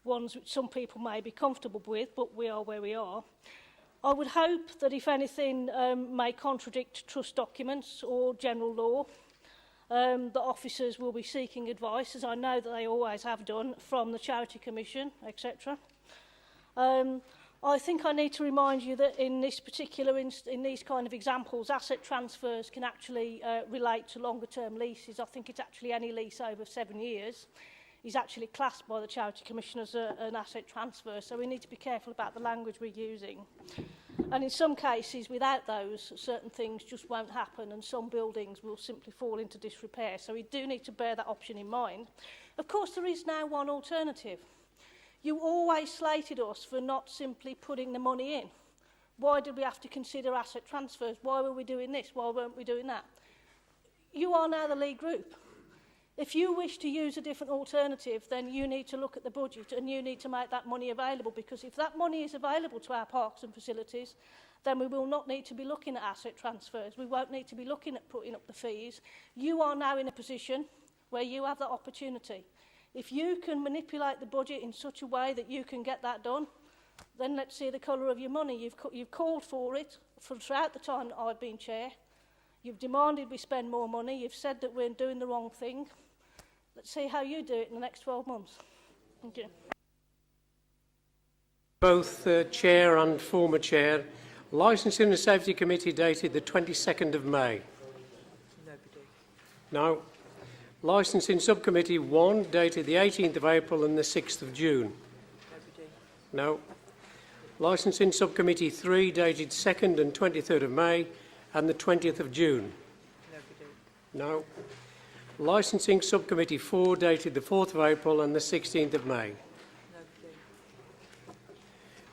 ones which some people may be comfortable with, but we are where we are. I would hope that if anything may contradict trust documents or general law, the officers will be seeking advice, as I know that they always have done, from the Charity Commission, etc. I think I need to remind you that in this particular in these kind of examples, asset transfers can actually relate to longer term leases. I think it's actually any lease over 7 years is actually classed by the Charity Commission as an asset transfer, so we need to be careful about the language we're using. And in some cases, without those, certain things just won't happen, and some buildings will simply fall into disrepair. So we do need to bear that option in mind. Of course, there is now one alternative. You always slated us for not simply putting the money in. Why did we have to consider asset transfers? Why were we doing this? Why weren't we doing that? You are now the lead group. If you wish to use a different alternative, then you need to look at the budget and you need to make that money available, because if that money is available to our parks and facilities, then we will not need to be looking at asset transfers. We won't need to be looking at putting up the fees. You are now in a position where you have that opportunity. If you can manipulate the budget in such a way that you can get that done, then let's see the colour of your money. You've called for it throughout the time that I've been chair. You've demanded we spend more money. You've said that we're doing the wrong thing. Let's see how you do it in the next 12 months. Thank you.
Both Chair and former Chair. Licensing and Safety Committee dated the 22nd of May.
Nobody.
No. Licensing Subcommittee 1 dated the 18th of April and the 6th of June.
Nobody.
No. Licensing Subcommittee 3 dated 2nd and 23rd of May and the 20th of June.
Nobody.
No. Licensing Subcommittee 4 dated the 4th of April and the 16th of May.
Nobody.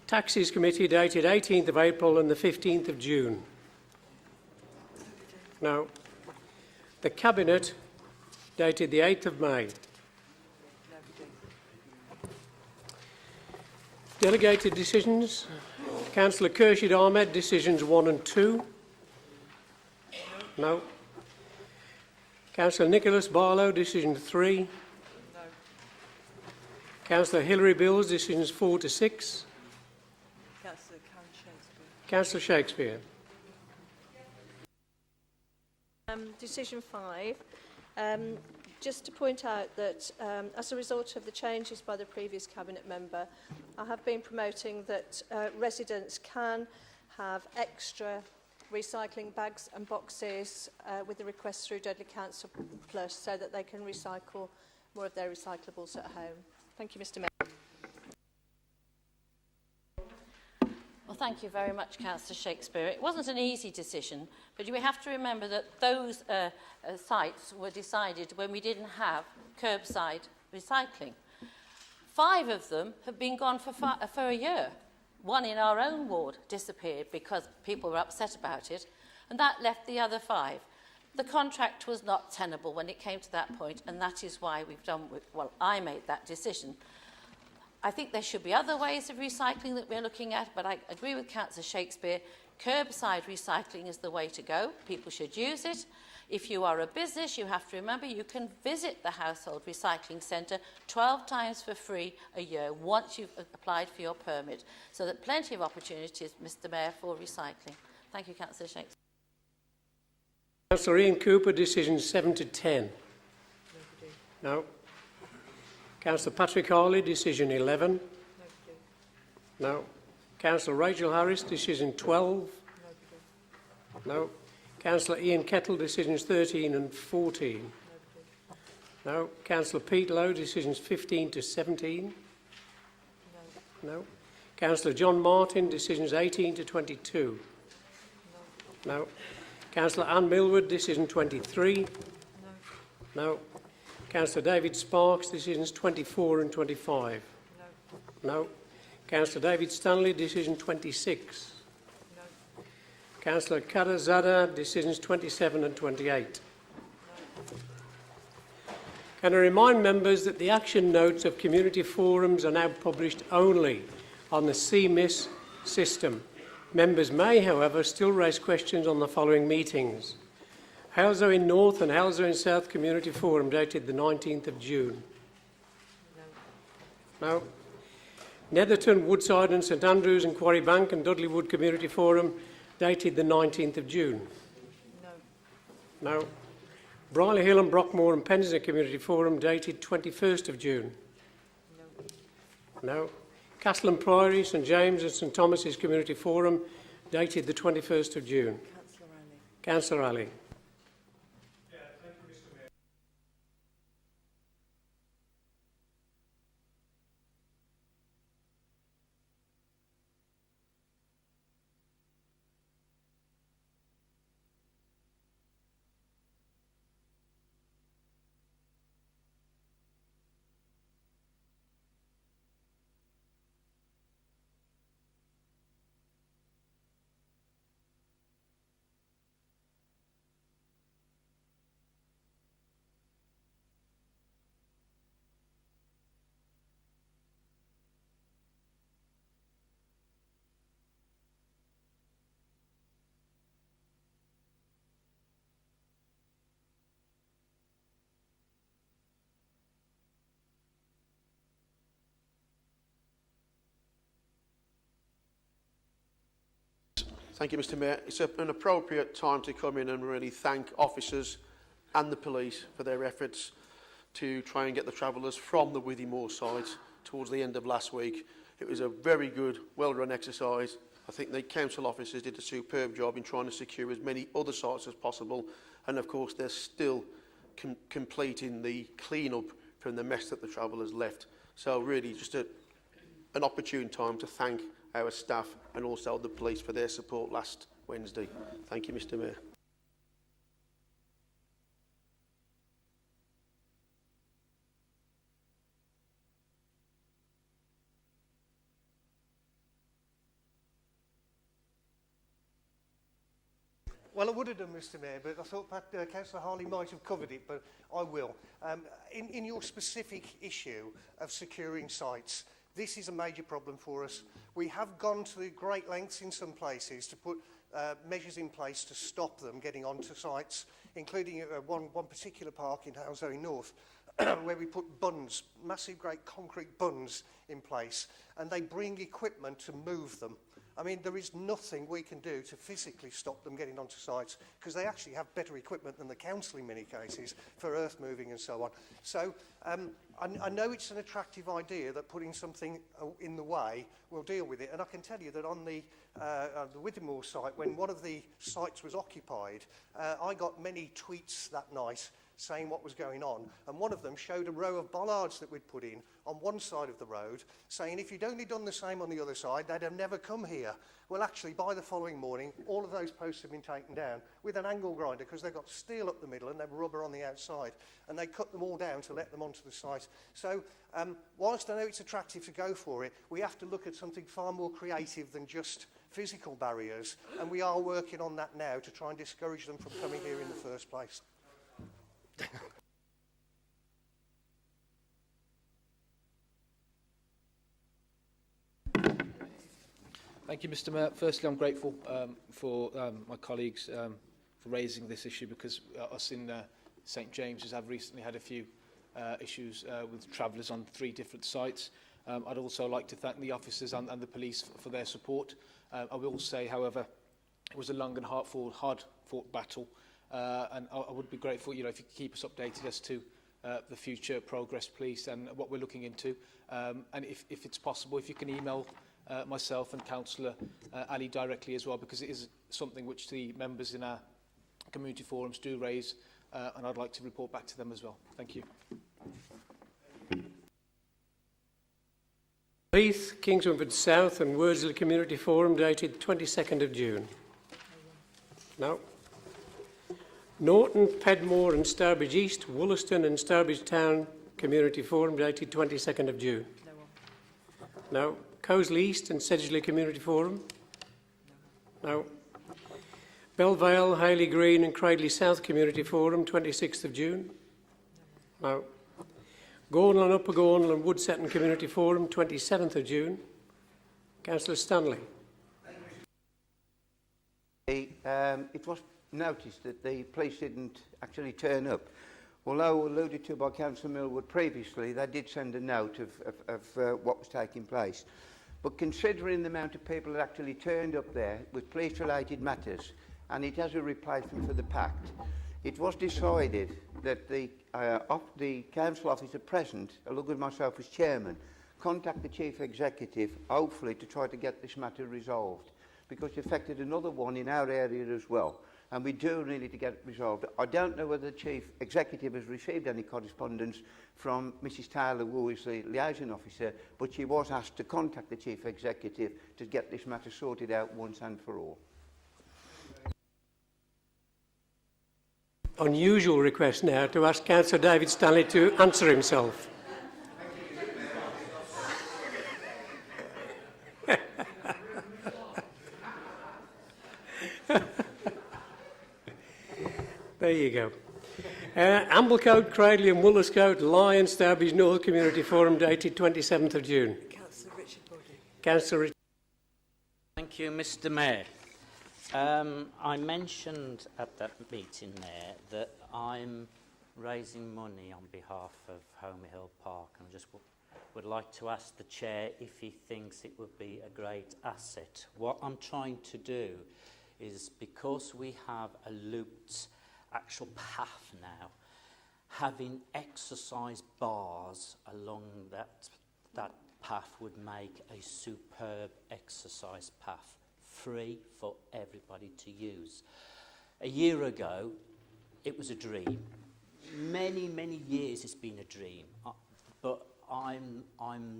Taxes Committee dated 18th of April and the 15th of June. No. The Cabinet dated the 8th of May.
Nobody.
Delegated decisions. Councillor Khurshid Ahmed, decisions 1 and 2. No. Councillor Nicholas Barlow, decision 3.
No.
Councillor Hilary Bills, decisions 4 to 6.
Councillor Karen Shakespeare.
Councillor Shakespeare.
Decision 5. Just to point out that as a result of the changes by the previous Cabinet member, I have been promoting that residents can have extra recycling bags and boxes with the request through Dudley Council Plus, so that they can recycle more of their recyclables at home. Thank you, Mr Mayor.
Well, thank you very much, Councillor Shakespeare. It wasn't an easy decision, but we have to remember that those sites were decided when we didn't have curbside recycling. 5 of them have been gone for a year. One in our own ward disappeared because people were upset about it, and that left the other 5. The contract was not tenable when it came to that point, and that is why I made that decision. I think there should be other ways of recycling that we're looking at, but I agree with Councillor Shakespeare. Curbside recycling is the way to go. People should use it. If you are a business, you have to remember you can visit the Household Recycling Centre 12 times for free a year once you've applied for your permit. So that plenty of opportunities, Mr Mayor, for recycling. Thank you, Councillor Shakespeare.
Councillor Ian Cooper, decisions 7 to 10. No. Councillor Patrick Harley, decision 11. No. Councillor Rachel Harris, decision 12. No. Councillor Ian Kettle, decisions 13 and 14. No. Councillor Pete Lowe, decisions 15 to 17. No. Councillor John Martin, decisions 18 to 22. No. Councillor Anne Millward, decision 23. No. Councillor David Sparks, decisions 24 and 25. No. Councillor David Stanley, decision 26. No. Councillor Karazada, decisions 27 and 28. No. Can I remind members that the action notes of community forums are now published only on the CMIS system. Members may, however, still raise questions on the following meetings. Halesowin North and Halesowin South Community Forum dated the 19th of June. No. Netherton, Woodside and St Andrews and Quarry Bank and Dudley Wood Community Forum dated the 19th of June. No. Brierley Hill and Brockmore and Pensner Community Forum dated 21st of June. No. Castle and Priory, St James and St Thomas's Community Forum dated the 21st of June. Councillor Ali.
Thank you, Mr Mayor. It's an appropriate time to come in and really thank officers and the police for their efforts to try and get the travellers from the Withymoor site towards the end of last week. It was a very good, well-run exercise. I think the council officers did a superb job in trying to secure as many other sites as possible, and of course they're still completing the clean-up from the mess that the travellers left. So really just an opportune time to thank our staff and also the police for their support last Wednesday. Thank you, Mr Mayor.
Well, I would have done, Mr Mayor, but I thought that Councillor Harley might have covered it, but I will. In your specific issue of securing sites, this is a major problem for us. We have gone to great lengths in some places to put measures in place to stop them getting onto sites, including one particular park in Halesowin North, where we put bunds, massive great concrete bunds in place, and they bring equipment to move them. I mean, there is nothing we can do to physically stop them getting onto sites, because they actually have better equipment than the council in many cases for earth moving and so on. So I know it's an attractive idea that putting something in the way will deal with it. And I can tell you that on the Withymoor site, when one of the sites was occupied, I got many tweets that night saying what was going on, and one of them showed a row of bollards that we'd put in on one side of the road, saying if you'd only done the same on the other side, they'd have never come here. Well, actually, by the following morning, all of those posts have been taken down with an angle grinder, because they've got steel up the middle and they've rubber on the outside, and they cut them all down to let them onto the site. So, whilst I know it's attractive to go for it, we have to look at something far more creative than just physical barriers, and we are working on that now to try and discourage them from coming here in the first place.
Thank you, Mr Mayor. Firstly, I'm grateful for my colleagues for raising this issue, because us in St James's have recently had a few issues with travellers on 3 different sites. I'd also like to thank the officers and the police for their support. I will say, however, it was a long and hard-fought battle, and I would be grateful, if you could keep us updated as to the future progress, please, and what we're looking into. And if it's possible, if you can email myself and Councillor Ali directly as well, because it is something which the members in our community forums do raise, and I'd like to report back to them as well. Thank you.
Leith, Kingswinford South and Worsley Community Forum dated 22nd of June. No. Norton, Pedmore and Stourbridge East, Wollaston and Stourbridge Town Community Forum dated 22nd of June. No. Cosley East and Sedgley Community Forum? No. Belvale, Haley Green and Cradley South Community Forum, 26th of June? No. Gornal and Upper Gornal and Woodsetton Community Forum, 27th of June? Councillor Stanley.
It was
noticed that the police didn't actually turn up. Although alluded to by Councillor Millwood previously, they did send a note of what was taking place. But considering the amount of people that actually turned up there with police-related matters, and it has a replacement for the pact, it was decided that the council officer present, along with myself as chairman, contact the chief executive, hopefully to try to get this matter resolved, because it affected another one in our area as well. And we do need to get it resolved. I don't know whether the chief executive has received any correspondence from Mrs Taylor, who is the liaison officer, but she was asked to contact the chief executive to get this matter sorted out once and for all.
Unusual request now to ask Councillor David Stanley to answer himself. There you go. Amblecote, Cradley and Woolerscote, Lyon, Stourbridge North Community Forum dated 27th of June.
Councillor Richard Boddy.
Councillor Richard.
Thank you, Mr Mayor. I mentioned at that meeting there that I'm raising money on behalf of Homer Hill Park, and I just would like to ask the Chair if he thinks it would be a great asset. What I'm trying to do is, because we have a looped actual path now, having exercise bars along that path would make a superb exercise path, free for everybody to use. A year ago, it was a dream. Many years it's been a dream, but I'm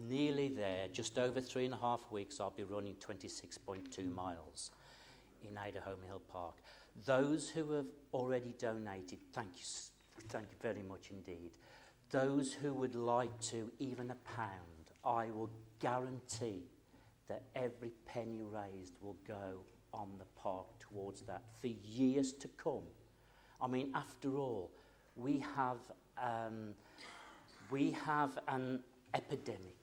nearly there. Just over 3.5 weeks, I'll be running 26.2 miles in Ada Home Hill Park. Those who have already donated, thank you very much indeed. Those who would like to, even £1, I will guarantee that every penny raised will go on the park towards that for years to come. I mean, after all, we have an epidemic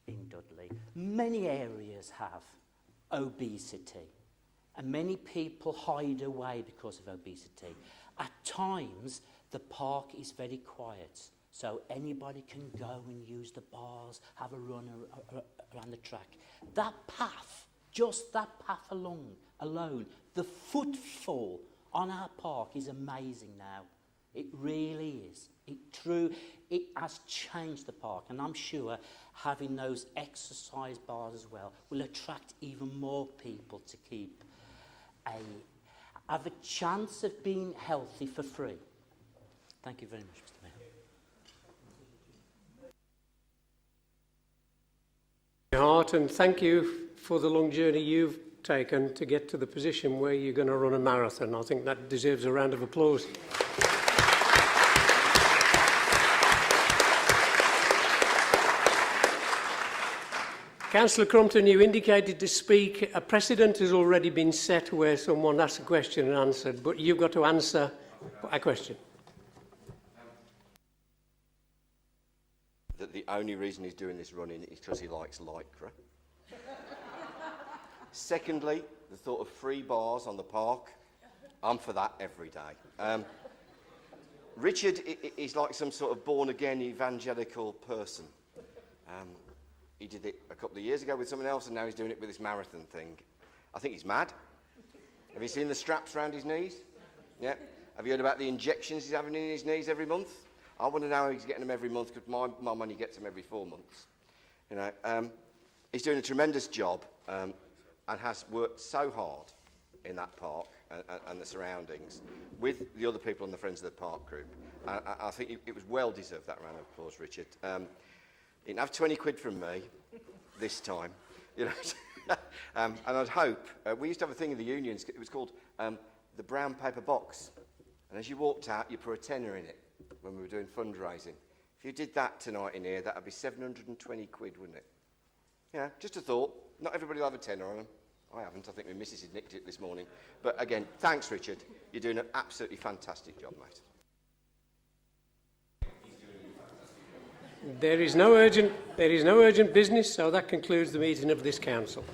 in Dudley. Many areas have obesity, and many people hide away because of obesity. At times, the park is very quiet, so anybody can go and use the bars, have a run around the track. That path, just that path alone, the footfall on our park is amazing now. It really is. It has changed the park, and I'm sure having those exercise bars as well will attract even more people to have a chance of being healthy for free. Thank you very much, Mr. Mayor.
Hart, and thank you for the long journey you've taken to get to the position where you're going to run a marathon. I think that deserves a round of applause. Councillor Crumpton, you indicated to speak. A precedent has already been set where someone asks a question and answered, but you've got to answer a question.
That the only reason he's doing this running is because he likes lycra. Secondly, the thought of free bars on the park. I'm for that every day. Richard is like some sort of born-again evangelical person. He did it a couple of years ago with someone else, and now he's doing it with this marathon thing. I think he's mad. Have you seen the straps around his knees? Yeah. Have you heard about the injections he's having in his knees every month? I want to know how he's getting them every month, because my money gets them every 4 months. You know, he's doing a tremendous job and has worked so hard in that park and the surroundings with the other people on the Friends of the Park group. I think it was well deserved, that round of applause, Richard. You didn't have 20 quid from me this time, you know. And I'd hope, we used to have a thing in the unions, it was called the brown paper box. And as you walked out, you put a tenner in it when we were doing fundraising. If you did that tonight in here, that would be 720 quid, wouldn't it? Yeah, just a thought. Not everybody will have a tenner on them. I haven't. I think my missus had nicked it this morning. But again, thanks, Richard. You're doing an absolutely fantastic job, mate.
There is no urgent business, so that concludes the meeting of this council.